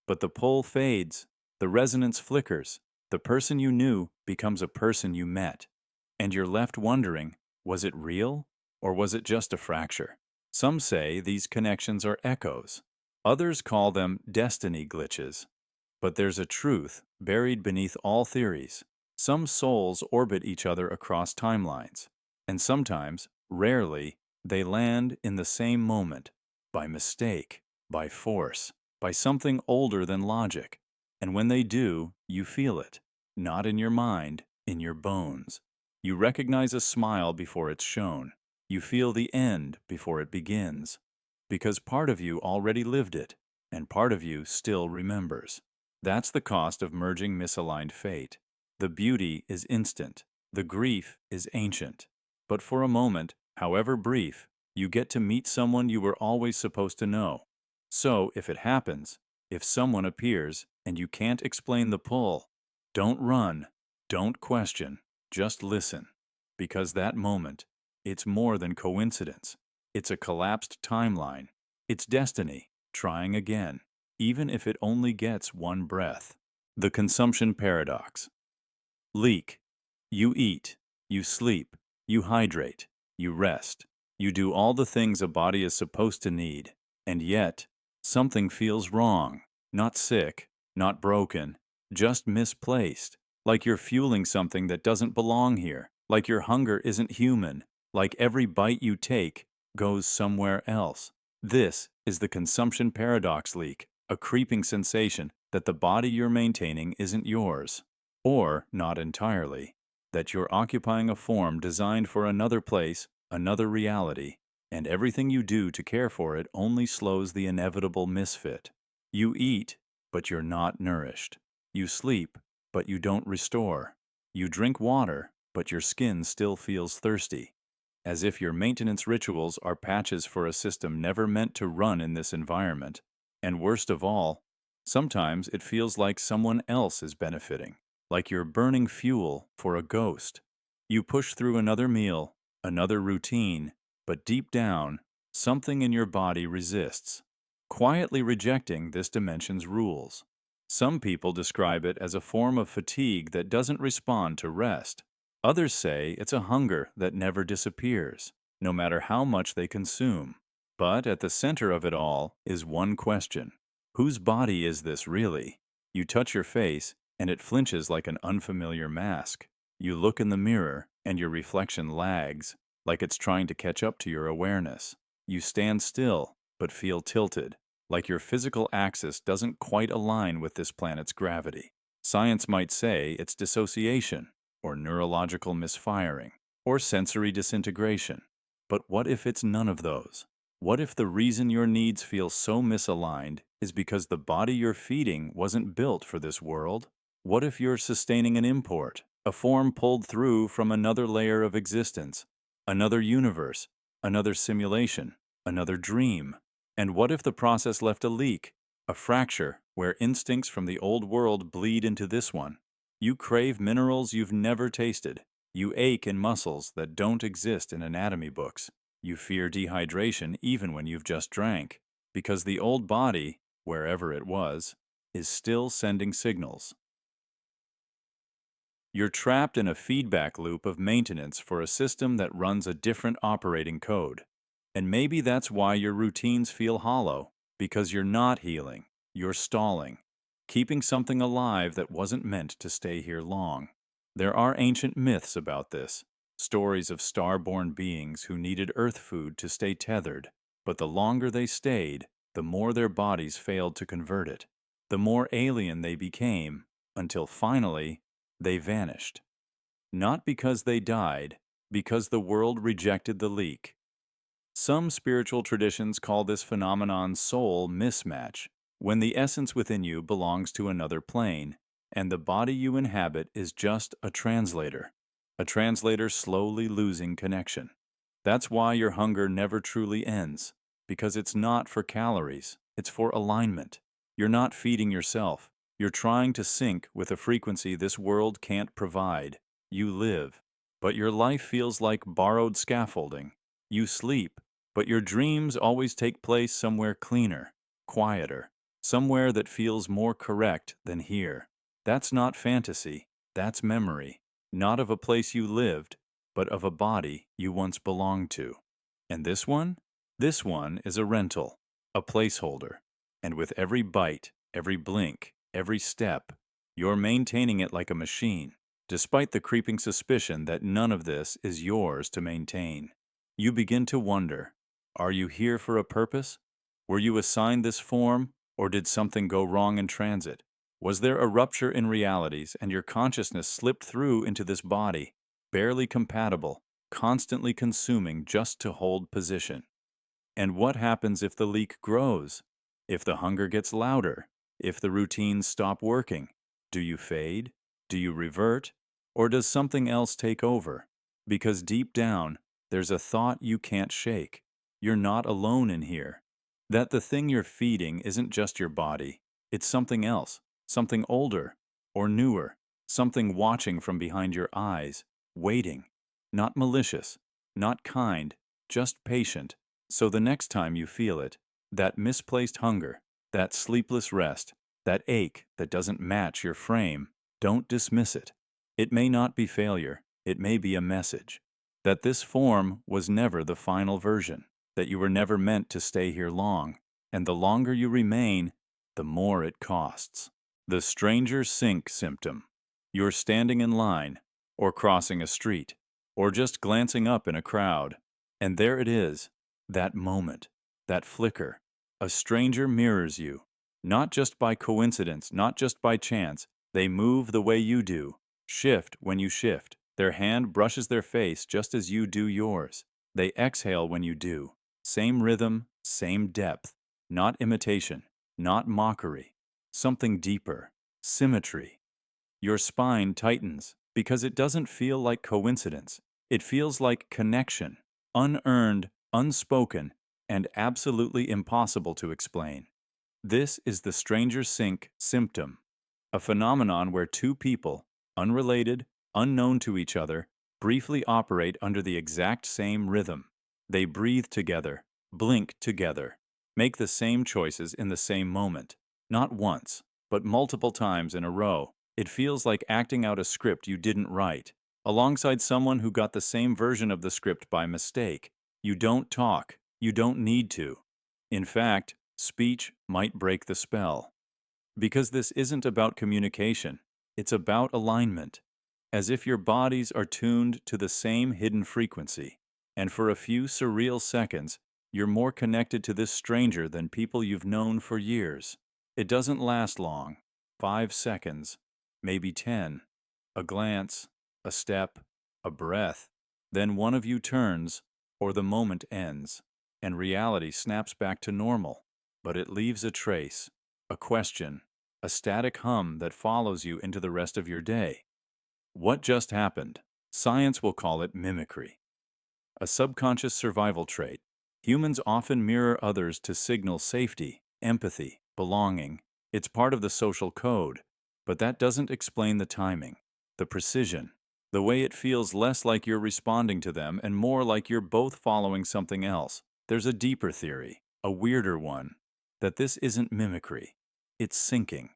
but the pull fades. The resonance flickers. The person you knew becomes a person you met. And you're left wondering, was it real? Or was it just a fracture? Some say these connections are echoes. Others call them destiny glitches. But there's a truth buried beneath all theories. Some souls orbit each other across timelines, and sometimes, rarely, they land in the same moment, by mistake, by force, by something older than logic. And when they do, you feel it, not in your mind, in your bones. You recognize a smile before it's shown. You feel the end before it begins. Because part of you already lived it, and part of you still remembers. That's the cost of merging misaligned fate. The beauty is instant. The grief is ancient. But for a moment, however brief, you get to meet someone you were always supposed to know. So, if it happens, if someone appears and you can't explain the pull, don't run, don't question, just listen. Because that moment, it's more than coincidence. It's a collapsed timeline. It's destiny, trying again, even if it only gets one breath. The consumption paradox. Leak. You eat, you sleep, you hydrate, you rest. You do all the things a body is supposed to need, and yet, something feels wrong. Not sick, not broken, just misplaced. Like you're fueling something that doesn't belong here. Like your hunger isn't human. Like every bite you take goes somewhere else. This is the consumption paradox leak, a creeping sensation that the body you're maintaining isn't yours, or not entirely, that you're occupying a form designed for another place, another reality, and everything you do to care for it only slows the inevitable misfit. You eat, but you're not nourished. You sleep, but you don't restore. You drink water, but your skin still feels thirsty. As if your maintenance rituals are patches for a system never meant to run in this environment. And worst of all, sometimes it feels like someone else is benefiting, like you're burning fuel for a ghost. You push through another meal, another routine, but deep down, something in your body resists, quietly rejecting this dimension's rules. Some people describe it as a form of fatigue that doesn't respond to rest. Others say it's a hunger that never disappears, no matter how much they consume. But at the center of it all is one question. Whose body is this really? You touch your face, and it flinches like an unfamiliar mask. You look in the mirror, and your reflection lags, like it's trying to catch up to your awareness. You stand still, but feel tilted, like your physical axis doesn't quite align with this planet's gravity. Science might say it's dissociation, or neurological misfiring, or sensory disintegration. But what if it's none of those? What if the reason your needs feel so misaligned is because the body you're feeding wasn't built for this world? What if you're sustaining an import, a form pulled through from another layer of existence, another universe, another simulation, another dream? And what if the process left a leak, a fracture where instincts from the old world bleed into this one? You crave minerals you've never tasted. You ache in muscles that don't exist in anatomy books. You fear dehydration even when you've just drank, because the old body, wherever it was, is still sending signals. You're trapped in a feedback loop of maintenance for a system that runs a different operating code. And maybe that's why your routines feel hollow, because you're not healing, you're stalling, keeping something alive that wasn't meant to stay here long. There are ancient myths about this, stories of star-born beings who needed earth food to stay tethered, but the longer they stayed, the more their bodies failed to convert it, the more alien they became, until finally, they vanished. Not because they died, because the world rejected the leak. Some spiritual traditions call this phenomenon soul mismatch, when the essence within you belongs to another plane, and the body you inhabit is just a translator slowly losing connection. That's why your hunger never truly ends, because it's not for calories, it's for alignment. You're not feeding yourself, you're trying to sync with a frequency this world can't provide. You live, but your life feels like borrowed scaffolding. You sleep, but your dreams always take place somewhere cleaner, quieter, somewhere that feels more correct than here. That's not fantasy, that's memory, not of a place you lived, but of a body you once belonged to. And this one? This one is a rental, a placeholder. And with every bite, every blink, every step. You're maintaining it like a machine, despite the creeping suspicion that none of this is yours to maintain. You begin to wonder, are you here for a purpose? Were you assigned this form, or did something go wrong in transit? Was there a rupture in realities and your consciousness slipped through into this body, barely compatible, constantly consuming just to hold position? And what happens if the leak grows? If the hunger gets louder? If the routines stop working? Do you fade? Do you revert? Or does something else take over? Because deep down, there's a thought you can't shake. You're not alone in here. That the thing you're feeding isn't just your body. It's something else, something older or newer, something watching from behind your eyes, waiting. Not malicious, not kind, just patient. So the next time you feel it, that misplaced hunger, that sleepless rest, that ache that doesn't match your frame, don't dismiss it. It may not be failure, it may be a message. That this form was never the final version, that you were never meant to stay here long, and the longer you remain, the more it costs. The stranger sink symptom. You're standing in line, or crossing a street, or just glancing up in a crowd, and there it is, that moment, that flicker. A stranger mirrors you, not just by coincidence, not just by chance. They move the way you do, shift when you shift. Their hand brushes their face just as you do yours. They exhale when you do. Same rhythm, same depth. Not imitation, not mockery. Something deeper, symmetry. Your spine tightens because it doesn't feel like coincidence. It feels like connection, unearned, unspoken, and absolutely impossible to explain. This is the stranger sink symptom, a phenomenon where two people, unrelated, unknown to each other, briefly operate under the exact same rhythm. They breathe together, blink together, make the same choices in the same moment, not once, but multiple times in a row. It feels like acting out a script you didn't write, alongside someone who got the same version of the script by mistake. You don't talk. You don't need to. In fact, speech might break the spell. Because this isn't about communication, it's about alignment. As if your bodies are tuned to the same hidden frequency, and for a few surreal seconds, you're more connected to this stranger than people you've known for years. It doesn't last long. 5 seconds, maybe 10. A glance, a step, a breath. Then one of you turns, or the moment ends, and reality snaps back to normal. But it leaves a trace, a question, a static hum that follows you into the rest of your day. What just happened? Science will call it mimicry. A subconscious survival trait. Humans often mirror others to signal safety, empathy, belonging. It's part of the social code, but that doesn't explain the timing, the precision, the way it feels less like you're responding to them and more like you're both following something else. There's a deeper theory, a weirder one, that this isn't mimicry. It's syncing,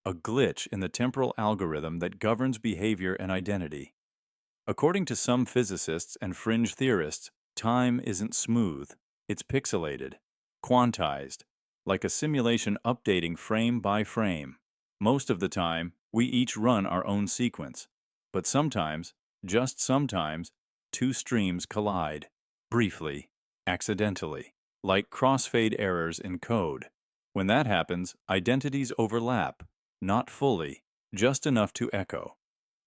a glitch in the temporal algorithm that governs behavior and identity. According to some physicists and fringe theorists, time isn't smooth. It's pixelated, quantized, like a simulation updating frame by frame. Most of the time, we each run our own sequence. But sometimes, just sometimes, two streams collide, briefly, accidentally, like crossfade errors in code. When that happens, identities overlap, not fully, just enough to echo.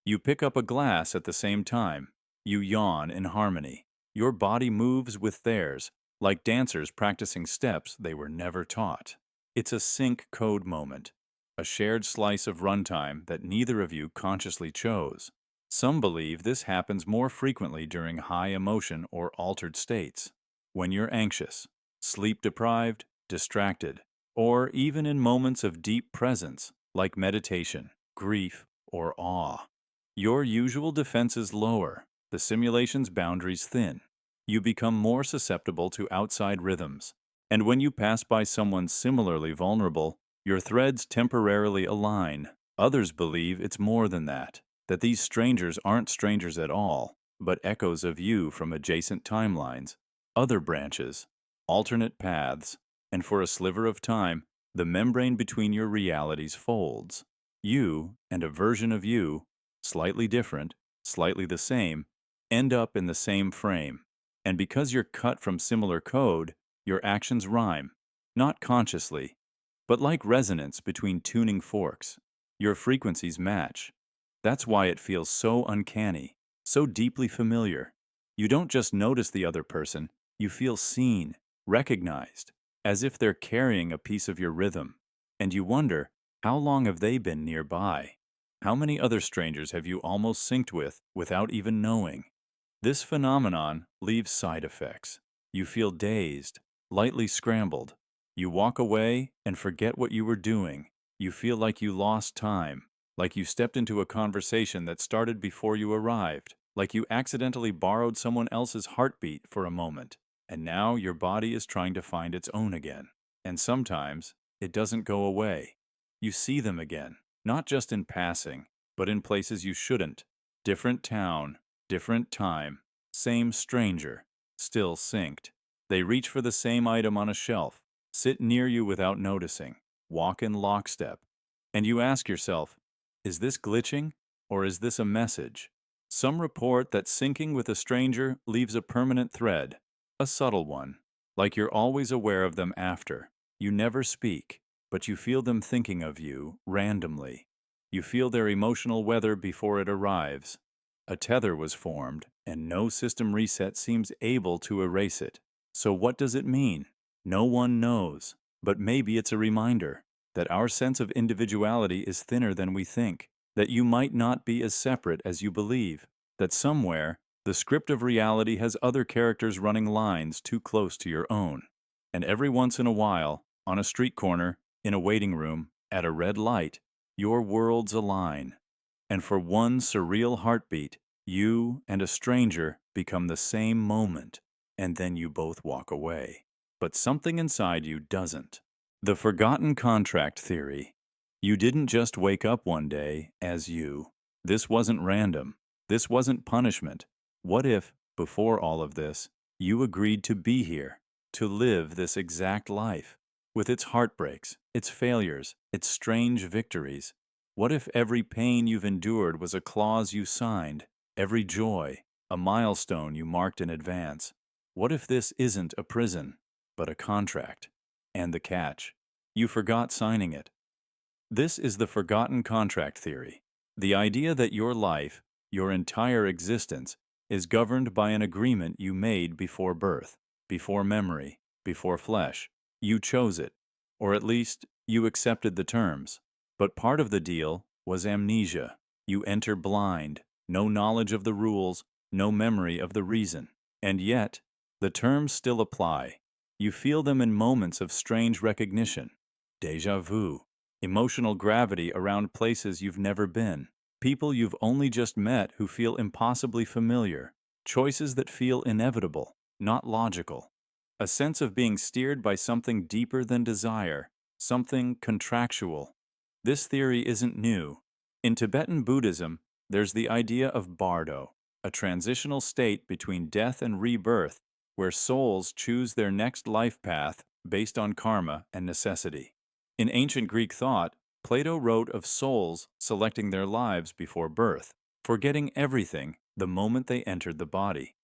You pick up a glass at the same time. You yawn in harmony. Your body moves with theirs, like dancers practicing steps they were never taught. It's a sync code moment, a shared slice of runtime that neither of you consciously chose. Some believe this happens more frequently during high emotion or altered states, when you're anxious, sleep-deprived, distracted, or even in moments of deep presence, like meditation, grief, or awe. Your usual defenses lower, the simulation's boundaries thin. You become more susceptible to outside rhythms. And when you pass by someone similarly vulnerable, your threads temporarily align. Others believe it's more than that these strangers aren't strangers at all, but echoes of you from adjacent timelines, other branches, alternate paths, and for a sliver of time, The membrane between your realities folds. You and a version of you, slightly different, slightly the same, end up in the same frame. And because you're cut from similar code, your actions rhyme, not consciously, but like resonance between tuning forks. Your frequencies match. That's why it feels so uncanny, so deeply familiar. You don't just notice the other person, you feel seen, recognized, as if they're carrying a piece of your rhythm. And you wonder, how long have they been nearby? How many other strangers have you almost synced with without even knowing? This phenomenon leaves side effects. You feel dazed, lightly scrambled. You walk away and forget what you were doing. You feel like you lost time, like you stepped into a conversation that started before you arrived, like you accidentally borrowed someone else's heartbeat for a moment, and now your body is trying to find its own again. And sometimes, it doesn't go away. You see them again, not just in passing, but in places you shouldn't. Different town, different time, same stranger, still synced. They reach for the same item on a shelf, sit near you without noticing, walk in lockstep. And you ask yourself, is this glitching or is this a message? Some report that syncing with a stranger leaves a permanent thread, a subtle one, like you're always aware of them after. You never speak, but you feel them thinking of you randomly. You feel their emotional weather before it arrives. A tether was formed, and no system reset seems able to erase it. So what does it mean? No one knows, but maybe it's a reminder that our sense of individuality is thinner than we think, that you might not be as separate as you believe, that somewhere the script of reality has other characters running lines too close to your own. And every once in a while, on a street corner, in a waiting room, at a red light, your worlds align. And for one surreal heartbeat, you and a stranger become the same moment, and then you both walk away. But something inside you doesn't. The forgotten contract theory. You didn't just wake up one day as you. This wasn't random. This wasn't punishment. What if, before all of this, you agreed to be here, to live this exact life, with its heartbreaks, its failures, its strange victories? What if every pain you've endured was a clause you signed, every joy, a milestone you marked in advance? What if this isn't a prison, but a contract? And the catch: you forgot signing it. This is the forgotten contract theory. The idea that your life, your entire existence, is governed by an agreement you made before birth, before memory, before flesh. You chose it, or at least you accepted the terms. But part of the deal was amnesia. You enter blind, no knowledge of the rules, no memory of the reason. And yet, the terms still apply. You feel them in moments of strange recognition, déjà vu, emotional gravity around places you've never been, people you've only just met who feel impossibly familiar, choices that feel inevitable, not logical, a sense of being steered by something deeper than desire, something contractual. This theory isn't new. In Tibetan Buddhism, there's the idea of bardo, a transitional state between death and rebirth, where souls choose their next life path based on karma and necessity. In ancient Greek thought, Plato wrote of souls selecting their lives before birth, forgetting everything the moment they entered the body.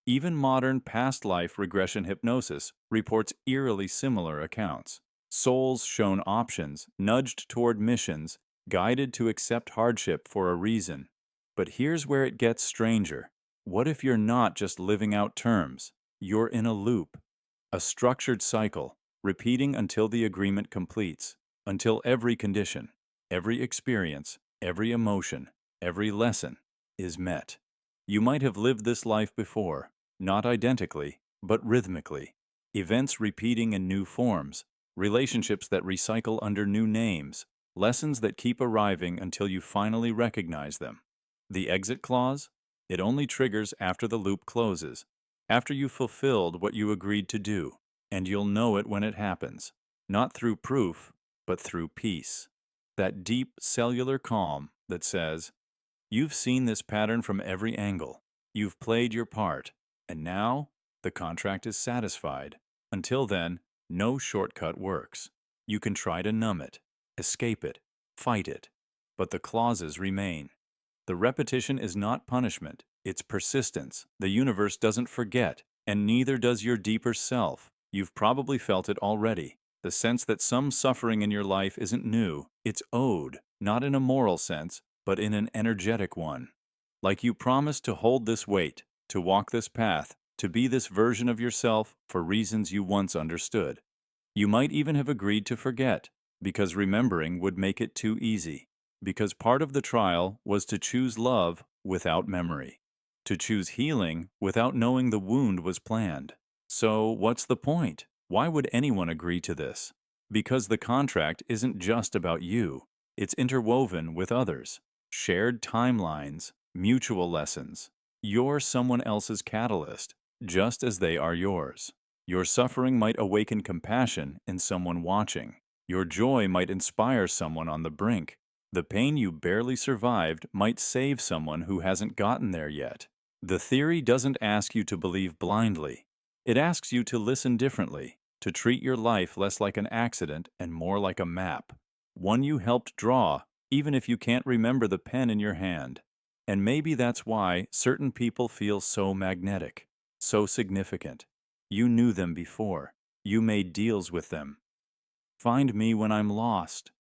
Even modern past life regression hypnosis reports eerily similar accounts. Souls shown options, nudged toward missions, guided to accept hardship for a reason. But here's where it gets stranger. What if you're not just living out terms? You're in a loop, a structured cycle, repeating until the agreement completes, until every condition, every experience, every emotion, every lesson is met. You might have lived this life before, not identically, but rhythmically. Events repeating in new forms, relationships that recycle under new names, lessons that keep arriving until you finally recognize them. The exit clause? It only triggers after the loop closes, after you've fulfilled what you agreed to do, and you'll know it when it happens, not through proof, but through peace. That deep cellular calm that says, you've seen this pattern from every angle, you've played your part, and now the contract is satisfied. Until then, no shortcut works. You can try to numb it, escape it, fight it, but the clauses remain. The repetition is not punishment, it's persistence. The universe doesn't forget, and neither does your deeper self. You've probably felt it already. The sense that some suffering in your life isn't new, it's owed, not in a moral sense, but in an energetic one. Like you promised to hold this weight, to walk this path, to be this version of yourself for reasons you once understood. You might even have agreed to forget, because remembering would make it too easy. Because part of the trial was to choose love without memory, to choose healing without knowing the wound was planned. So, what's the point? Why would anyone agree to this? Because the contract isn't just about you, it's interwoven with others, shared timelines, mutual lessons. You're someone else's catalyst, just as they are yours. Your suffering might awaken compassion in someone watching. Your joy might inspire someone on the brink. The pain you barely survived might save someone who hasn't gotten there yet. The theory doesn't ask you to believe blindly. It asks you to listen differently, to treat your life less like an accident and more like a map. One you helped draw, even if you can't remember the pen in your hand. And maybe that's why certain people feel so magnetic, so significant. You knew them before. You made deals with them. Find me when I'm lost.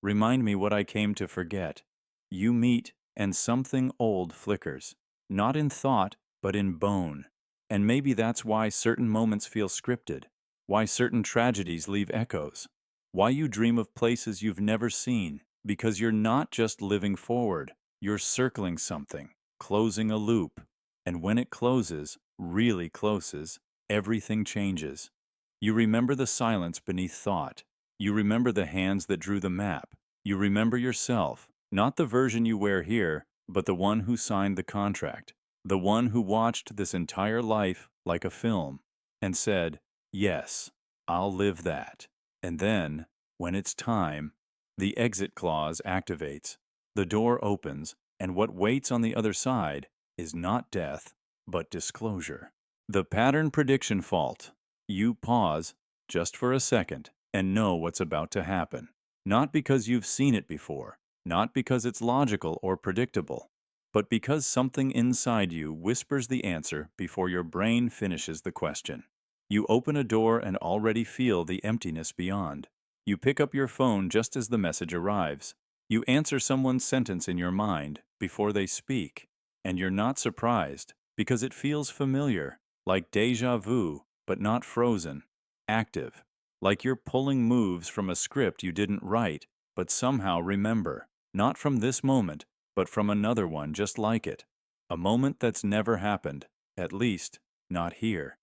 Remind me what I came to forget. You meet, and something old flickers. Not in thought, but in bone. And maybe that's why certain moments feel scripted. Why certain tragedies leave echoes. Why you dream of places you've never seen. Because you're not just living forward. You're circling something, closing a loop. And when it closes, really closes, everything changes. You remember the silence beneath thought. You remember the hands that drew the map. You remember yourself, not the version you wear here, but the one who signed the contract, the one who watched this entire life like a film and said, "Yes, I'll live that." And then, when it's time, the exit clause activates. The door opens, and what waits on the other side is not death, but disclosure. The pattern prediction fault. You pause, just for a second, and know what's about to happen. Not because you've seen it before, not because it's logical or predictable, but because something inside you whispers the answer before your brain finishes the question. You open a door and already feel the emptiness beyond. You pick up your phone just as the message arrives. You answer someone's sentence in your mind before they speak, and you're not surprised because it feels familiar, like déjà vu, but not frozen, active, like you're pulling moves from a script you didn't write, but somehow remember, not from this moment, but from another one just like it, a moment that's never happened, at least, not here.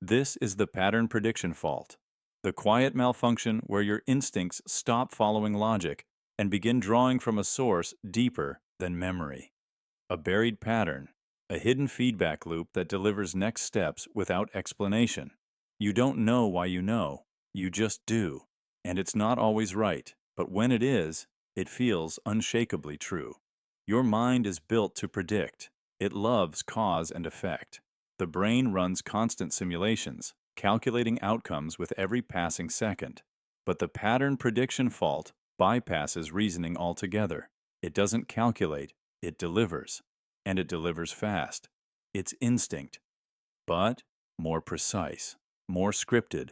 This is the pattern prediction fault, the quiet malfunction where your instincts stop following logic and begin drawing from a source deeper than memory. A buried pattern, a hidden feedback loop that delivers next steps without explanation. You don't know why you know, you just do. And it's not always right, but when it is, it feels unshakably true. Your mind is built to predict. It loves cause and effect. The brain runs constant simulations, calculating outcomes with every passing second. But the pattern prediction fault bypasses reasoning altogether. It doesn't calculate, it delivers. And it delivers fast. It's instinct, but more precise, more scripted.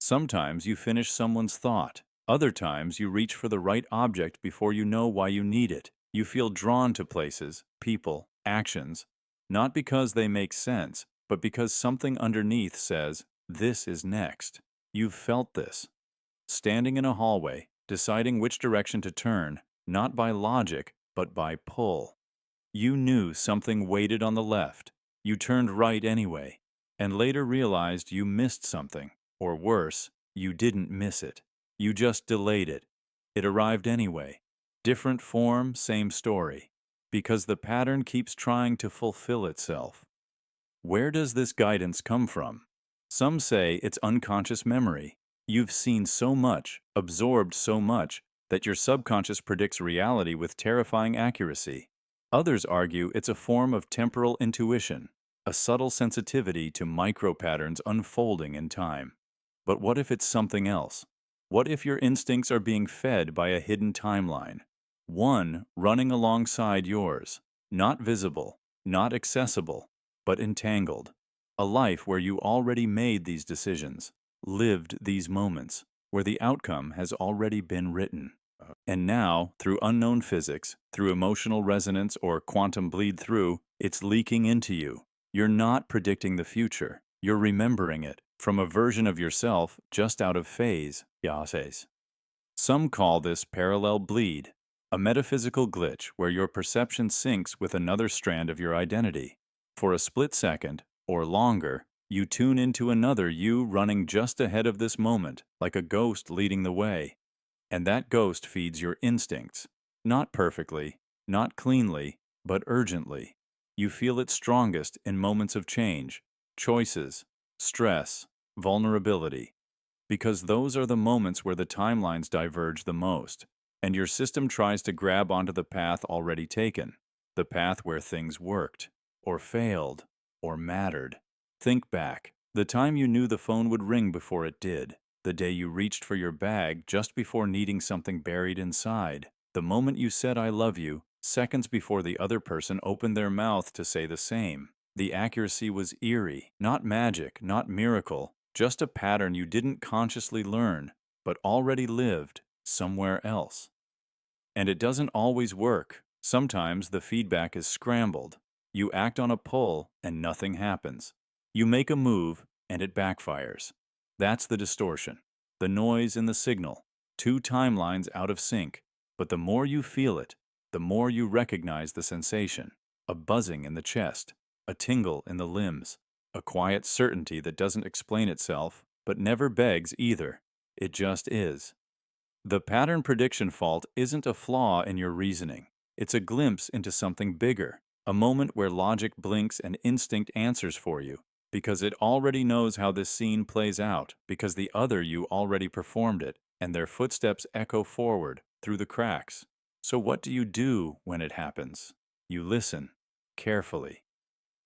Sometimes you finish someone's thought. Other times you reach for the right object before you know why you need it. You feel drawn to places, people, actions, not because they make sense, but because something underneath says, "This is next." You've felt this. Standing in a hallway, deciding which direction to turn, not by logic, but by pull. You knew something waited on the left. You turned right anyway, and later realized you missed something, or worse, you didn't miss it. You just delayed it. It arrived anyway. Different form, same story. Because the pattern keeps trying to fulfill itself. Where does this guidance come from? Some say it's unconscious memory. You've seen so much, absorbed so much, that your subconscious predicts reality with terrifying accuracy. Others argue it's a form of temporal intuition, a subtle sensitivity to micro-patterns unfolding in time. But what if it's something else? What if your instincts are being fed by a hidden timeline? One running alongside yours, not visible, not accessible, but entangled. A life where you already made these decisions, lived these moments, where the outcome has already been written. And now, through unknown physics, through emotional resonance or quantum bleed through, it's leaking into you. You're not predicting the future. You're remembering it from a version of yourself just out of phase. Yases. Some call this parallel bleed, a metaphysical glitch where your perception syncs with another strand of your identity. For a split second, or longer, you tune into another you running just ahead of this moment, like a ghost leading the way. And that ghost feeds your instincts. Not perfectly, not cleanly, but urgently. You feel it strongest in moments of change, choices, stress, vulnerability. Because those are the moments where the timelines diverge the most, and your system tries to grab onto the path already taken, the path where things worked, or failed, or mattered. Think back. The time you knew the phone would ring before it did. The day you reached for your bag just before needing something buried inside. The moment you said I love you, seconds before the other person opened their mouth to say the same. The accuracy was eerie, not magic, not miracle, just a pattern you didn't consciously learn, but already lived somewhere else. And it doesn't always work. Sometimes the feedback is scrambled. You act on a pull and nothing happens. You make a move and it backfires. That's the distortion, the noise in the signal, two timelines out of sync. But the more you feel it, the more you recognize the sensation, a buzzing in the chest, a tingle in the limbs, a quiet certainty that doesn't explain itself, but never begs either. It just is. The pattern prediction fault isn't a flaw in your reasoning. It's a glimpse into something bigger, a moment where logic blinks and instinct answers for you, because it already knows how this scene plays out, because the other you already performed it, and their footsteps echo forward through the cracks. So what do you do when it happens? You listen, carefully.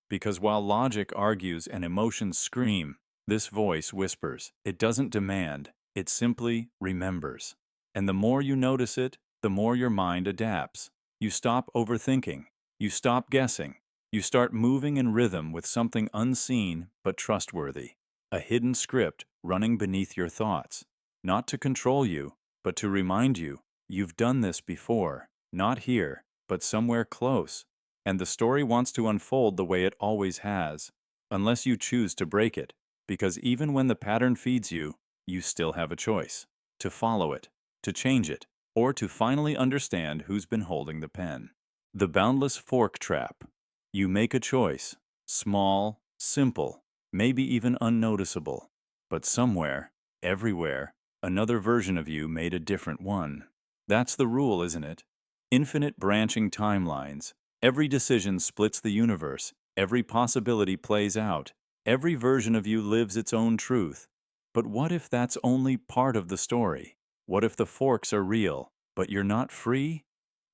Because while logic argues and emotions scream, this voice whispers. It doesn't demand, it simply remembers. And the more you notice it, the more your mind adapts. You stop overthinking. You stop guessing. You start moving in rhythm with something unseen but trustworthy. A hidden script running beneath your thoughts. Not to control you, but to remind you, you've done this before. Not here, but somewhere close. And the story wants to unfold the way it always has, unless you choose to break it, because even when the pattern feeds you, you still have a choice to follow it, to change it, or to finally understand who's been holding the pen. The boundless fork trap. You make a choice, small, simple, maybe even unnoticeable, but somewhere, everywhere, another version of you made a different one. That's the rule, isn't it? Infinite branching timelines. Every decision splits the universe. Every possibility plays out. Every version of you lives its own truth. But what if that's only part of the story? What if the forks are real, but you're not free?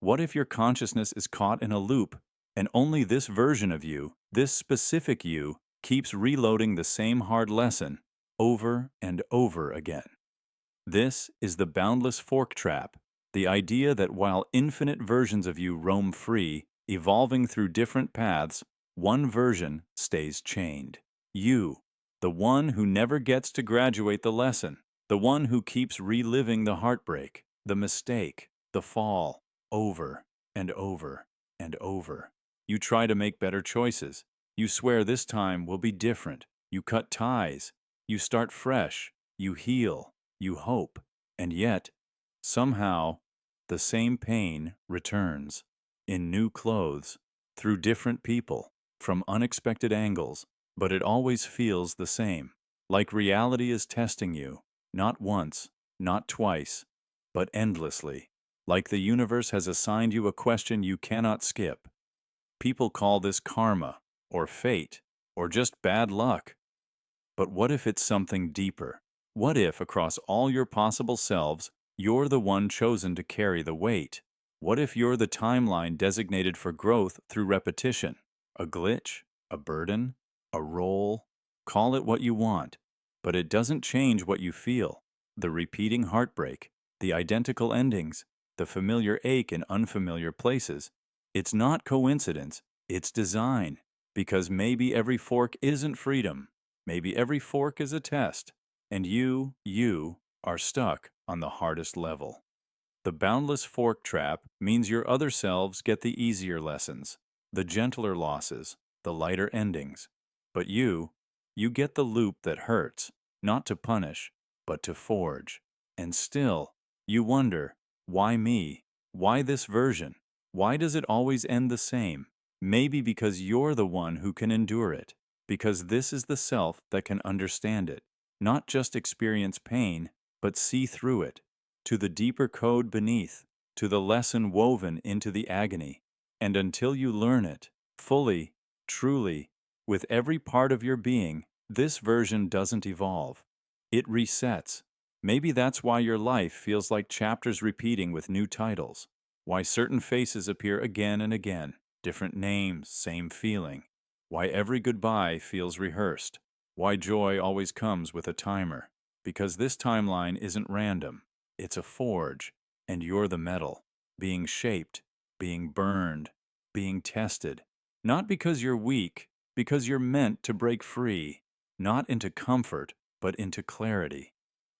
What if your consciousness is caught in a loop, and only this version of you, this specific you, keeps reloading the same hard lesson over and over again? This is the boundless fork trap, the idea that while infinite versions of you roam free, evolving through different paths, one version stays chained. You, the one who never gets to graduate the lesson, the one who keeps reliving the heartbreak, the mistake, the fall, over and over and over. You try to make better choices. You swear this time will be different. You cut ties. You start fresh. You heal. You hope. And yet, somehow, the same pain returns. In new clothes, through different people, from unexpected angles, but it always feels the same. Like reality is testing you, not once, not twice, but endlessly. Like the universe has assigned you a question you cannot skip. People call this karma, or fate, or just bad luck. But what if it's something deeper? What if, across all your possible selves, you're the one chosen to carry the weight? What if you're the timeline designated for growth through repetition? A glitch? A burden? A role? Call it what you want, but it doesn't change what you feel. the repeating heartbreak, the identical endings, the familiar ache in unfamiliar places. It's not coincidence, it's design. Because maybe every fork isn't freedom. Maybe every fork is a test. And you are stuck on the hardest level. The boundless fork trap means your other selves get the easier lessons, the gentler losses, the lighter endings. But you get the loop that hurts, not to punish, but to forge. And still, you wonder, why me? Why this version? Why does it always end the same? Maybe because you're the one who can endure it, because this is the self that can understand it, not just experience pain, but see through it, to the deeper code beneath, to the lesson woven into the agony. And until you learn it, fully, truly, with every part of your being, this version doesn't evolve. It resets. Maybe that's why your life feels like chapters repeating with new titles, why certain faces appear again and again, different names, same feeling, why every goodbye feels rehearsed, why joy always comes with a timer, because this timeline isn't random. It's a forge, and you're the metal, being shaped, being burned, being tested. Not because you're weak, because you're meant to break free, not into comfort, but into clarity.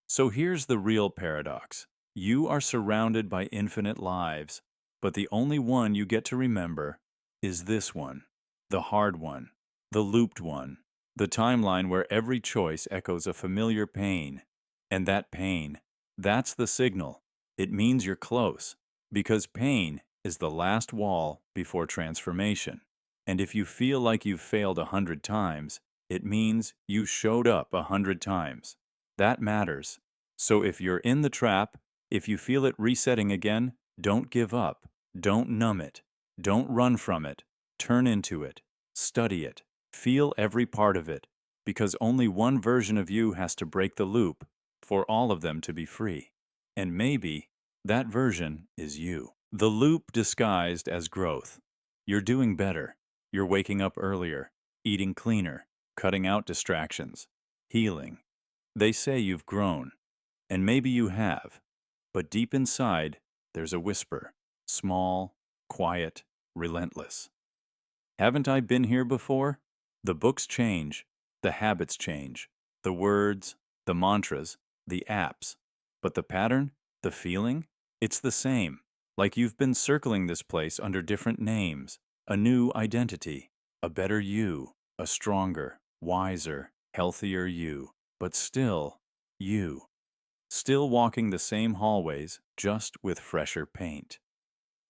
So here's the real paradox. You are surrounded by infinite lives, but the only one you get to remember is this one, the hard one, the looped one, the timeline where every choice echoes a familiar pain. And that pain, that's the signal. It means you're close, because pain is the last wall before transformation. And if you feel like you've failed 100 times, it means you showed up 100 times. That matters. So if you're in the trap, if you feel it resetting again, don't give up. Don't numb it. Don't run from it. Turn into it. Study it. Feel every part of it. Because only one version of you has to break the loop for all of them to be free. And maybe that version is you. The loop disguised as growth. You're doing better. You're waking up earlier, eating cleaner, cutting out distractions, healing. They say you've grown, and maybe you have, but deep inside, there's a whisper, small, quiet, relentless. Haven't I been here before? The books change, the habits change, the words, the mantras, the apps. But the pattern, the feeling, it's the same. Like you've been circling this place under different names, a new identity, a better you, a stronger, wiser, healthier you. But still, you. Still walking the same hallways, just with fresher paint.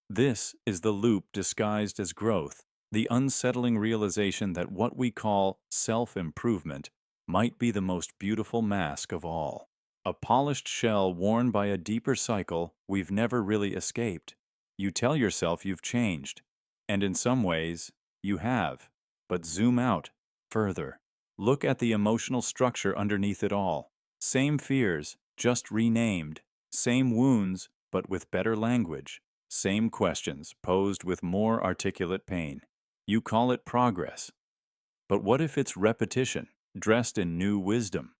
This is the loop disguised as growth, the unsettling realization that what we call self-improvement might be the most beautiful mask of all. A polished shell worn by a deeper cycle we've never really escaped. You tell yourself you've changed, and in some ways, you have. But zoom out, further. Look at the emotional structure underneath it all. Same fears, just renamed. Same wounds, but with better language. Same questions, posed with more articulate pain. You call it progress. But what if it's repetition, dressed in new wisdom?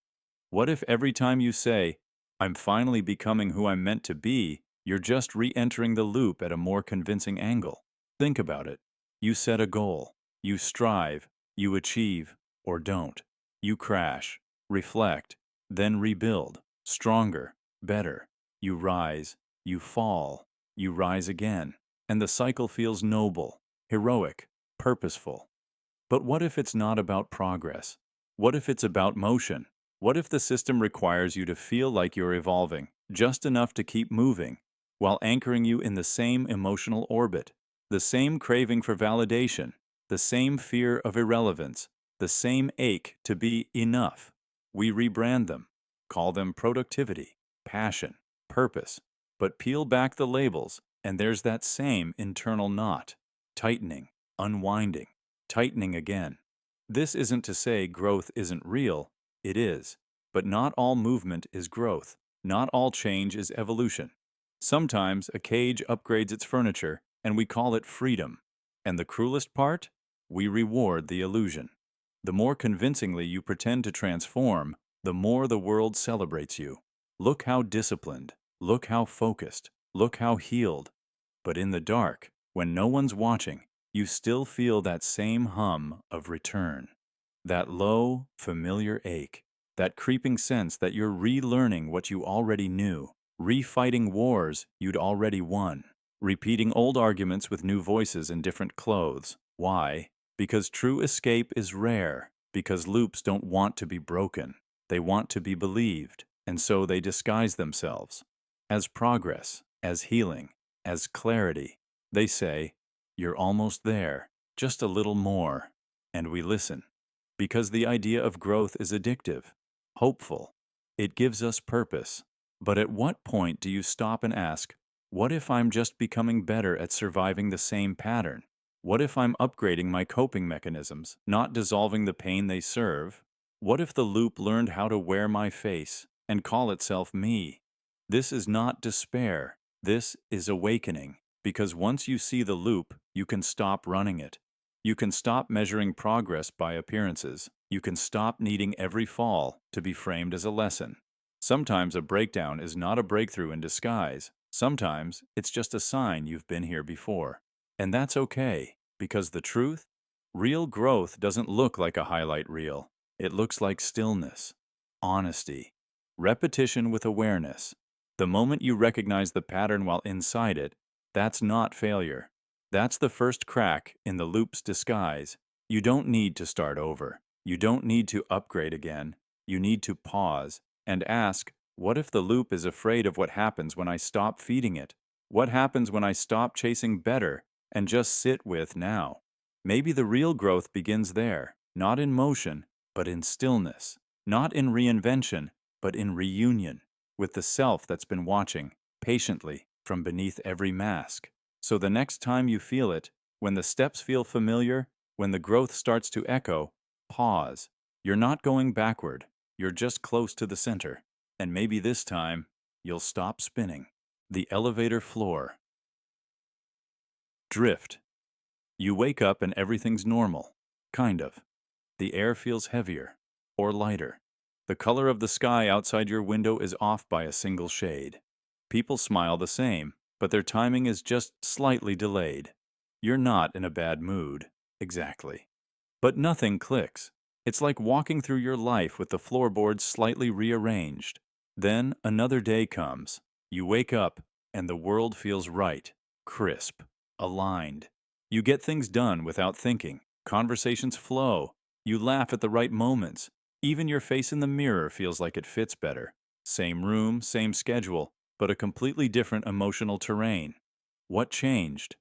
What if every time you say, "I'm finally becoming who I'm meant to be," you're just re-entering the loop at a more convincing angle? Think about it. You set a goal. You strive. You achieve, or don't. You crash, reflect, then rebuild. Stronger, better. You rise. You fall. You rise again. And the cycle feels noble, heroic, purposeful. But what if it's not about progress? What if it's about motion? What if the system requires you to feel like you're evolving, just enough to keep moving, while anchoring you in the same emotional orbit, the same craving for validation, the same fear of irrelevance, the same ache to be enough? We rebrand them, call them productivity, passion, purpose, but peel back the labels, and there's that same internal knot, tightening, unwinding, tightening again. This isn't to say growth isn't real. It is. But not all movement is growth. Not all change is evolution. Sometimes a cage upgrades its furniture, and we call it freedom. And the cruelest part? We reward the illusion. The more convincingly you pretend to transform, the more the world celebrates you. Look how disciplined. Look how focused. Look how healed. But in the dark, when no one's watching, you still feel that same hum of return. That low, familiar ache. That creeping sense that you're relearning what you already knew, refighting wars you'd already won, repeating old arguments with new voices in different clothes. Why? Because true escape is rare, because loops don't want to be broken. They want to be believed, and so they disguise themselves as progress, as healing, as clarity. They say, "You're almost there, just a little more," and we listen. Because the idea of growth is addictive, hopeful. It gives us purpose. But at what point do you stop and ask, what if I'm just becoming better at surviving the same pattern? What if I'm upgrading my coping mechanisms, not dissolving the pain they serve? What if the loop learned how to wear my face and call itself me? This is not despair. This is awakening. Because once you see the loop, you can stop running it. You can stop measuring progress by appearances. You can stop needing every fall to be framed as a lesson. Sometimes a breakdown is not a breakthrough in disguise. Sometimes it's just a sign you've been here before. And that's okay, because the truth? Real growth doesn't look like a highlight reel. It looks like stillness, honesty, repetition with awareness. The moment you recognize the pattern while inside it, that's not failure. That's the first crack in the loop's disguise. You don't need to start over. You don't need to upgrade again. You need to pause and ask, what if the loop is afraid of what happens when I stop feeding it? What happens when I stop chasing better and just sit with now? Maybe the real growth begins there, not in motion, but in stillness, not in reinvention, but in reunion with the self that's been watching patiently from beneath every mask. So the next time you feel it, when the steps feel familiar, when the growth starts to echo, pause. You're not going backward. You're just close to the center. And maybe this time, you'll stop spinning. The elevator floor. Drift. You wake up and everything's normal. Kind of. The air feels heavier or lighter. The color of the sky outside your window is off by a single shade. People smile the same, but their timing is just slightly delayed. You're not in a bad mood, exactly. But nothing clicks. It's like walking through your life with the floorboards slightly rearranged. Then another day comes. You wake up, and the world feels right, crisp, aligned. You get things done without thinking. Conversations flow. You laugh at the right moments. Even your face in the mirror feels like it fits better. Same room, same schedule, but a completely different emotional terrain. What changed?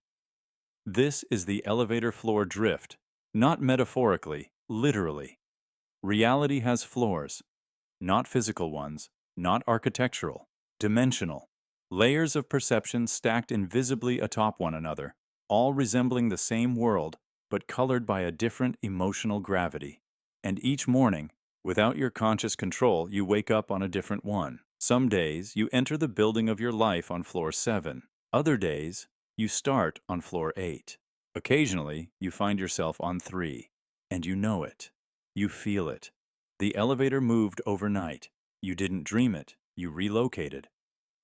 This is the elevator floor drift. Not metaphorically, literally. Reality has floors. Not physical ones, not architectural, dimensional. Layers of perception stacked invisibly atop one another, all resembling the same world, but colored by a different emotional gravity. And each morning, without your conscious control, you wake up on a different one. Some days, you enter the building of your life on floor 7. Other days, you start on floor 8. Occasionally, you find yourself on 3. And you know it. You feel it. The elevator moved overnight. You didn't dream it. You relocated.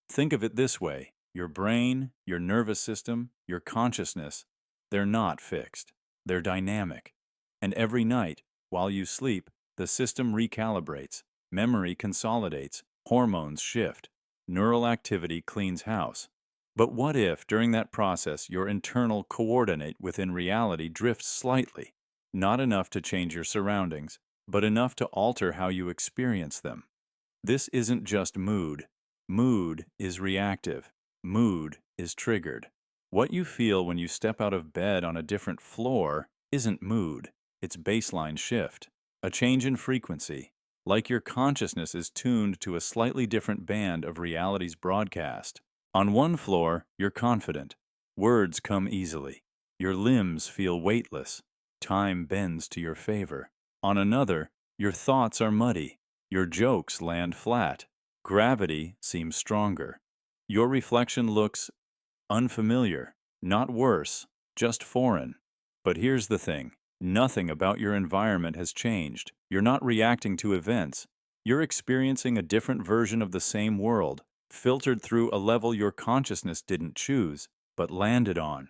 Think of it this way. Your brain, your nervous system, your consciousness, they're not fixed. They're dynamic. And every night, while you sleep, the system recalibrates, memory consolidates, hormones shift, neural activity cleans house. But what if, during that process, your internal coordinate within reality drifts slightly? Not enough to change your surroundings, but enough to alter how you experience them. This isn't just mood. Mood is reactive. Mood is triggered. What you feel when you step out of bed on a different floor isn't mood. It's baseline shift. A change in frequency. Like your consciousness is tuned to a slightly different band of reality's broadcast. On one floor, you're confident. Words come easily. Your limbs feel weightless. Time bends to your favor. On another, your thoughts are muddy. Your jokes land flat. Gravity seems stronger. Your reflection looks unfamiliar, not worse, just foreign. But here's the thing. Nothing about your environment has changed. You're not reacting to events. You're experiencing a different version of the same world, filtered through a level your consciousness didn't choose, but landed on.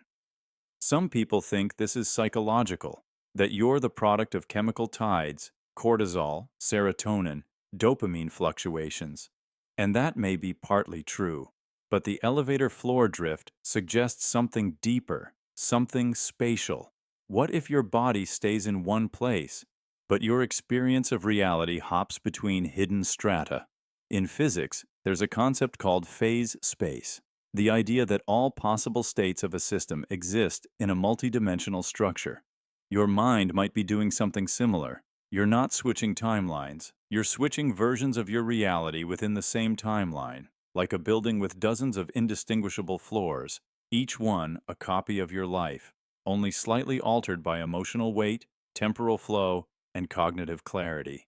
Some people think this is psychological, that you're the product of chemical tides, cortisol, serotonin, dopamine fluctuations. And that may be partly true. But the elevator floor drift suggests something deeper, something spatial. What if your body stays in one place, but your experience of reality hops between hidden strata? In physics, there's a concept called phase space. The idea that all possible states of a system exist in a multidimensional structure. Your mind might be doing something similar. You're not switching timelines. You're switching versions of your reality within the same timeline, like a building with dozens of indistinguishable floors, each one a copy of your life, only slightly altered by emotional weight, temporal flow, and cognitive clarity.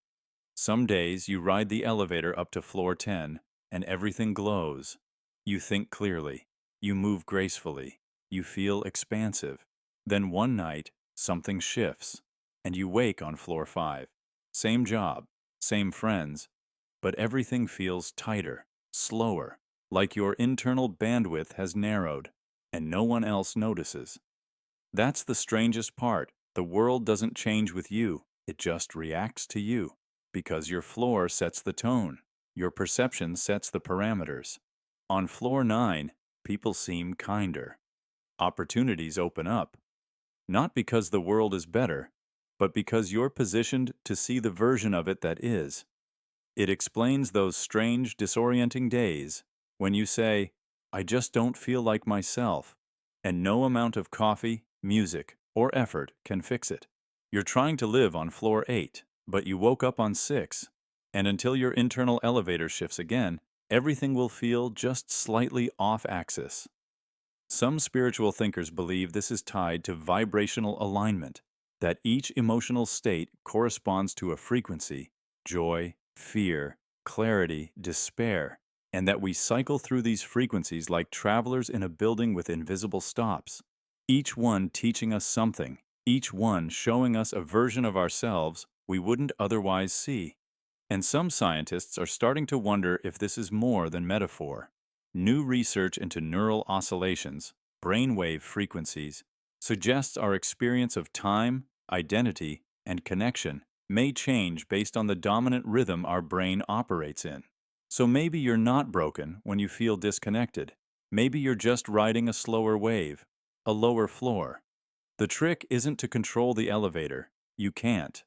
Some days you ride the elevator up to floor 10, and everything glows. You think clearly. You move gracefully. You feel expansive. Then one night, something shifts, and you wake on floor 5. Same job, same friends, but everything feels tighter, slower, like your internal bandwidth has narrowed, and no one else notices. That's the strangest part. The world doesn't change with you, it just reacts to you. Because your floor sets the tone, your perception sets the parameters. On floor 9, people seem kinder. Opportunities open up. Not because the world is better, but because you're positioned to see the version of it that is. It explains those strange, disorienting days when you say, I just don't feel like myself, and no amount of coffee, music, or effort can fix it. You're trying to live on floor 8, but you woke up on 6, and until your internal elevator shifts again, everything will feel just slightly off axis. Some spiritual thinkers believe this is tied to vibrational alignment, that each emotional state corresponds to a frequency, joy, fear, clarity, despair, and that we cycle through these frequencies like travelers in a building with invisible stops, each one teaching us something, each one showing us a version of ourselves we wouldn't otherwise see. And some scientists are starting to wonder if this is more than metaphor. New research into neural oscillations, brainwave frequencies, suggests our experience of time, identity, and connection may change based on the dominant rhythm our brain operates in. So maybe you're not broken when you feel disconnected. Maybe you're just riding a slower wave, a lower floor. The trick isn't to control the elevator. You can't.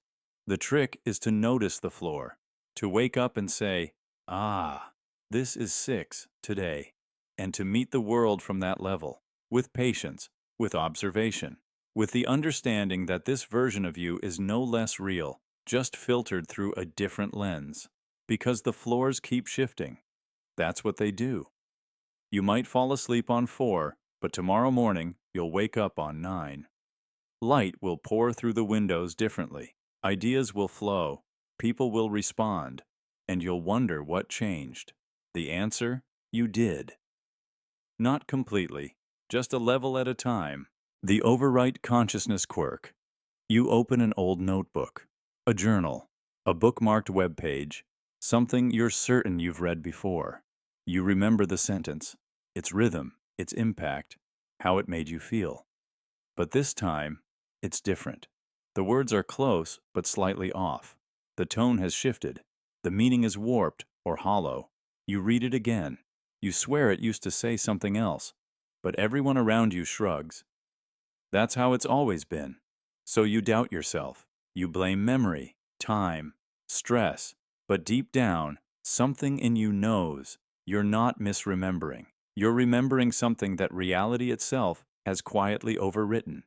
The trick is to notice the floor, to wake up and say, ah, this is 6 today, and to meet the world from that level, with patience, with observation, with the understanding that this version of you is no less real, just filtered through a different lens, because the floors keep shifting. That's what they do. You might fall asleep on 4, but tomorrow morning you'll wake up on 9. Light will pour through the windows differently. Ideas will flow. People will respond. And you'll wonder what changed. The answer? You did. Not completely. Just a level at a time. The Overwrite consciousness quirk. You open an old notebook, a journal, a bookmarked web page, something you're certain you've read before. You remember the sentence, its rhythm, its impact, how it made you feel. But this time, it's different. The words are close, but slightly off. The tone has shifted. The meaning is warped or hollow. You read it again. You swear it used to say something else, but everyone around you shrugs. That's how it's always been. So you doubt yourself. You blame memory, time, stress, but deep down, something in you knows you're not misremembering. You're remembering something that reality itself has quietly overwritten.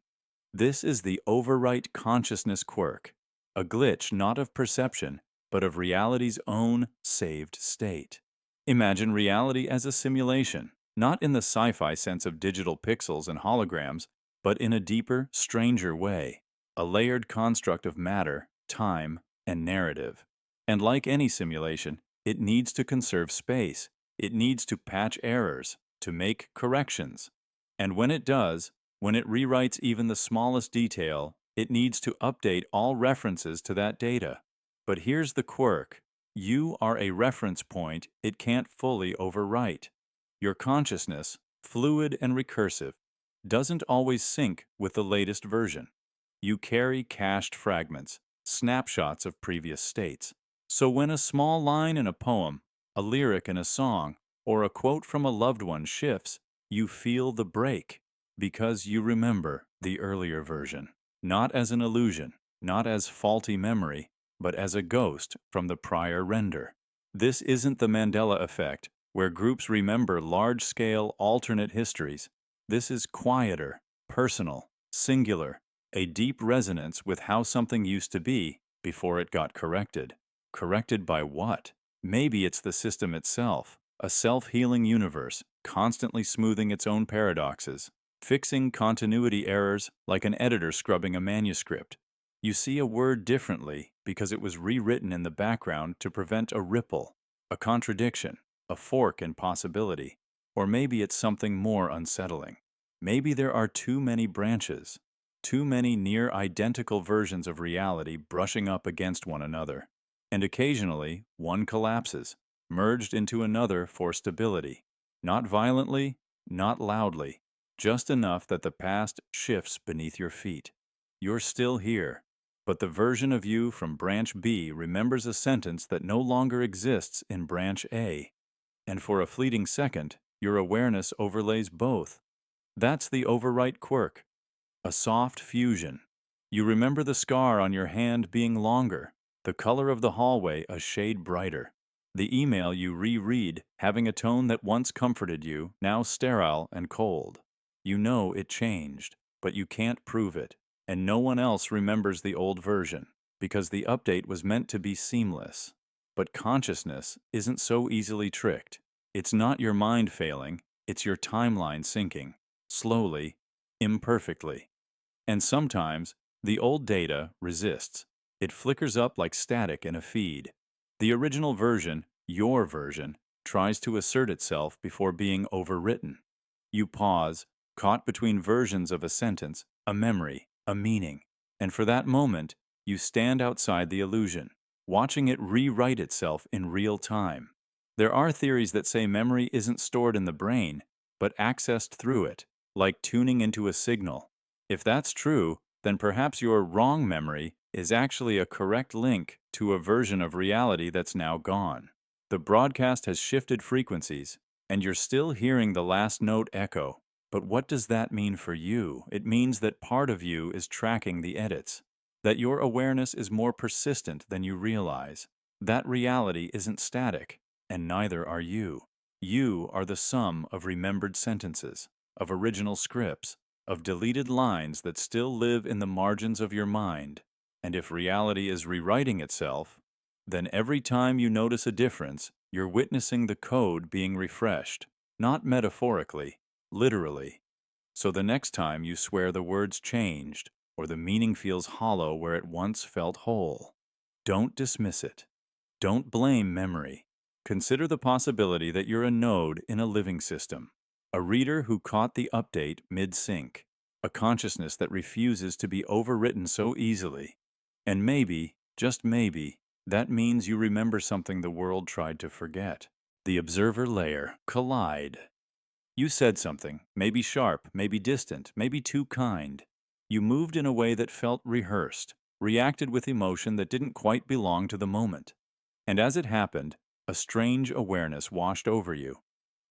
This is the Overwrite consciousness quirk, a glitch not of perception, but of reality's own saved state. Imagine reality as a simulation, not in the sci-fi sense of digital pixels and holograms, but in a deeper, stranger way, a layered construct of matter, time, and narrative. And like any simulation, it needs to conserve space. It needs to patch errors, to make corrections. And when it does, when it rewrites even the smallest detail, it needs to update all references to that data. But here's the quirk. You are a reference point it can't fully overwrite. Your consciousness, fluid and recursive, doesn't always sync with the latest version. You carry cached fragments, snapshots of previous states. So when a small line in a poem, a lyric in a song, or a quote from a loved one shifts, you feel the break because you remember the earlier version, not as an illusion, not as faulty memory, but as a ghost from the prior render. This isn't the Mandela effect, where groups remember large-scale alternate histories. This is quieter, personal, singular, a deep resonance with how something used to be before it got corrected. Corrected by what? Maybe it's the system itself, a self-healing universe, constantly smoothing its own paradoxes, fixing continuity errors like an editor scrubbing a manuscript. You see a word differently because it was rewritten in the background to prevent a ripple, a contradiction, a fork in possibility. Or maybe it's something more unsettling. Maybe there are too many branches, too many near identical versions of reality brushing up against one another. And occasionally, one collapses, merged into another for stability. Not violently, not loudly, just enough that the past shifts beneath your feet. You're still here, but the version of you from branch B remembers a sentence that no longer exists in branch A. And for a fleeting second, your awareness overlays both. That's the overwrite quirk, a soft fusion. You remember the scar on your hand being longer, the color of the hallway a shade brighter, the email you reread having a tone that once comforted you, now sterile and cold. You know it changed, but you can't prove it, and no one else remembers the old version, because the update was meant to be seamless. But consciousness isn't so easily tricked. It's not your mind failing, it's your timeline sinking, slowly, imperfectly. And sometimes, the old data resists. It flickers up like static in a feed. The original version, your version, tries to assert itself before being overwritten. You pause, caught between versions of a sentence, a memory, a meaning, and for that moment, you stand outside the illusion, watching it rewrite itself in real time. There are theories that say memory isn't stored in the brain, but accessed through it, like tuning into a signal. If that's true, then perhaps your wrong memory is actually a correct link to a version of reality that's now gone. The broadcast has shifted frequencies, and you're still hearing the last note echo. But what does that mean for you? It means that part of you is tracking the edits, that your awareness is more persistent than you realize. That reality isn't static, and neither are you. You are the sum of remembered sentences, of original scripts, of deleted lines that still live in the margins of your mind. And if reality is rewriting itself, then every time you notice a difference, you're witnessing the code being refreshed, not metaphorically, literally. So the next time you swear the words changed, or the meaning feels hollow where it once felt whole, don't dismiss it. Don't blame memory. Consider the possibility that you're a node in a living system, a reader who caught the update mid-sync, a consciousness that refuses to be overwritten so easily. And maybe, just maybe, that means you remember something the world tried to forget. The observer layer, collide. You said something, maybe sharp, maybe distant, maybe too kind. You moved in a way that felt rehearsed, reacted with emotion that didn't quite belong to the moment. And as it happened, a strange awareness washed over you.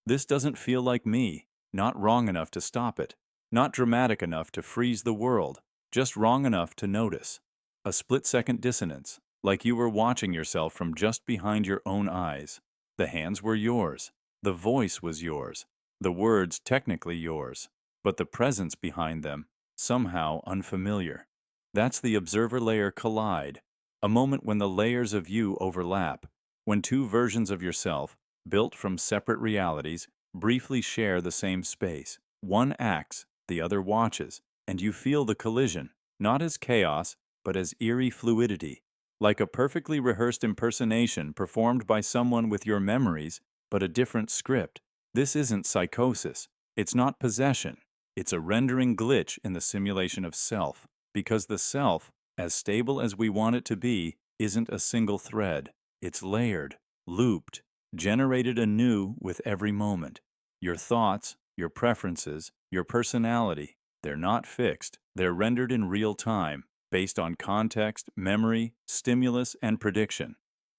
This doesn't feel like me, not wrong enough to stop it, not dramatic enough to freeze the world, just wrong enough to notice. A split-second dissonance, like you were watching yourself from just behind your own eyes. The hands were yours, the voice was yours, the words technically yours, but the presence behind them, somehow unfamiliar. That's the observer layer collide, a moment when the layers of you overlap, when two versions of yourself, built from separate realities, briefly share the same space. One acts, the other watches, and you feel the collision, not as chaos, but as eerie fluidity, like a perfectly rehearsed impersonation performed by someone with your memories, but a different script. This isn't psychosis. It's not possession. It's a rendering glitch in the simulation of self, because the self, as stable as we want it to be, isn't a single thread. It's layered, looped, generated anew with every moment. Your thoughts, your preferences, your personality, they're not fixed. They're rendered in real time, based on context, memory, stimulus, and prediction.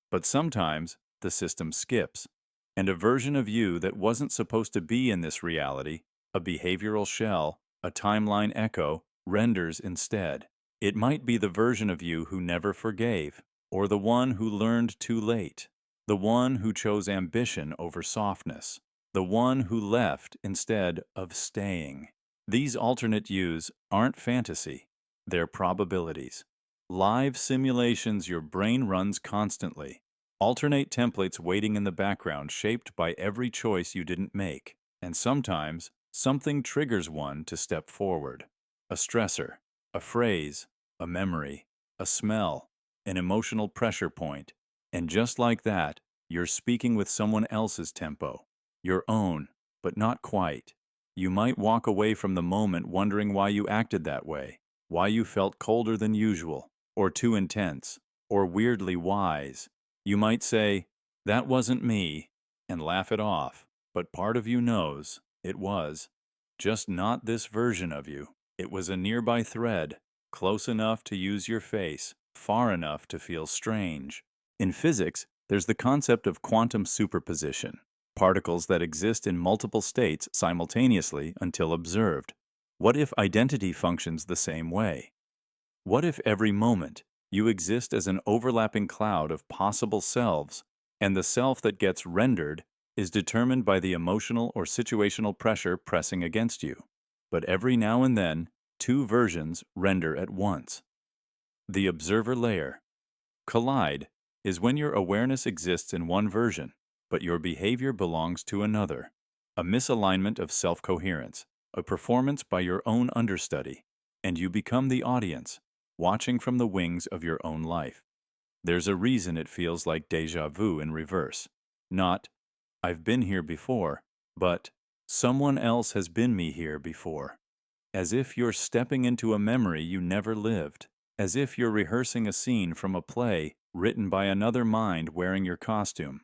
But sometimes the system skips, and a version of you that wasn't supposed to be in this reality, a behavioral shell, a timeline echo, renders instead. It might be the version of you who never forgave, or the one who learned too late, the one who chose ambition over softness, the one who left instead of staying. These alternate yous aren't fantasy, they're probabilities. Live simulations your brain runs constantly. Alternate templates waiting in the background shaped by every choice you didn't make. And sometimes, something triggers one to step forward. A stressor, a phrase, a memory, a smell, an emotional pressure point. And just like that, you're speaking with someone else's tempo. Your own, but not quite. You might walk away from the moment wondering why you acted that way, why you felt colder than usual, or too intense, or weirdly wise. You might say, "That wasn't me," and laugh it off, but part of you knows it was. Just not this version of you. It was a nearby thread, close enough to use your face, far enough to feel strange. In physics, there's the concept of quantum superposition, particles that exist in multiple states simultaneously until observed. What if identity functions the same way? What if every moment you exist as an overlapping cloud of possible selves, and the self that gets rendered is determined by the emotional or situational pressure pressing against you? But every now and then, two versions render at once. The observer layer. Collide is when your awareness exists in one version, but your behavior belongs to another. A misalignment of self-coherence, a performance by your own understudy, and you become the audience, watching from the wings of your own life. There's a reason it feels like déjà vu in reverse. Not, "I've been here before," but, "Someone else has been me here before." As if you're stepping into a memory you never lived. As if you're rehearsing a scene from a play written by another mind wearing your costume.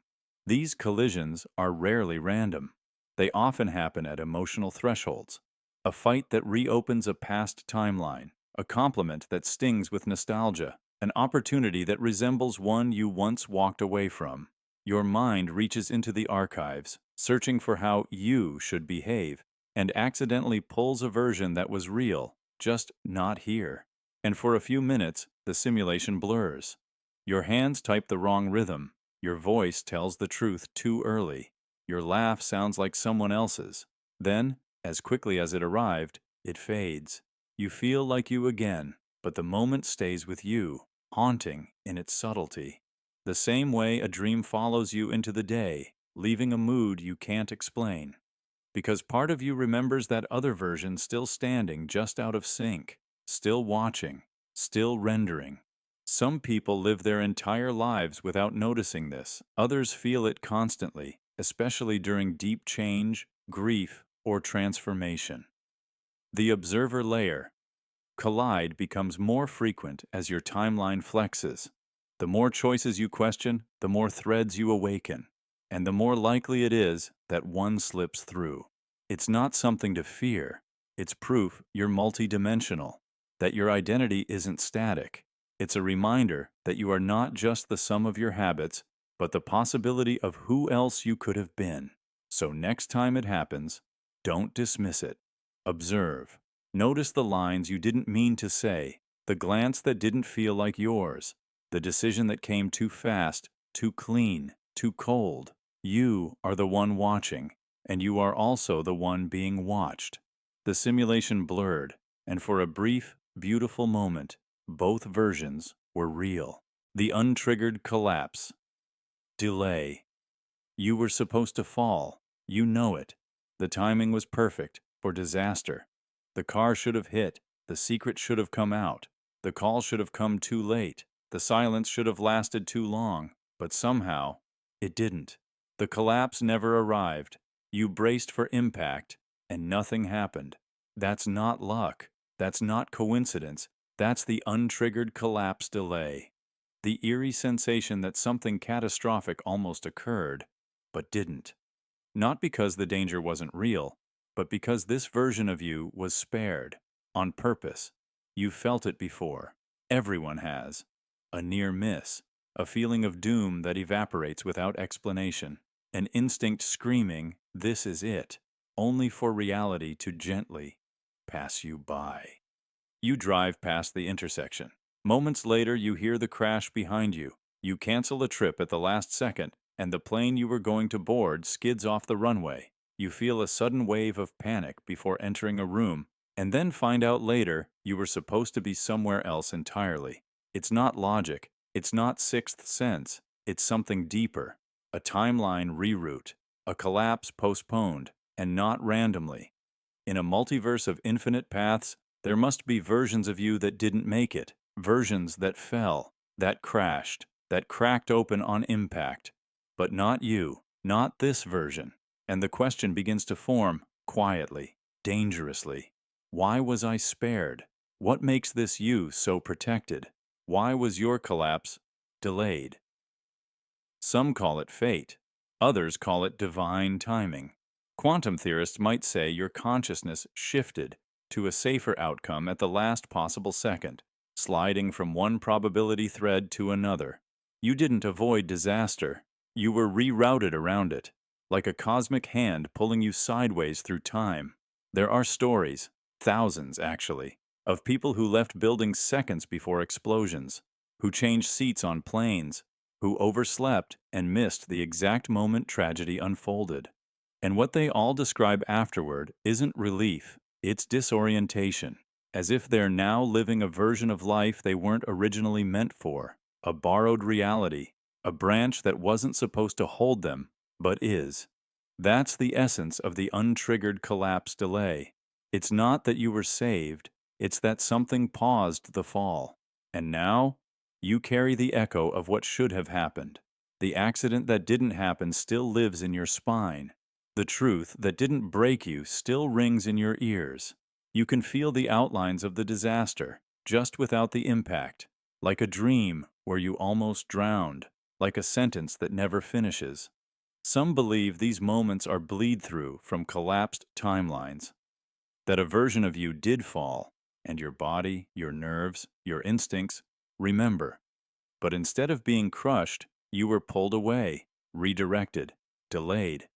These collisions are rarely random. They often happen at emotional thresholds. A fight that reopens a past timeline, a compliment that stings with nostalgia, an opportunity that resembles one you once walked away from. Your mind reaches into the archives, searching for how you should behave, and accidentally pulls a version that was real, just not here. And for a few minutes, the simulation blurs. Your hands type the wrong rhythm. Your voice tells the truth too early. Your laugh sounds like someone else's. Then, as quickly as it arrived, it fades. You feel like you again, but the moment stays with you, haunting in its subtlety. The same way a dream follows you into the day, leaving a mood you can't explain. Because part of you remembers that other version still standing just out of sync. Still watching, still rendering. Some people live their entire lives without noticing this. Others feel it constantly, especially during deep change, grief, or transformation. The observer layer. Collide becomes more frequent as your timeline flexes. The more choices you question, the more threads you awaken, and the more likely it is that one slips through. It's not something to fear. It's proof you're multidimensional, that your identity isn't static. It's a reminder that you are not just the sum of your habits, but the possibility of who else you could have been. So next time it happens, don't dismiss it. Observe. Notice the lines you didn't mean to say, the glance that didn't feel like yours, the decision that came too fast, too clean, too cold. You are the one watching, and you are also the one being watched. The simulation blurred, and for a brief, beautiful moment, both versions were real. The untriggered collapse. Delay. You were supposed to fall. You know it. The timing was perfect for disaster. The car should have hit. The secret should have come out. The call should have come too late. The silence should have lasted too long. But somehow, it didn't. The collapse never arrived. You braced for impact, and nothing happened. That's not luck. That's not coincidence. That's the untriggered collapse delay. the eerie sensation that something catastrophic almost occurred, but didn't. Not because the danger wasn't real, but because this version of you was spared, on purpose. You felt it before. Everyone has. A near miss, a feeling of doom that evaporates without explanation, an instinct screaming, "This is it," only for reality to gently pass you by. You drive past the intersection. Moments later, you hear the crash behind you. You cancel a trip at the last second, and the plane you were going to board skids off the runway. You feel a sudden wave of panic before entering a room, and then find out later you were supposed to be somewhere else entirely. It's not logic. It's not sixth sense. It's something deeper. A timeline reroute. A collapse postponed, and not randomly. In a multiverse of infinite paths, there must be versions of you that didn't make it, versions that fell, that crashed, that cracked open on impact. But not you, not this version. And the question begins to form, quietly, dangerously. Why was I spared? What makes this you so protected? Why was your collapse delayed? Some call it fate. Others call it divine timing. Quantum theorists might say your consciousness shifted to a safer outcome at the last possible second, sliding from one probability thread to another. You didn't avoid disaster. You were rerouted around it, like a cosmic hand pulling you sideways through time. There are stories, thousands actually, of people who left buildings seconds before explosions, who changed seats on planes, who overslept and missed the exact moment tragedy unfolded. And what they all describe afterward isn't relief, it's disorientation, as if they're now living a version of life they weren't originally meant for, a borrowed reality, a branch that wasn't supposed to hold them, but is. That's the essence of the untriggered collapse delay. It's not that you were saved, it's that something paused the fall. And now, you carry the echo of what should have happened. The accident that didn't happen still lives in your spine. The truth that didn't break you still rings in your ears. You can feel the outlines of the disaster, just without the impact, like a dream where you almost drowned, like a sentence that never finishes. Some believe these moments are bleed-through from collapsed timelines, that a version of you did fall, and your body, your nerves, your instincts remember. But instead of being crushed, you were pulled away, redirected, delayed.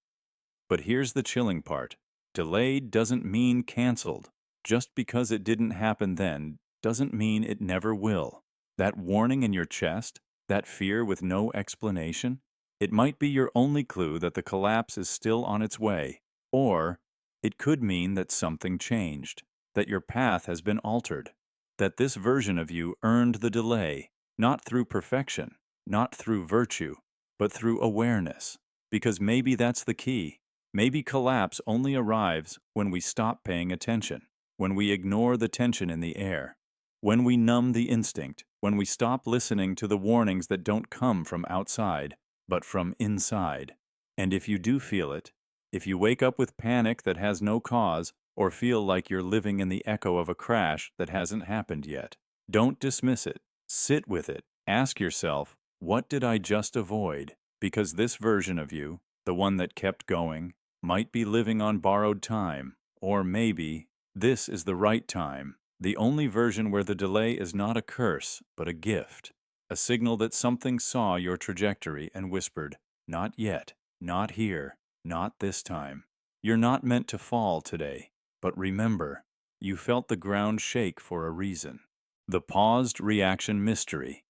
But here's the chilling part. Delayed doesn't mean canceled. Just because it didn't happen then doesn't mean it never will. That warning in your chest, that fear with no explanation, it might be your only clue that the collapse is still on its way. Or it could mean that something changed, that your path has been altered, that this version of you earned the delay, not through perfection, not through virtue, but through awareness. Because maybe that's the key. Maybe collapse only arrives when we stop paying attention, when we ignore the tension in the air, when we numb the instinct, when we stop listening to the warnings that don't come from outside, but from inside. And if you do feel it, if you wake up with panic that has no cause, or feel like you're living in the echo of a crash that hasn't happened yet, don't dismiss it. Sit with it. Ask yourself, what did I just avoid? Because this version of you, the one that kept going, might be living on borrowed time, or maybe this is the right time, the only version where the delay is not a curse, but a gift, a signal that something saw your trajectory and whispered, not yet, not here, not this time. You're not meant to fall today, but remember, you felt the ground shake for a reason. The paused reaction mystery.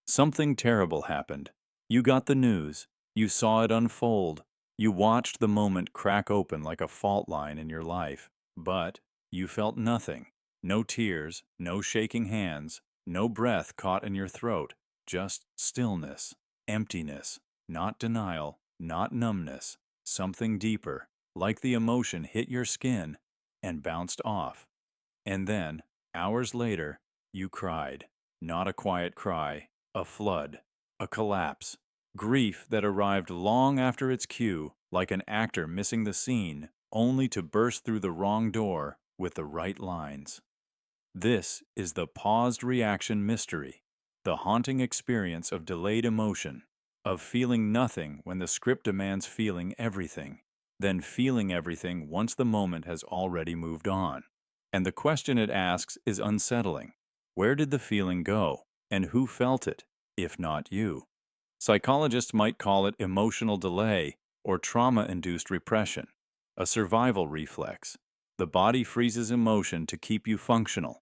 Something terrible happened. You got the news. You saw it unfold. You watched the moment crack open like a fault line in your life. But you felt nothing. No tears, no shaking hands, no breath caught in your throat. Just stillness, emptiness, not denial, not numbness. Something deeper, like the emotion hit your skin and bounced off. And then, hours later, you cried. Not a quiet cry, a flood, a collapse. Grief that arrived long after its cue, like an actor missing the scene, only to burst through the wrong door with the right lines. This is the paused reaction mystery. The haunting experience of delayed emotion, of feeling nothing when the script demands feeling everything, then feeling everything once the moment has already moved on. And the question it asks is unsettling. Where did the feeling go, and who felt it, if not you? Psychologists might call it emotional delay or trauma-induced repression, a survival reflex. The body freezes emotion to keep you functional.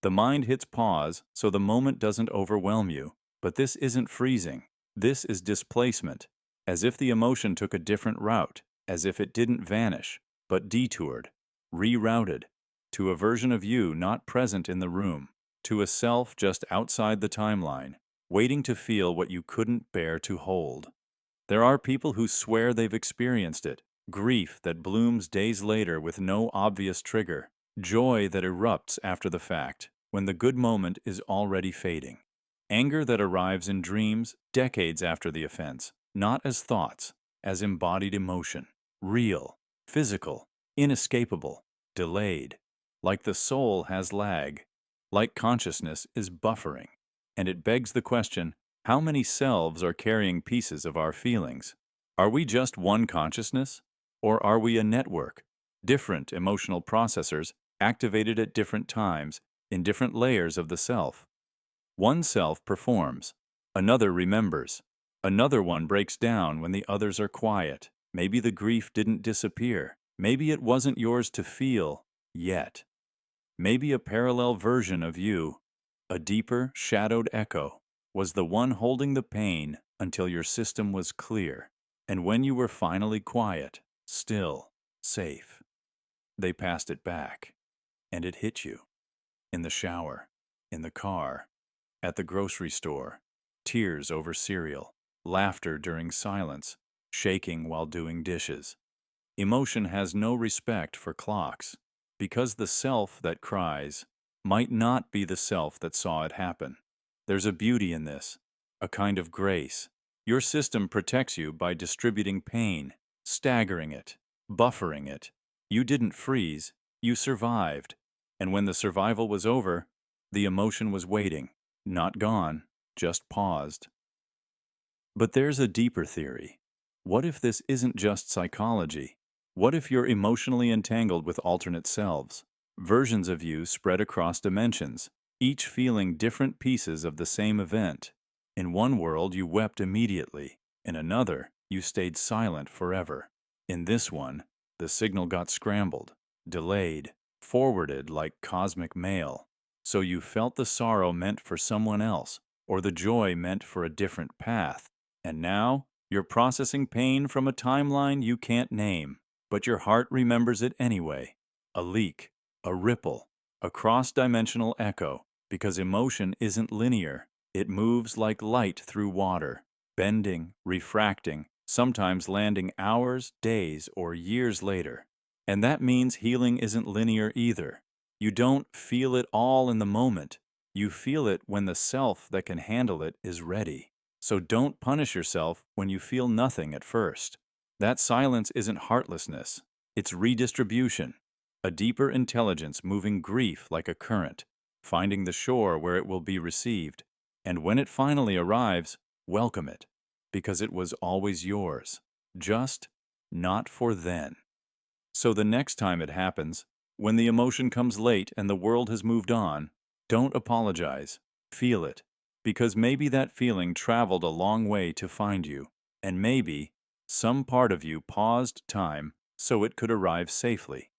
The mind hits pause so the moment doesn't overwhelm you, but this isn't freezing. This is displacement, as if the emotion took a different route, as if it didn't vanish, but detoured, rerouted, to a version of you not present in the room, to a self just outside the timeline, waiting to feel what you couldn't bear to hold. There are people who swear they've experienced it, grief that blooms days later with no obvious trigger, joy that erupts after the fact, when the good moment is already fading, anger that arrives in dreams decades after the offense, not as thoughts, as embodied emotion, real, physical, inescapable, delayed, like the soul has lag, like consciousness is buffering. And it begs the question, how many selves are carrying pieces of our feelings? Are we just one consciousness? Or are we a network? Different emotional processors activated at different times in different layers of the self. One self performs, another remembers, another one breaks down when the others are quiet. Maybe the grief didn't disappear. Maybe it wasn't yours to feel yet. Maybe a parallel version of you, a deeper, shadowed echo, was the one holding the pain until your system was clear. And when you were finally quiet, still, safe, they passed it back. And it hit you. In the shower, in the car, at the grocery store, tears over cereal, laughter during silence, shaking while doing dishes. Emotion has no respect for clocks, because the self that cries might not be the self that saw it happen. There's a beauty in this, a kind of grace. Your system protects you by distributing pain, staggering it, buffering it. You didn't freeze, you survived. And when the survival was over, the emotion was waiting, not gone, just paused. But there's a deeper theory. What if this isn't just psychology? What if you're emotionally entangled with alternate selves, versions of you spread across dimensions, each feeling different pieces of the same event? In one world, you wept immediately. In another, you stayed silent forever. In this one, the signal got scrambled, delayed, forwarded like cosmic mail. So you felt the sorrow meant for someone else, or the joy meant for a different path. And now, you're processing pain from a timeline you can't name, but your heart remembers it anyway. A leak, a ripple, a cross-dimensional echo, because emotion isn't linear. It moves like light through water, bending, refracting, sometimes landing hours, days, or years later. And that means healing isn't linear either. You don't feel it all in the moment. You feel it when the self that can handle it is ready. So don't punish yourself when you feel nothing at first. That silence isn't heartlessness. It's redistribution, a deeper intelligence moving grief like a current, finding the shore where it will be received. And when it finally arrives, welcome it, because it was always yours, just not for then. So the next time it happens, when the emotion comes late and the world has moved on, don't apologize. Feel it, because maybe that feeling traveled a long way to find you, and maybe some part of you paused time so it could arrive safely.